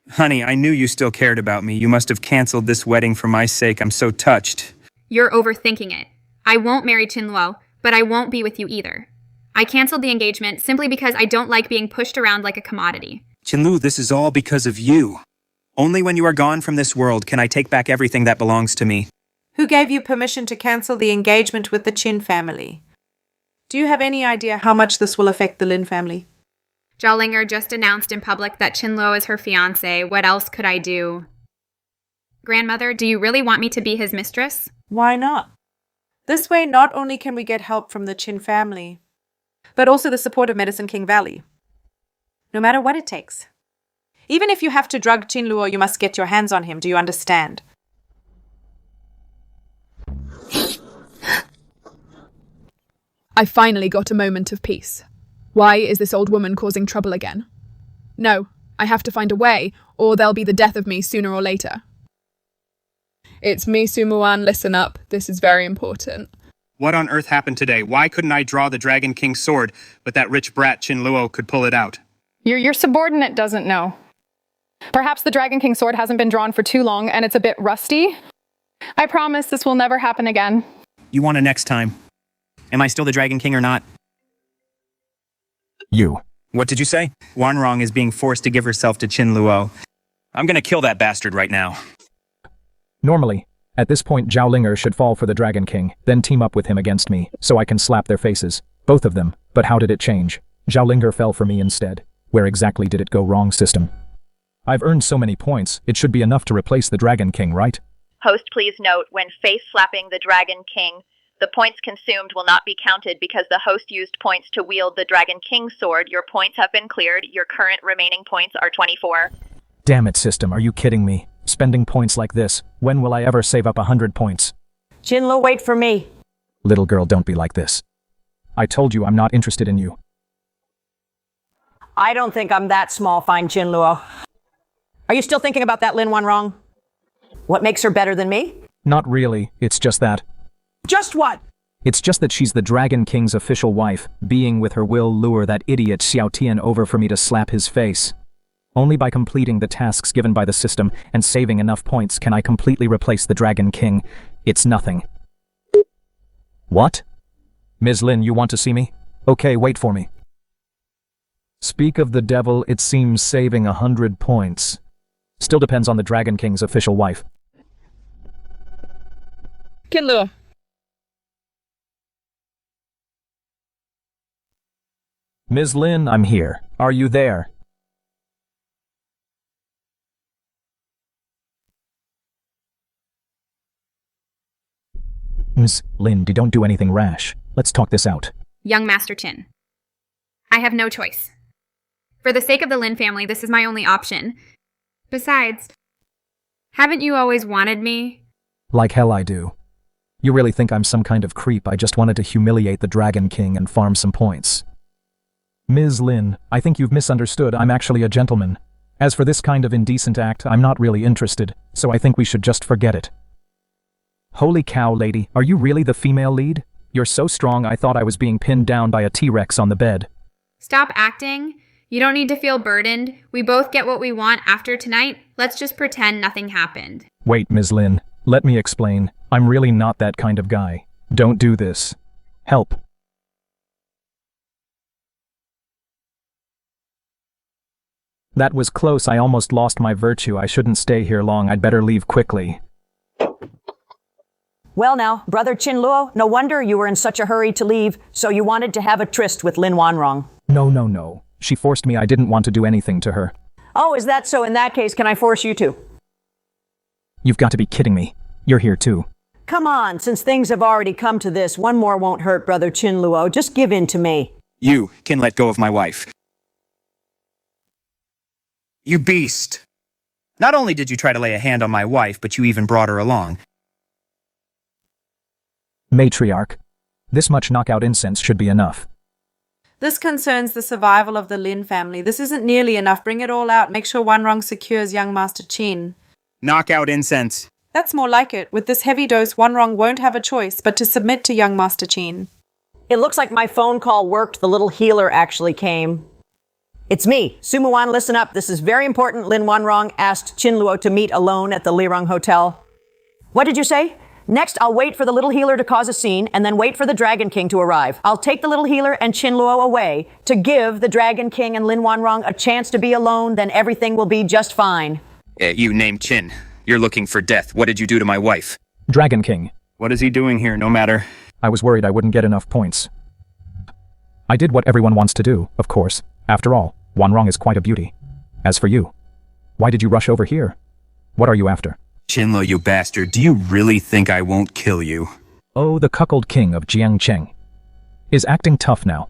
Speaker 18: Honey, I knew you still cared about me. You must have canceled this wedding for my sake. I'm so touched.
Speaker 6: You're overthinking it. I won't marry Qin Luo, but I won't be with you either. I canceled the engagement simply because I don't like being pushed around like a commodity.
Speaker 18: Qin Luo, this is all because of you. Only when you are gone from this world can I take back everything that belongs to me.
Speaker 28: Who gave you permission to cancel the engagement with the Qin family? Do you have any idea how much this will affect the Lin family?
Speaker 6: Zhao Linger just announced in public that Qin Luo is her fiancé. What else could I do? Grandmother, do you really want me to be his mistress?
Speaker 28: Why not? This way, not only can we get help from the Qin family, but also the support of Medicine King Valley. No matter what it takes. Even if you have to drug Qin Luo, you must get your hands on him. Do you understand?
Speaker 3: I finally got a moment of peace. Why is this old woman causing trouble again? No, I have to find a way, or there'll be the death of me sooner or later. It's me, Muwan. Listen up. This is very important.
Speaker 18: What on earth happened today? Why couldn't I draw the Dragon King's sword, but that rich brat Qin Luo could pull it out?
Speaker 8: Your subordinate doesn't know. Perhaps the Dragon King sword hasn't been drawn for too long and it's a bit rusty. I promise this will never happen again.
Speaker 18: You want it next time. Am I still the Dragon King or not?
Speaker 1: You.
Speaker 18: What did you say? Wanrong is being forced to give herself to Qin Luo. I'm gonna kill that bastard right now.
Speaker 1: Normally, at this point Zhao Linger should fall for the Dragon King, then team up with him against me, so I can slap their faces. Both of them. But how did it change? Zhao Linger fell for me instead. Where exactly did it go wrong, system? I've earned so many points, it should be enough to replace the Dragon King, right?
Speaker 2: Host, please note, when face-slapping the Dragon King, the points consumed will not be counted because the host used points to wield the Dragon King's sword. Your points have been cleared. Your current remaining points are 24.
Speaker 1: Damn it, system, are you kidding me? Spending points like this, when will I ever save up 100 points?
Speaker 11: Qin Luo, wait for me.
Speaker 1: Little girl, don't be like this. I told you I'm not interested in you.
Speaker 11: I don't think I'm that small, fine Qin Luo. Are you still thinking about that Lin Wanrong? What makes her better than me?
Speaker 1: Not really, it's just that.
Speaker 11: Just what?
Speaker 1: It's just that she's the Dragon King's official wife. Being with her will lure that idiot Xiao Tian over for me to slap his face. Only by completing the tasks given by the system and saving enough points can I completely replace the Dragon King. It's nothing. What? Ms. Lin, you want to see me? Okay, wait for me. Speak of the devil, it seems saving 100 points. Still depends on the Dragon King's official wife.
Speaker 3: Qin Luo.
Speaker 1: Ms. Lin, I'm here. Are you there? Ms. Lin, don't do anything rash. Let's talk this out.
Speaker 6: Young Master Qin. I have no choice. For the sake of the Lin family, this is my only option. Besides, haven't you always wanted me?
Speaker 1: Like hell I do. You really think I'm some kind of creep? I just wanted to humiliate the Dragon King and farm some points. Ms. Lin, I think you've misunderstood. I'm actually a gentleman. As for this kind of indecent act, I'm not really interested, so I think we should just forget it. Holy cow, lady, are you really the female lead? You're so strong I thought I was being pinned down by a T-Rex on the bed.
Speaker 6: Stop acting. You don't need to feel burdened. We both get what we want after tonight. Let's just pretend nothing happened.
Speaker 1: Wait, Ms. Lin, let me explain. I'm really not that kind of guy. Don't do this. Help. That was close. I almost lost my virtue. I shouldn't stay here long. I'd better leave quickly.
Speaker 11: Well now, Brother Qin Luo, no wonder you were in such a hurry to leave, so you wanted to have a tryst with Lin Wanrong.
Speaker 1: No. She forced me. I didn't want to do anything to her.
Speaker 11: Oh, is that so? In that case, can I force you to?
Speaker 1: You've got to be kidding me. You're here too.
Speaker 11: Come on, since things have already come to this, one more won't hurt, Brother Qin Luo. Just give in to me.
Speaker 18: You can let go of my wife. You beast! Not only did you try to lay a hand on my wife, but you even brought her along.
Speaker 1: Matriarch. This much knockout incense should be enough.
Speaker 28: This concerns the survival of the Lin family. This isn't nearly enough. Bring it all out. Make sure Wanrong secures young Master Qin.
Speaker 18: Knockout incense.
Speaker 28: That's more like it. With this heavy dose, Wanrong won't have a choice but to submit to young Master Qin.
Speaker 11: It looks like my phone call worked. The little healer actually came. It's me, Muwan. Listen up. This is very important. Lin Wanrong asked Qin Luo to meet alone at the Lirong Hotel. What did you say? Next, I'll wait for the little healer to cause a scene, and then wait for the Dragon King to arrive. I'll take the little healer and Qin Luo away to give the Dragon King and Lin Wanrong a chance to be alone, then everything will be just fine.
Speaker 18: You named Qin. You're looking for death. What did you do to my wife?
Speaker 1: Dragon King.
Speaker 18: What is he doing here? No matter.
Speaker 1: I was worried I wouldn't get enough points. I did what everyone wants to do, of course. After all, Wanrong is quite a beauty. As for you, why did you rush over here? What are you after?
Speaker 18: Qin Luo, you bastard, do you really think I won't kill you?
Speaker 1: Oh, the cuckold king of Jiang is acting tough now.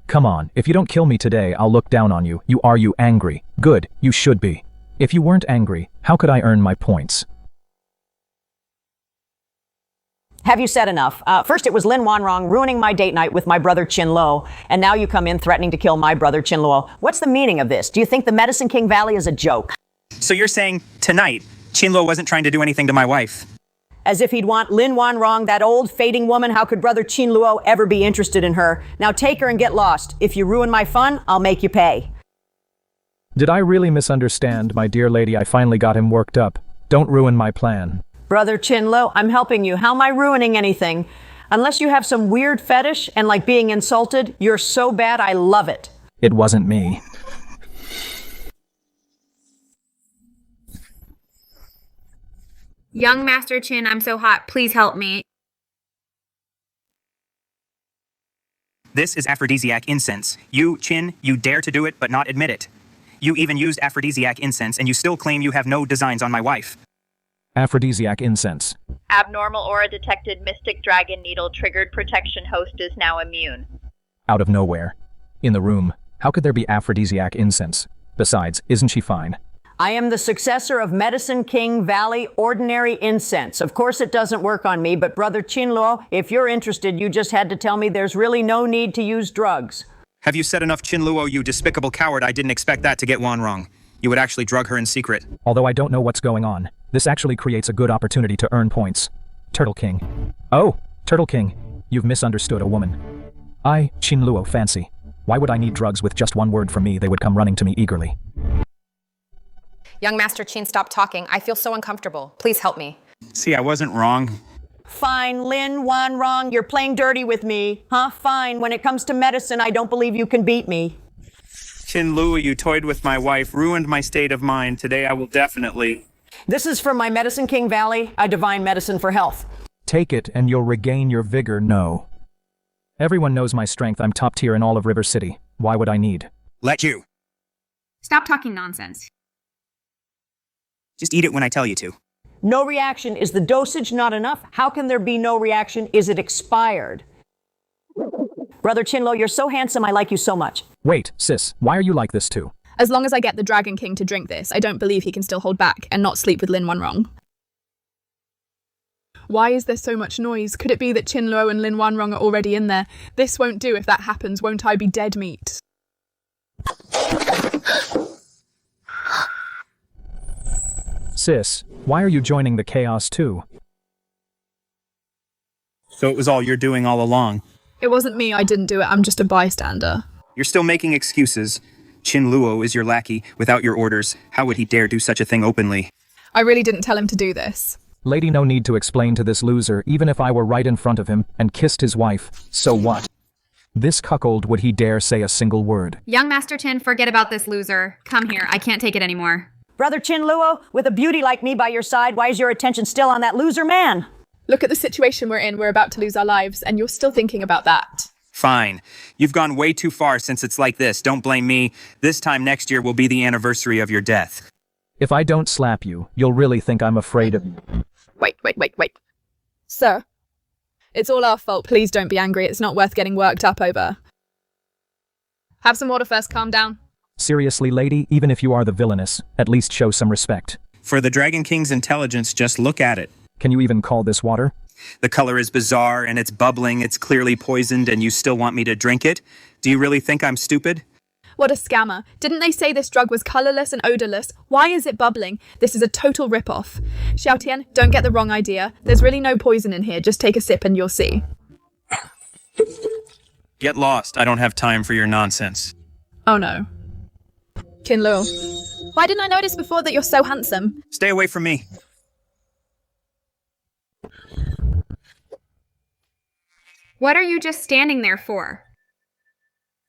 Speaker 1: Come on, if you don't kill me today, I'll look down on you. Are you angry? Good, you should be. If you weren't angry, how could I earn my points?
Speaker 11: Have you said enough? First it was Lin Wanrong ruining my date night with my brother Qin Luo, and now you come in threatening to kill my brother Qin Luo. What's the meaning of this? Do you think the Medicine King Valley is a joke?
Speaker 18: So you're saying tonight, Qin Luo wasn't trying to do anything to my wife?
Speaker 11: As if he'd want Lin Wanrong, that old fading woman. How could brother Qin Luo ever be interested in her? Now take her and get lost. If you ruin my fun, I'll make you pay.
Speaker 1: Did I really misunderstand, my dear lady? I finally got him worked up. Don't ruin my plan.
Speaker 11: Brother Qin Luo, I'm helping you. How am I ruining anything? Unless you have some weird fetish and like being insulted, you're so bad I love it.
Speaker 1: It wasn't me.
Speaker 6: Young Master Qin, I'm so hot. Please help me.
Speaker 18: This is aphrodisiac incense. You, Qin, you dare to do it but not admit it. You even used aphrodisiac incense and you still claim you have no designs on my wife.
Speaker 1: Aphrodisiac incense.
Speaker 2: Abnormal aura detected. Mystic Dragon Needle triggered. Protection host is now immune.
Speaker 1: Out of nowhere. In the room. How could there be aphrodisiac incense? Besides, isn't she fine?
Speaker 11: I am the successor of Medicine King Valley Ordinary Incense. Of course it doesn't work on me, but Brother Qin Luo, if you're interested, you just had to tell me there's really no need to use drugs.
Speaker 18: Have you said enough, Qin Luo, you despicable coward? I didn't expect that to get Wan wrong. You would actually drug her in secret.
Speaker 1: Although I don't know what's going on, this actually creates a good opportunity to earn points. Turtle King. Oh, Turtle King, you've misunderstood a woman. I, Qin Luo, fancy. Why would I need drugs? With just one word from me, they would come running to me eagerly.
Speaker 4: Young Master Qin, stop talking. I feel so uncomfortable. Please help me.
Speaker 18: See, I wasn't wrong.
Speaker 11: Fine, Lin Wan Rong, you're playing dirty with me. Huh? Fine. When it comes to medicine, I don't believe you can beat me.
Speaker 18: Qin Luo, you toyed with my wife, ruined my state of mind. Today I will definitely...
Speaker 11: This is from my Medicine King Valley, a divine medicine for health.
Speaker 1: Take it and you'll regain your vigor. No. Everyone knows my strength. I'm top tier in all of River City. Why would I need?
Speaker 18: Let you.
Speaker 6: Stop talking nonsense.
Speaker 18: Just eat it when I tell you to.
Speaker 11: No reaction. Is the dosage not enough? How can there be no reaction? Is it expired? Brother Qin Luo, you're so handsome. I like you so much.
Speaker 1: Wait, sis, why are you like this too?
Speaker 3: As long as I get the Dragon King to drink this, I don't believe he can still hold back and not sleep with Lin Wan Rong. Why is there so much noise? Could it be that Qin Luo and Lin Wan Rong are already in there? This won't do. If that happens, won't I be dead meat?
Speaker 1: Sis, why are you joining the chaos too?
Speaker 18: So it was all you're doing all along.
Speaker 3: It wasn't me, I didn't do it, I'm just a bystander.
Speaker 18: You're still making excuses. Qin Luo is your lackey. Without your orders, how would he dare do such a thing openly?
Speaker 3: I really didn't tell him to do this.
Speaker 1: Lady, no need to explain to this loser. Even if I were right in front of him and kissed his wife, so what? This cuckold, would he dare say a single word?
Speaker 6: Young Master Qin, forget about this loser. Come here, I can't take it anymore.
Speaker 11: Brother Qin Luo, with a beauty like me by your side, why is your attention still on that loser man?
Speaker 3: Look at the situation we're in. We're about to lose our lives, and you're still thinking about that.
Speaker 18: Fine. You've gone way too far since it's like this. Don't blame me. This time next year will be the anniversary of your death.
Speaker 1: If I don't slap you, you'll really think I'm afraid of you.
Speaker 3: Wait. Sir, it's all our fault. Please don't be angry. It's not worth getting worked up over. Have some water first. Calm down.
Speaker 1: Seriously, lady, even if you are the villainess, at least show some respect.
Speaker 18: For the Dragon King's intelligence, just look at it.
Speaker 1: Can you even call this water?
Speaker 18: The color is bizarre and it's bubbling, it's clearly poisoned, and you still want me to drink it? Do you really think I'm stupid?
Speaker 3: What a scammer. Didn't they say this drug was colorless and odorless? Why is it bubbling? This is a total rip-off. Xiao Tian, don't get the wrong idea. There's really no poison in here. Just take a sip and you'll see.
Speaker 18: Get lost. I don't have time for your nonsense.
Speaker 3: Oh no. Qin Luo. Why didn't I notice before that you're so handsome?
Speaker 18: Stay away from me.
Speaker 6: What are you just standing there for?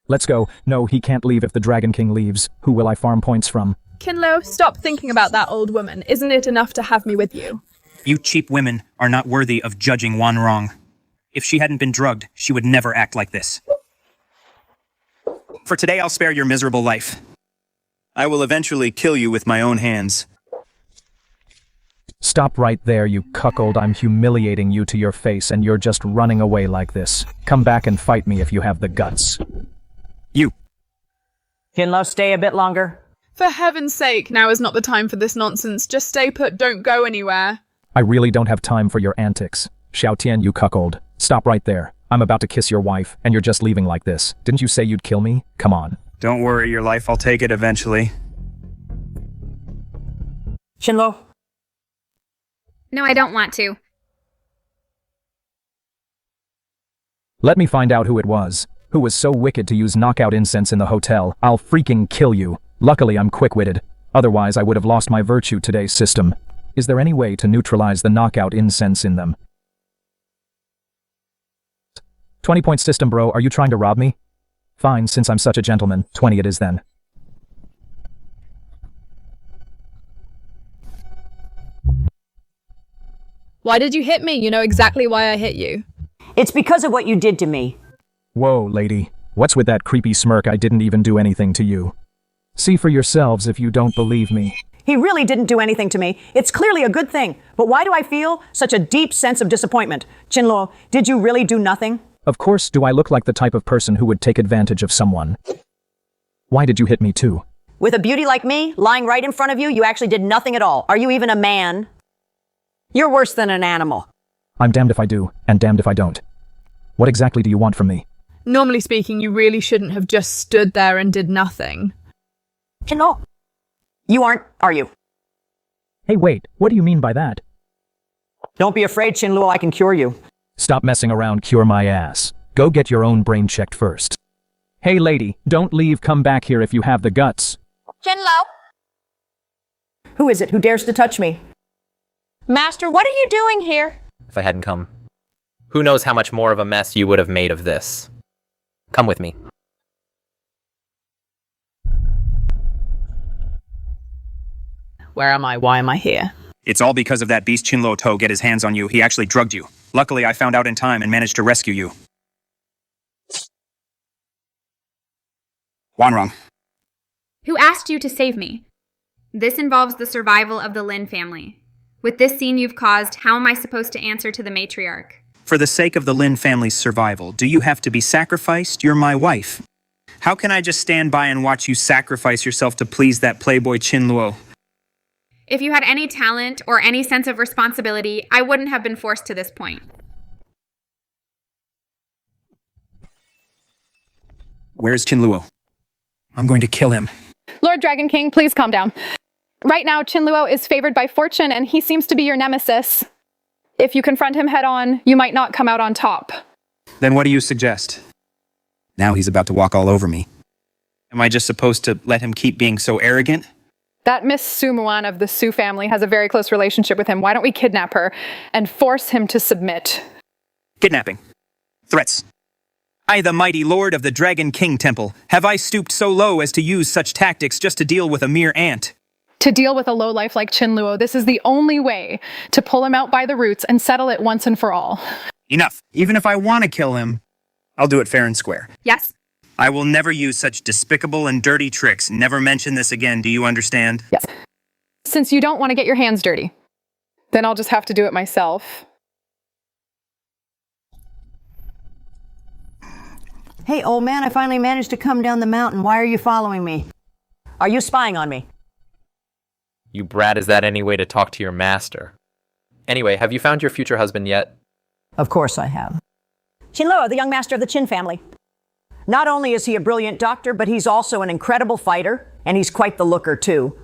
Speaker 1: Let's go. No, he can't leave if the Dragon King leaves. Who will I farm points from?
Speaker 3: Qin Luo, stop thinking about that old woman. Isn't it enough to have me with you?
Speaker 18: You cheap women are not worthy of judging Wan wrong. If she hadn't been drugged, she would never act like this. For today, I'll spare your miserable life. I will eventually kill you with my own hands.
Speaker 1: Stop right there, you cuckold. I'm humiliating you to your face and you're just running away like this. Come back and fight me if you have the guts.
Speaker 18: You.
Speaker 11: Qin Luo, stay a bit longer.
Speaker 3: For heaven's sake, now is not the time for this nonsense. Just stay put, don't go anywhere.
Speaker 1: I really don't have time for your antics. Xiao Tian, you cuckold. Stop right there. I'm about to kiss your wife, and you're just leaving like this. Didn't you say you'd kill me? Come on.
Speaker 18: Don't worry, your life, I'll take it eventually.
Speaker 11: Qin Luo.
Speaker 6: No, I don't want to.
Speaker 1: Let me find out who it was. Who was so wicked to use knockout incense in the hotel. I'll freaking kill you. Luckily, I'm quick-witted. Otherwise, I would have lost my virtue today, system. Is there any way to neutralize the knockout incense in them? 20-point system, bro. Are you trying to rob me? Fine, since I'm such a gentleman. 20 it is then.
Speaker 3: Why did you hit me? You know exactly why I hit you.
Speaker 11: It's because of what you did to me.
Speaker 1: Whoa, lady. What's with that creepy smirk? I didn't even do anything to you. See for yourselves if you don't believe me.
Speaker 11: He really didn't do anything to me. It's clearly a good thing. But why do I feel such a deep sense of disappointment? Qin Luo, did you really do nothing?
Speaker 1: Of course, do I look like the type of person who would take advantage of someone? Why did you hit me too?
Speaker 11: With a beauty like me, lying right in front of you, you actually did nothing at all. Are you even a man? You're worse than an animal.
Speaker 1: I'm damned if I do, and damned if I don't. What exactly do you want from me?
Speaker 3: Normally speaking, you really shouldn't have just stood there and did nothing.
Speaker 11: Qin Luo, you aren't, are you?
Speaker 1: Hey, wait, what do you mean by that?
Speaker 11: Don't be afraid, Qin Luo, I can cure you.
Speaker 1: Stop messing around, cure my ass. Go get your own brain checked first. Hey lady, don't leave, come back here if you have the guts.
Speaker 2: Qin Luo?
Speaker 11: Who is it? Who dares to touch me?
Speaker 12: Master, what are you doing here?
Speaker 31: If I hadn't come, who knows how much more of a mess you would have made of this. Come with me.
Speaker 3: Where am I? Why am I here?
Speaker 18: It's all because of that beast Qin Luo To get his hands on you. He actually drugged you. Luckily, I found out in time and managed to rescue you. Wanrong.
Speaker 6: Who asked you to save me? This involves the survival of the Lin family. With this scene you've caused, how am I supposed to answer to the matriarch?
Speaker 18: For the sake of the Lin family's survival, do you have to be sacrificed? You're my wife. How can I just stand by and watch you sacrifice yourself to please that playboy Qin Luo?
Speaker 6: If you had any talent or any sense of responsibility, I wouldn't have been forced to this point.
Speaker 18: Where's Qin Luo? I'm going to kill him.
Speaker 8: Lord Dragon King, please calm down. Right now, Qin Luo is favored by fortune, and he seems to be your nemesis. If you confront him head-on, you might not come out on top.
Speaker 18: Then what do you suggest? Now he's about to walk all over me. Am I just supposed to let him keep being so arrogant?
Speaker 8: That Miss Su Muwan of the Su family has a very close relationship with him. Why don't we kidnap her and force him to submit?
Speaker 18: Kidnapping. Threats. I, the mighty lord of the Dragon King Temple, have I stooped so low as to use such tactics just to deal with a mere ant?
Speaker 8: To deal with a lowlife like Qin Luo, this is the only way to pull him out by the roots and settle it once and for all.
Speaker 18: Enough. Even if I want to kill him, I'll do it fair and square.
Speaker 6: Yes?
Speaker 18: I will never use such despicable and dirty tricks. Never mention this again, do you understand?
Speaker 8: Yes. Since you don't want to get your hands dirty, then I'll just have to do it myself.
Speaker 11: Hey, old man, I finally managed to come down the mountain. Why are you following me? Are you spying on me?
Speaker 31: You brat, is that any way to talk to your master? Anyway, have you found your future husband yet?
Speaker 11: Of course I have. Qin Luo, the young master of the Qin family. Not only is he a brilliant doctor, but he's also an incredible fighter, and he's quite the looker, too.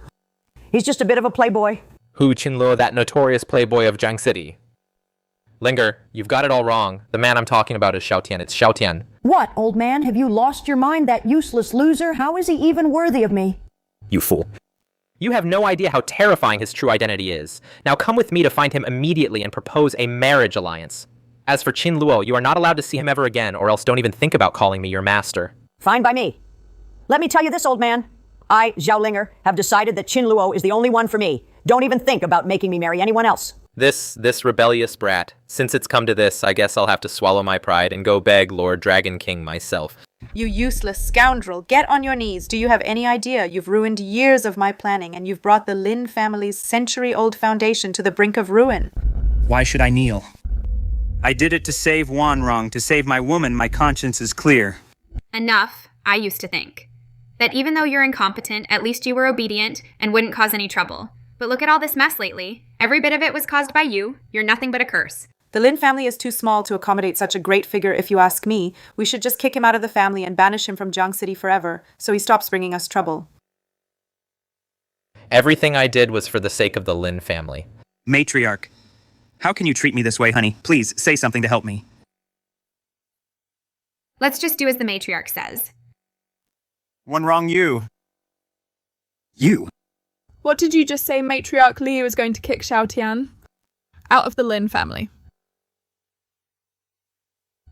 Speaker 11: He's just a bit of a playboy.
Speaker 31: Who, Qin Luo, that notorious playboy of Jiang City? Linger, you've got it all wrong. The man I'm talking about is Xiao Tian. It's Xiao Tian.
Speaker 11: What, old man? Have you lost your mind, that useless loser? How is he even worthy of me?
Speaker 31: You fool. You have no idea how terrifying his true identity is. Now come with me to find him immediately and propose a marriage alliance. As for Qin Luo, you are not allowed to see him ever again, or else don't even think about calling me your master.
Speaker 11: Fine by me. Let me tell you this, old man. I, Zhao Linger, have decided that Qin Luo is the only one for me. Don't even think about making me marry anyone else.
Speaker 31: This rebellious brat. Since it's come to this, I guess I'll have to swallow my pride and go beg Lord Dragon King myself.
Speaker 28: You useless scoundrel, get on your knees. Do you have any idea? You've ruined years of my planning, and you've brought the Lin family's century-old foundation to the brink of ruin.
Speaker 18: Why should I kneel? I did it to save Wanrong, to save my woman. My conscience is clear.
Speaker 6: Enough, I used to think. That even though you're incompetent, at least you were obedient and wouldn't cause any trouble. But look at all this mess lately. Every bit of it was caused by you. You're nothing but a curse.
Speaker 28: The Lin family is too small to accommodate such a great figure, if you ask me. We should just kick him out of the family and banish him from Jiang City forever, so he stops bringing us trouble.
Speaker 31: Everything I did was for the sake of the Lin family.
Speaker 18: Matriarch, how can you treat me this way, honey? Please, say something to help me.
Speaker 6: Let's just do as the matriarch says.
Speaker 18: Wanrong, you. You?
Speaker 3: What did you just say Matriarch Liu is going to kick Xiao Tian? Out of the Lin family.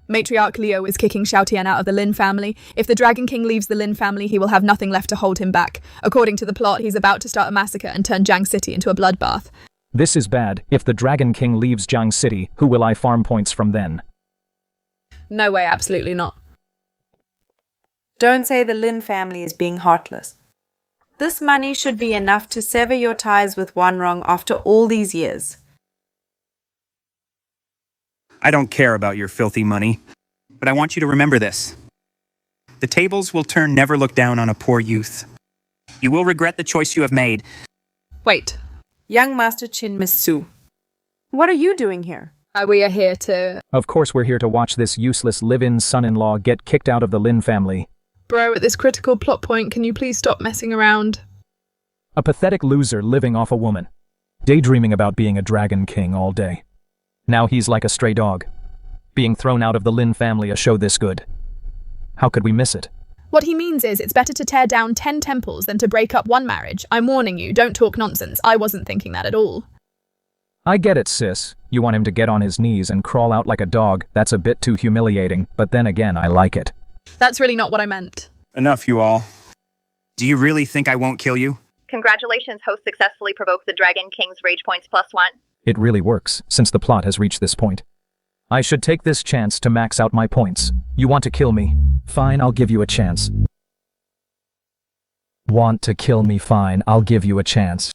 Speaker 3: Matriarch Liu is kicking Xiao Tian out of the Lin family. If the Dragon King leaves the Lin family, he will have nothing left to hold him back. According to the plot, he's about to start a massacre and turn Jiang City into a bloodbath.
Speaker 1: This is bad. If the Dragon King leaves Jiang City, who will I farm points from then?
Speaker 3: No way, absolutely not.
Speaker 28: Don't say the Lin family is being heartless. This money should be enough to sever your ties with Wanrong after all these years.
Speaker 18: I don't care about your filthy money, but I want you to remember this. The tables will turn. Never look down on a poor youth. You will regret the choice you have made.
Speaker 3: Wait.
Speaker 28: Young Master Qin, Miss Su. What are you doing here?
Speaker 3: We are here to...
Speaker 1: Of course we're here to watch this useless live-in son-in-law get kicked out of the Lin family.
Speaker 3: Bro, at this critical plot point, can you please stop messing around?
Speaker 1: A pathetic loser living off a woman. Daydreaming about being a Dragon King all day. Now he's like a stray dog. Being thrown out of the Lin family, a show this good. How could we miss it?
Speaker 3: What he means is it's better to tear down 10 temples than to break up one marriage. I'm warning you, don't talk nonsense. I wasn't thinking that at all.
Speaker 1: I get it, sis. You want him to get on his knees and crawl out like a dog. That's a bit too humiliating, but then again, I like it.
Speaker 3: That's really not what I meant.
Speaker 18: Enough, you all. Do you really think I won't kill you?
Speaker 2: Congratulations, host successfully provoked the Dragon King's rage points +1.
Speaker 1: It really works, since the plot has reached this point. I should take this chance to max out my points. You want to kill me? Fine, I'll give you a chance. Want to kill me? Fine, I'll give you a chance.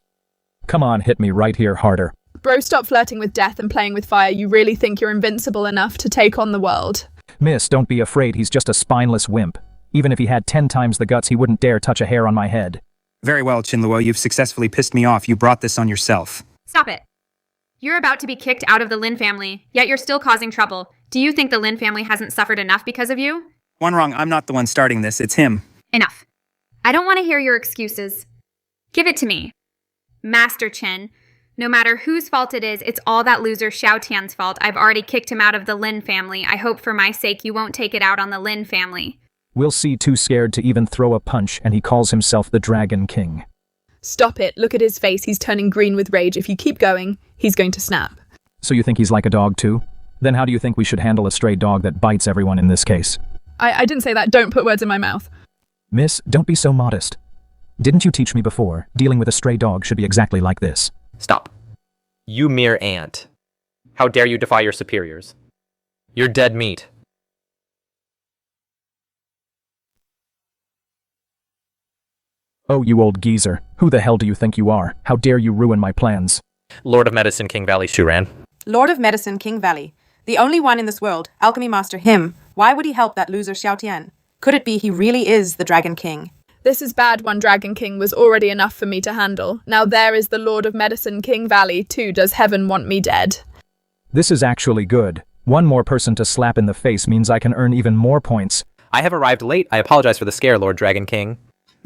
Speaker 1: Come on, hit me right here harder.
Speaker 3: Bro, stop flirting with death and playing with fire. You really think you're invincible enough to take on the world?
Speaker 1: Miss, don't be afraid, he's just a spineless wimp. Even if he had 10 times the guts, he wouldn't dare touch a hair on my head.
Speaker 18: Very well, Qin Luo, you've successfully pissed me off. You brought this on yourself.
Speaker 6: Stop it. You're about to be kicked out of the Lin family, yet you're still causing trouble. Do you think the Lin family hasn't suffered enough because of you?
Speaker 18: Wanrong, I'm not the one starting this, it's him.
Speaker 6: Enough. I don't want to hear your excuses. Give it to me. Master Qin, no matter whose fault it is, it's all that loser Xiao Tian's fault. I've already kicked him out of the Lin family. I hope for my sake you won't take it out on the Lin family.
Speaker 1: We'll see, too scared to even throw a punch, and he calls himself the Dragon King.
Speaker 3: Stop it. Look at his face. He's turning green with rage. If you keep going, he's going to snap.
Speaker 1: So you think he's like a dog too? Then how do you think we should handle a stray dog that bites everyone in this case?
Speaker 3: I didn't say that. Don't put words in my mouth.
Speaker 1: Miss, don't be so modest. Didn't you teach me before, dealing with a stray dog should be exactly like this?
Speaker 31: Stop. You mere ant. How dare you defy your superiors? You're dead meat.
Speaker 1: Oh, you old geezer. Who the hell do you think you are? How dare you ruin my plans?
Speaker 31: Lord of Medicine, King Valley Shuran.
Speaker 28: Lord of Medicine, King Valley. The only one in this world, Alchemy Master him. Why would he help that loser Xiao Tian? Could it be he really is the Dragon King?
Speaker 3: This is bad. One Dragon King was already enough for me to handle. Now there is the Lord of Medicine, King Valley, too. Does heaven want me dead?
Speaker 1: This is actually good. One more person to slap in the face means I can earn even more points.
Speaker 31: I have arrived late. I apologize for the scare, Lord Dragon King.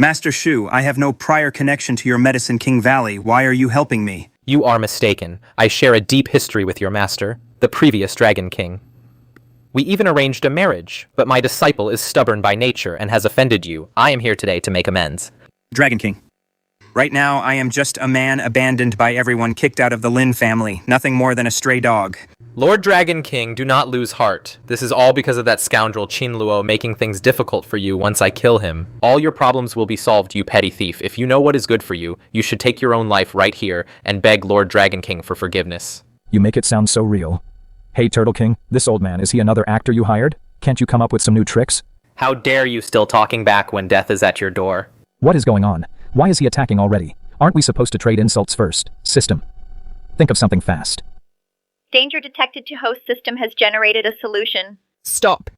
Speaker 18: Master Shu, I have no prior connection to your Medicine King Valley. Why are you helping me?
Speaker 31: You are mistaken. I share a deep history with your master, the previous Dragon King. We even arranged a marriage, but my disciple is stubborn by nature and has offended you. I am here today to make amends.
Speaker 18: Dragon King. Right now, I am just a man abandoned by everyone, kicked out of the Lin family. Nothing more than a stray dog.
Speaker 31: Lord Dragon King, do not lose heart. This is all because of that scoundrel Qin Luo making things difficult for you once I kill him. All your problems will be solved, you petty thief. If you know what is good for you, you should take your own life right here and beg Lord Dragon King for forgiveness.
Speaker 1: You make it sound so real. Hey, Turtle King, this old man, is he another actor you hired? Can't you come up with some new tricks?
Speaker 31: How dare you still talking back when death is at your door?
Speaker 1: What is going on? Why is he attacking already? Aren't we supposed to trade insults first? System. Think of something fast.
Speaker 2: Danger detected to host system has generated a solution.
Speaker 3: Stop.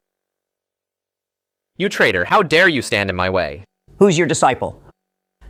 Speaker 31: You traitor, how dare you stand in my way?
Speaker 11: Who's your disciple?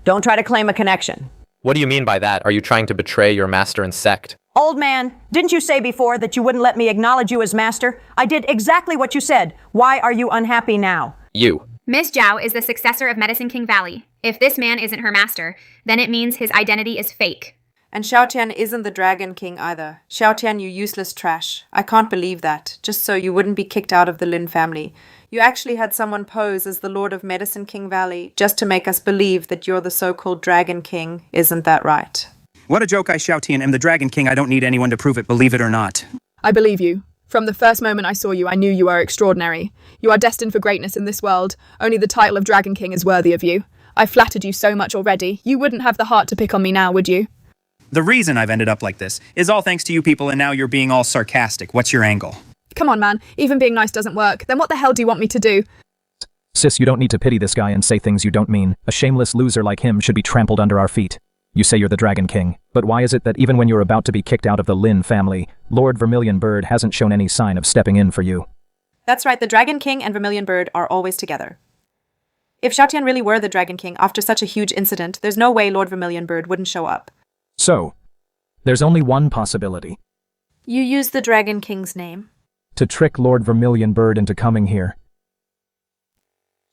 Speaker 11: Don't try to claim a connection.
Speaker 31: What do you mean by that? Are you trying to betray your master and sect?
Speaker 11: Old man, didn't you say before that you wouldn't let me acknowledge you as master? I did exactly what you said. Why are you unhappy now?
Speaker 31: You.
Speaker 6: Miss Zhao is the successor of Medicine King Valley. If this man isn't her master, then it means his identity is fake.
Speaker 28: And Xiao Tian isn't the Dragon King either. Xiao Tian, you useless trash. I can't believe that. Just so you wouldn't be kicked out of the Lin family. You actually had someone pose as the Lord of Medicine King Valley just to make us believe that you're the so-called Dragon King. Isn't that right?
Speaker 18: What a joke. I Xiao Tian am the Dragon King. I don't need anyone to prove it, believe it or not.
Speaker 3: I believe you. From the first moment I saw you, I knew you were extraordinary. You are destined for greatness in this world. Only the title of Dragon King is worthy of you. I've flattered you so much already. You wouldn't have the heart to pick on me now, would you?
Speaker 18: The reason I've ended up like this is all thanks to you people, and now you're being all sarcastic. What's your angle?
Speaker 3: Come on, man. Even being nice doesn't work. Then what the hell do you want me to do?
Speaker 1: Sis, you don't need to pity this guy and say things you don't mean. A shameless loser like him should be trampled under our feet. You say you're the Dragon King, but why is it that even when you're about to be kicked out of the Lin family, Lord Vermilion Bird hasn't shown any sign of stepping in for you?
Speaker 28: That's right, the Dragon King and Vermilion Bird are always together. If Xiao Tian really were the Dragon King after such a huge incident, there's no way Lord Vermilion Bird wouldn't show up.
Speaker 1: So, there's only one possibility.
Speaker 28: You use the Dragon King's name?
Speaker 1: To trick Lord Vermilion Bird into coming here.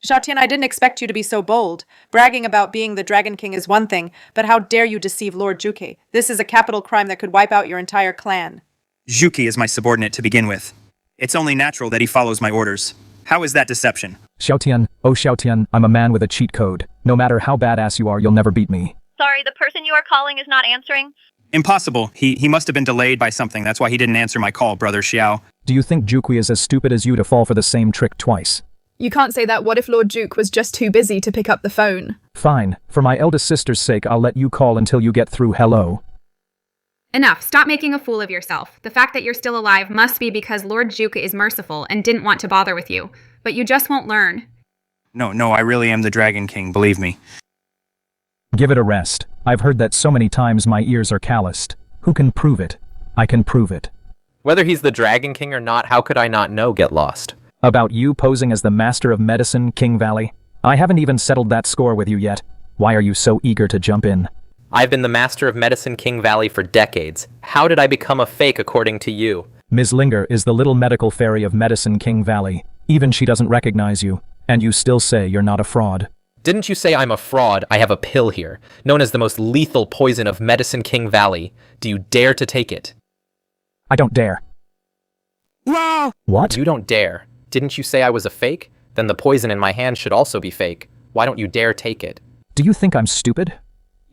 Speaker 28: Xiao Tian, I didn't expect you to be so bold. Bragging about being the Dragon King is one thing, but how dare you deceive Lord Zhuge? This is a capital crime that could wipe out your entire clan.
Speaker 18: Zhuge is my subordinate to begin with. It's only natural that he follows my orders. How is that deception?
Speaker 1: Xiao Tian, oh Xiao Tian, I'm a man with a cheat code. No matter how badass you are, you'll never beat me.
Speaker 2: Sorry, the person you are calling is not answering.
Speaker 18: Impossible. He must have been delayed by something. That's why he didn't answer my call, Brother Xiao.
Speaker 1: Do you think Zhuge is as stupid as you to fall for the same trick twice?
Speaker 3: You can't say that. What if Lord Zhuge was just too busy to pick up the phone?
Speaker 1: Fine. For my eldest sister's sake, I'll let you call until you get through hello.
Speaker 6: Enough. Stop making a fool of yourself. The fact that you're still alive must be because Lord Zhuge is merciful and didn't want to bother with you. But you just won't learn.
Speaker 18: No, I really am the Dragon King, believe me.
Speaker 1: Give it a rest. I've heard that so many times my ears are calloused. Who can prove it? I can prove it.
Speaker 31: Whether he's the Dragon King or not, how could I not know? Get lost.
Speaker 1: About you posing as the Master of Medicine, King Valley? I haven't even settled that score with you yet. Why are you so eager to jump in?
Speaker 31: I've been the Master of Medicine King Valley for decades. How did I become a fake according to you?
Speaker 1: Ms. Linger is the little medical fairy of Medicine King Valley. Even she doesn't recognize you, and you still say you're not a fraud.
Speaker 31: Didn't you say I'm a fraud? I have a pill here, known as the most lethal poison of Medicine King Valley. Do you dare to take it?
Speaker 1: I don't dare.
Speaker 18: Wow!
Speaker 1: What?
Speaker 31: You don't dare. Didn't you say I was a fake? Then the poison in my hand should also be fake. Why don't you dare take it?
Speaker 1: Do you think I'm stupid?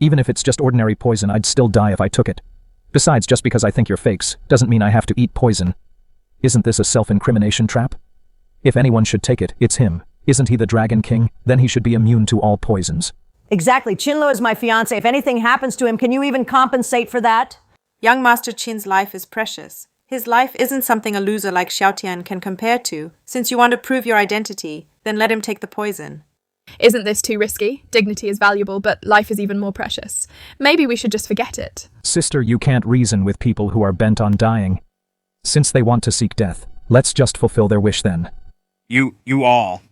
Speaker 1: Even if it's just ordinary poison, I'd still die if I took it. Besides, just because I think you're fakes, doesn't mean I have to eat poison. Isn't this a self-incrimination trap? If anyone should take it, it's him. Isn't he the Dragon King? Then he should be immune to all poisons.
Speaker 11: Exactly. Qin Luo is my fiancé. If anything happens to him, can you even compensate for that?
Speaker 28: Young Master Qin's life is precious. His life isn't something a loser like Xiao Tian can compare to. Since you want to prove your identity, then let him take the poison.
Speaker 3: Isn't this too risky? Dignity is valuable, but life is even more precious. Maybe we should just forget it.
Speaker 1: Sister, you can't reason with people who are bent on dying. Since they want to seek death, let's just fulfill their wish then.
Speaker 18: You all.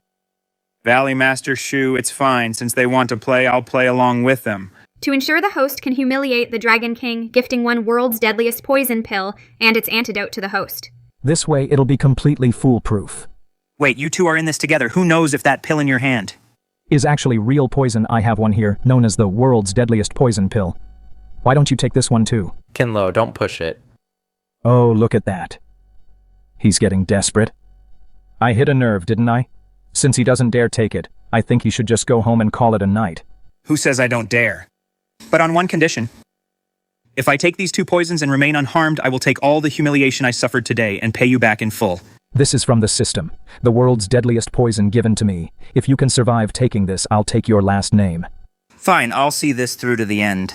Speaker 18: Valley Master Shu, it's fine. Since they want to play, I'll play along with them.
Speaker 6: To ensure the host can humiliate the Dragon King, gifting one world's deadliest poison pill and its antidote to the host.
Speaker 1: This way, it'll be completely foolproof.
Speaker 18: Wait, you two are in this together. Who knows if that pill in your hand
Speaker 1: is actually real poison? I have one here, known as the world's deadliest poison pill. Why don't you take this one too?
Speaker 31: Qin Luo, don't push it.
Speaker 1: Oh, look at that. He's getting desperate. I hit a nerve, didn't I? Since he doesn't dare take it, I think he should just go home and call it a night.
Speaker 18: Who says I don't dare? But on one condition. If I take these two poisons and remain unharmed, I will take all the humiliation I suffered today and pay you back in full.
Speaker 1: This is from the system. The world's deadliest poison given to me. If you can survive taking this, I'll take your last name.
Speaker 18: Fine, I'll see this through to the end.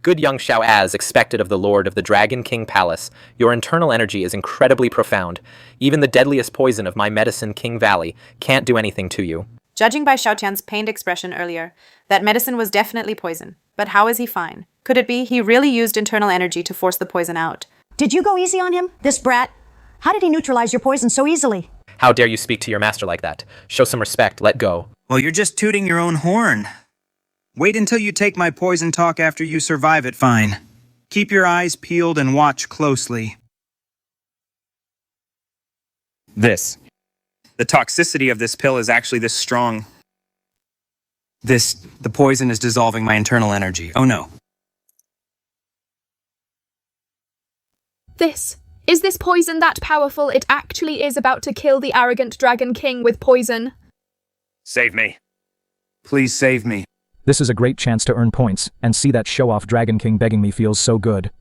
Speaker 31: Good young Xiao, as expected of the Lord of the Dragon King Palace, your internal energy is incredibly profound. Even the deadliest poison of my Medicine King Valley can't do anything to you.
Speaker 28: Judging by Xiao Tian's pained expression earlier, that medicine was definitely poison. But how is he fine? Could it be he really used internal energy to force the poison out?
Speaker 11: Did you go easy on him, this brat? How did he neutralize your poison so easily?
Speaker 31: How dare you speak to your master like that? Show some respect, let go.
Speaker 18: Well, you're just tooting your own horn. Wait until you take my poison talk after you survive it, fine. Keep your eyes peeled and watch closely. This. The toxicity of this pill is actually this strong. The poison is dissolving my internal energy. Oh no.
Speaker 3: This Is this poison that powerful? It actually is about to kill the arrogant Dragon King with poison.
Speaker 9: Save me. Please save me.
Speaker 1: This is a great chance to earn points, and see that show-off Dragon King begging me feels so good.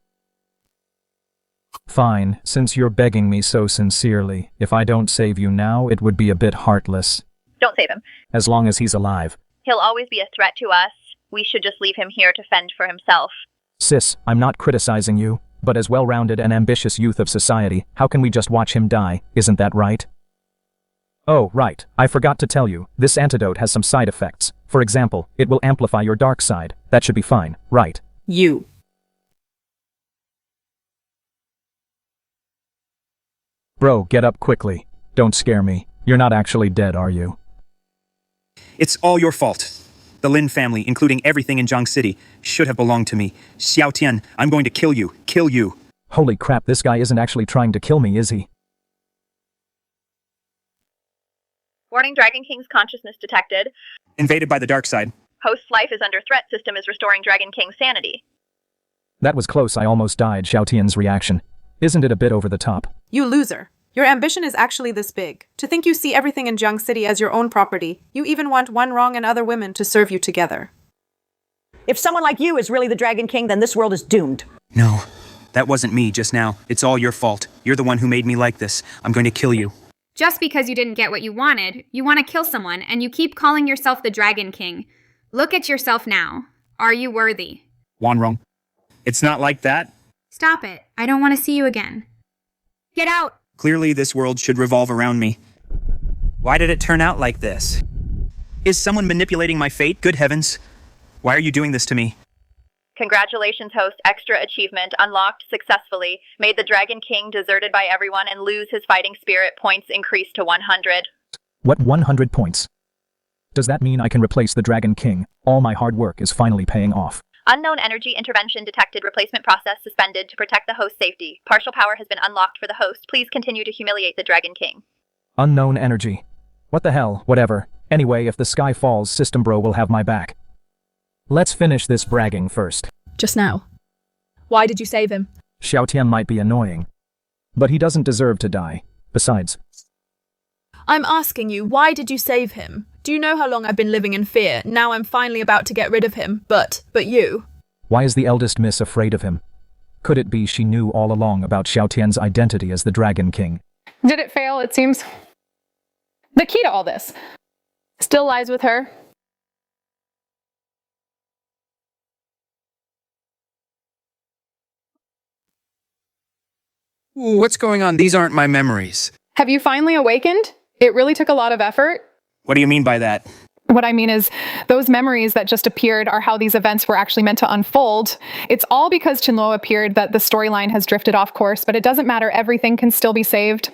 Speaker 1: Fine, since you're begging me so sincerely, if I don't save you now, it would be a bit heartless.
Speaker 2: Don't save him.
Speaker 1: As long as he's alive.
Speaker 2: He'll always be a threat to us. We should just leave him here to fend for himself.
Speaker 1: Sis, I'm not criticizing you, but as well-rounded and ambitious youth of society, how can we just watch him die, isn't that right? Oh, right, I forgot to tell you, this antidote has some side effects. For example, it will amplify your dark side. That should be fine, right?
Speaker 28: You.
Speaker 1: Bro, get up quickly. Don't scare me. You're not actually dead, are you?
Speaker 18: It's all your fault. The Lin family, including everything in Jiang City, should have belonged to me. Xiao Tian, I'm going to kill you. Kill you.
Speaker 1: Holy crap, this guy isn't actually trying to kill me, is he?
Speaker 2: Warning, Dragon King's consciousness detected.
Speaker 18: Invaded by the dark side.
Speaker 2: Host's life is under threat. System is restoring Dragon King's sanity.
Speaker 1: That was close, I almost died. Xiao Tian's reaction. Isn't it a bit over the top?
Speaker 28: You loser. Your ambition is actually this big. To think you see everything in Jiang City as your own property, you even want one wrong and other women to serve you together.
Speaker 11: If someone like you is really the Dragon King, then this world is doomed.
Speaker 18: No, that wasn't me just now. It's all your fault. You're the one who made me like this. I'm going to kill you.
Speaker 6: Just because you didn't get what you wanted, you want to kill someone, and you keep calling yourself the Dragon King. Look at yourself now. Are you worthy?
Speaker 18: Wrong. It's not like that.
Speaker 6: Stop it. I don't want to see you again. Get out!
Speaker 18: Clearly, this world should revolve around me. Why did it turn out like this? Is someone manipulating my fate? Good heavens. Why are you doing this to me?
Speaker 2: Congratulations, host. Extra achievement unlocked successfully. Made the Dragon King deserted by everyone and lose his fighting spirit. Points increased to 100.
Speaker 1: What, 100 points? Does that mean I can replace the Dragon King? All my hard work is finally paying off.
Speaker 2: Unknown energy intervention detected. Replacement process suspended to protect the host's safety. Partial power has been unlocked for the host. Please continue to humiliate the Dragon King.
Speaker 1: Unknown energy. What the hell, whatever. Anyway, if the sky falls, System Bro will have my back. Let's finish this bragging first.
Speaker 3: Just now. Why did you save him?
Speaker 1: Xiao Tian might be annoying, but he doesn't deserve to die. Besides,
Speaker 3: I'm asking you, why did you save him? Do you know how long I've been living in fear? Now I'm finally about to get rid of him, but you.
Speaker 1: Why is the eldest miss afraid of him? Could it be she knew all along about Xiao Tian's identity as the Dragon King?
Speaker 8: Did it fail, it seems? The key to all this still lies with her.
Speaker 18: What's going on? These aren't my memories.
Speaker 8: Have you finally awakened? It really took a lot of effort.
Speaker 18: What do you mean by that?
Speaker 8: What I mean is, those memories that just appeared are how these events were actually meant to unfold. It's all because Qin Luo appeared that the storyline has drifted off course, but it doesn't matter, everything can still be saved.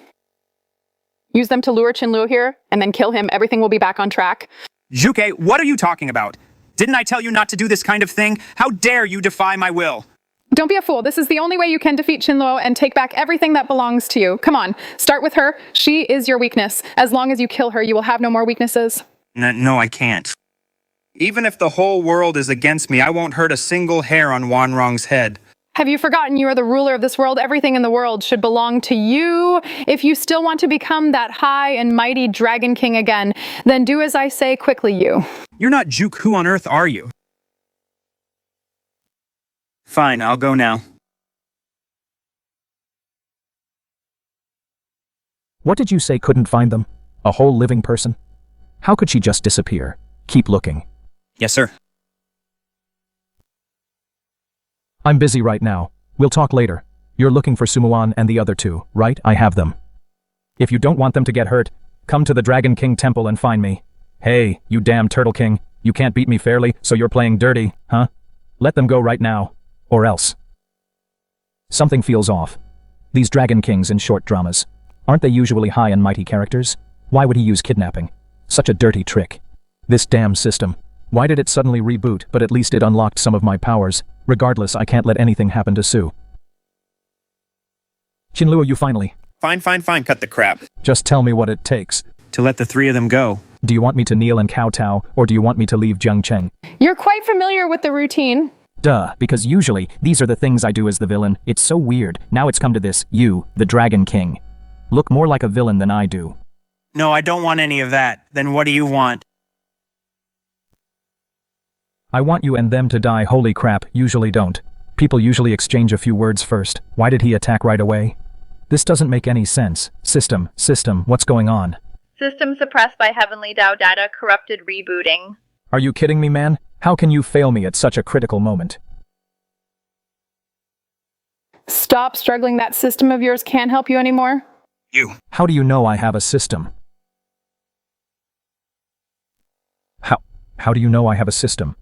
Speaker 8: Use them to lure Qin Luo here, and then kill him. Everything will be back on track.
Speaker 18: Juke, what are you talking about? Didn't I tell you not to do this kind of thing? How dare you defy my will?
Speaker 8: Don't be a fool. This is the only way you can defeat Qin Luo and take back everything that belongs to you. Come on, start with her. She is your weakness. As long as you kill her, you will have no more weaknesses.
Speaker 18: No, I can't. Even if the whole world is against me, I won't hurt a single hair on Wanrong's head.
Speaker 8: Have you forgotten you are the ruler of this world? Everything in the world should belong to you. If you still want to become that high and mighty Dragon King again, then do as I say quickly, you.
Speaker 18: You're not Juke. Who on earth are you? Fine, I'll go now.
Speaker 1: What did you say couldn't find them? A whole living person? How could she just disappear? Keep looking.
Speaker 18: Yes, sir.
Speaker 1: I'm busy right now. We'll talk later. You're looking for Muwan and the other two, right? I have them. If you don't want them to get hurt, come to the Dragon King temple and find me. Hey, you damn Turtle King. You can't beat me fairly, so you're playing dirty, huh? Let them go right now. Or else. Something feels off. These Dragon Kings in short dramas. Aren't they usually high and mighty characters? Why would he use kidnapping? Such a dirty trick. This damn system. Why did it suddenly reboot, but at least it unlocked some of my powers. Regardless, I can't let anything happen to Sue. Qin Luo, you finally.
Speaker 18: Fine, cut the crap.
Speaker 1: Just tell me what it takes.
Speaker 18: To let the three of them go.
Speaker 1: Do you want me to kneel and kowtow, or do you want me to leave Jiang Cheng?
Speaker 8: You're quite familiar with the routine.
Speaker 1: Duh, because usually, these are the things I do as the villain. It's so weird. Now it's come to this, you, the Dragon King. Look more like a villain than I do.
Speaker 18: No, I don't want any of that. Then what do you want?
Speaker 1: I want you and them to die. Holy crap, usually don't. People usually exchange a few words first. Why did he attack right away? This doesn't make any sense. System, what's going on?
Speaker 2: System suppressed by Heavenly Dao data corrupted rebooting.
Speaker 1: Are you kidding me, man? How can you fail me at such a critical moment?
Speaker 8: Stop struggling. That system of yours can't help you anymore.
Speaker 18: You.
Speaker 1: How do you know I have a system? How do you know I have a system?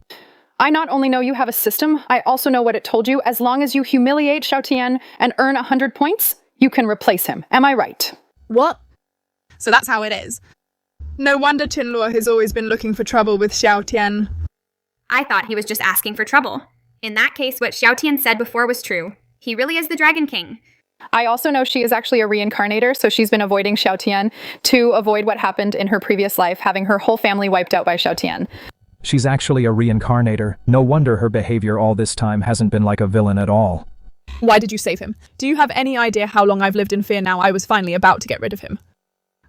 Speaker 8: I not only know you have a system, I also know what it told you. As long as you humiliate Xiao Tian and earn 100 points, you can replace him. Am I right?
Speaker 3: What? So that's how it is. No wonder Qin Luo has always been looking for trouble with Xiao Tian.
Speaker 6: I thought he was just asking for trouble. In that case, what Xiao Tian said before was true. He really is the Dragon King.
Speaker 8: I also know she is actually a reincarnator, so she's been avoiding Xiao Tian to avoid what happened in her previous life, having her whole family wiped out by Xiao Tian.
Speaker 1: She's actually a reincarnator. No wonder her behavior all this time hasn't been like a villain at all.
Speaker 3: Why did you save him? Do you have any idea how long I've lived in fear now? I was finally about to get rid of him.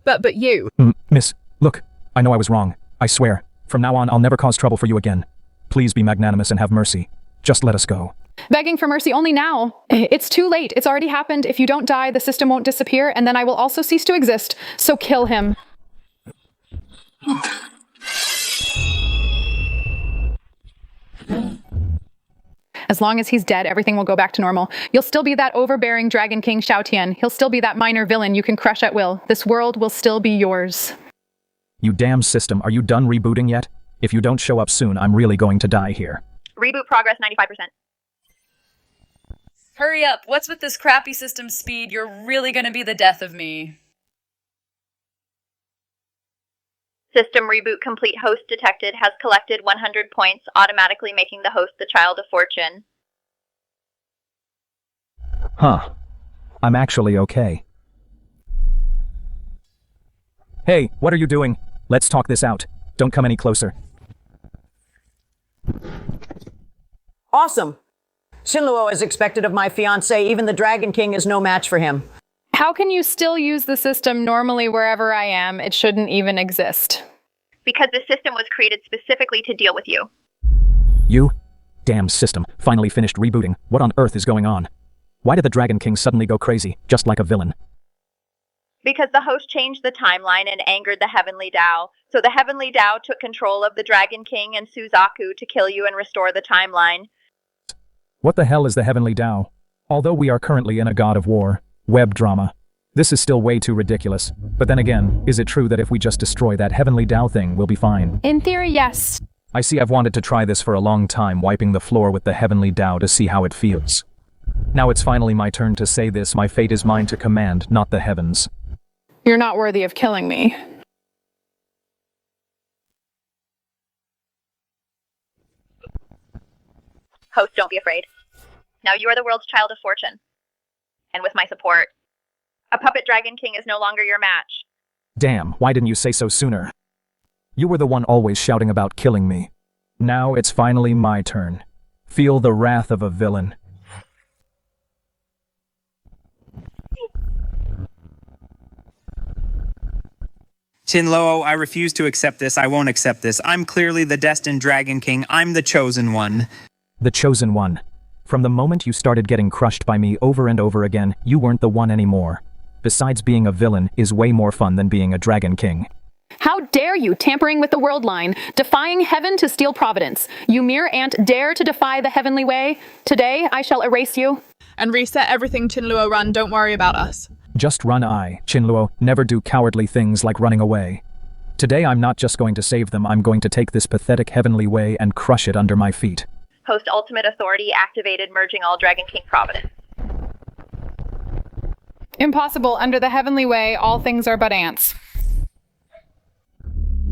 Speaker 3: But you...
Speaker 1: Miss, look, I know I was wrong. I swear. From now on, I'll never cause trouble for you again. Please be magnanimous and have mercy. Just let us go.
Speaker 8: Begging for mercy only now. It's too late. It's already happened. If you don't die, the system won't disappear, and then I will also cease to exist. So kill him. As long as he's dead, everything will go back to normal. You'll still be that overbearing Dragon King Xiao Tian. He'll still be that minor villain you can crush at will. This world will still be yours.
Speaker 1: You damn system, are you done rebooting yet? If you don't show up soon, I'm really going to die here.
Speaker 2: Reboot progress 95%.
Speaker 13: Hurry up, what's with this crappy system speed? You're really gonna be the death of me.
Speaker 2: System reboot complete. Host detected. Has collected 100 points, automatically making the host the child of fortune.
Speaker 1: Huh. I'm actually okay. Hey, what are you doing? Let's talk this out. Don't come any closer.
Speaker 11: Awesome. Qin Luo is expected of my fiancé. Even the Dragon King is no match for him.
Speaker 8: How can you still use the system normally wherever I am? It shouldn't even exist.
Speaker 2: Because the system was created specifically to deal with you.
Speaker 1: You? Damn system. Finally finished rebooting. What on earth is going on? Why did the Dragon King suddenly go crazy, just like a villain?
Speaker 2: Because the host changed the timeline and angered the Heavenly Dao. So the Heavenly Dao took control of the Dragon King and Suzaku to kill you and restore the timeline.
Speaker 1: What the hell is the Heavenly Dao? Although we are currently in a God of War web drama, this is still way too ridiculous. But then again, is it true that if we just destroy that Heavenly Dao thing, we'll be fine?
Speaker 8: In theory, yes.
Speaker 1: I see. I've wanted to try this for a long time, wiping the floor with the Heavenly Dao to see how it feels. Now it's finally my turn to say this. My fate is mine to command, not the heavens.
Speaker 8: You're not worthy of killing me.
Speaker 2: Host, don't be afraid. Now you are the world's child of fortune. And with my support, a puppet Dragon King is no longer your match.
Speaker 1: Damn, why didn't you say so sooner? You were the one always shouting about killing me. Now it's finally my turn. Feel the wrath of a villain.
Speaker 18: Qin Luo, I refuse to accept this. I won't accept this. I'm clearly the destined Dragon King. I'm the chosen one.
Speaker 1: The chosen one. From the moment you started getting crushed by me over and over again, you weren't the one anymore. Besides, being a villain is way more fun than being a Dragon King.
Speaker 8: How dare you, tampering with the world line, defying heaven to steal providence. You mere ant dare to defy the heavenly way. Today I shall erase you.
Speaker 3: And reset everything, Qin Luo. Run, don't worry about us.
Speaker 1: Just run. Qin Luo, never do cowardly things like running away. Today I'm not just going to save them, I'm going to take this pathetic heavenly way and crush it under my feet.
Speaker 2: Host ultimate authority activated, merging all Dragon King providence.
Speaker 8: Impossible. Under the heavenly way, all things are but ants.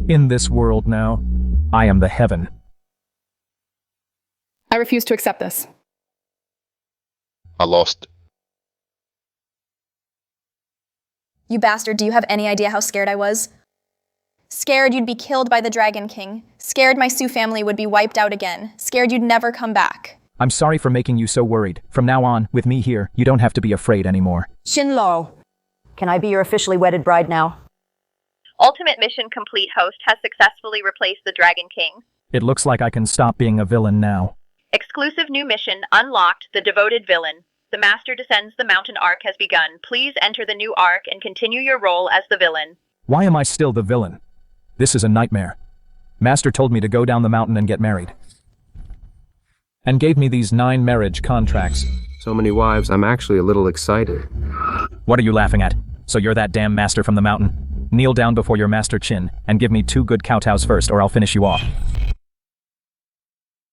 Speaker 1: In this world now, I am the heaven.
Speaker 8: I refuse to accept this.
Speaker 14: I lost.
Speaker 15: You bastard, do you have any idea how scared I was? Scared you'd be killed by the Dragon King. Scared my Sioux family would be wiped out again. Scared you'd never come back.
Speaker 1: I'm sorry for making you so worried. From now on, with me here, you don't have to be afraid anymore.
Speaker 11: Qin Luo, can I be your officially wedded bride now?
Speaker 2: Ultimate mission complete. Host has successfully replaced the Dragon King.
Speaker 1: It looks like I can stop being a villain now.
Speaker 2: Exclusive new mission unlocked. The devoted villain. The Master descends. The mountain arc has begun. Please enter the new arc and continue your role as the villain.
Speaker 1: Why am I still the villain? This is a nightmare. Master told me to go down the mountain and get married. And gave me these 9 marriage contracts.
Speaker 7: So many wives, I'm actually a little excited.
Speaker 1: What are you laughing at? So you're that damn master from the mountain? Kneel down before your Master Qin, and give me 2 good kowtows first or I'll finish you off.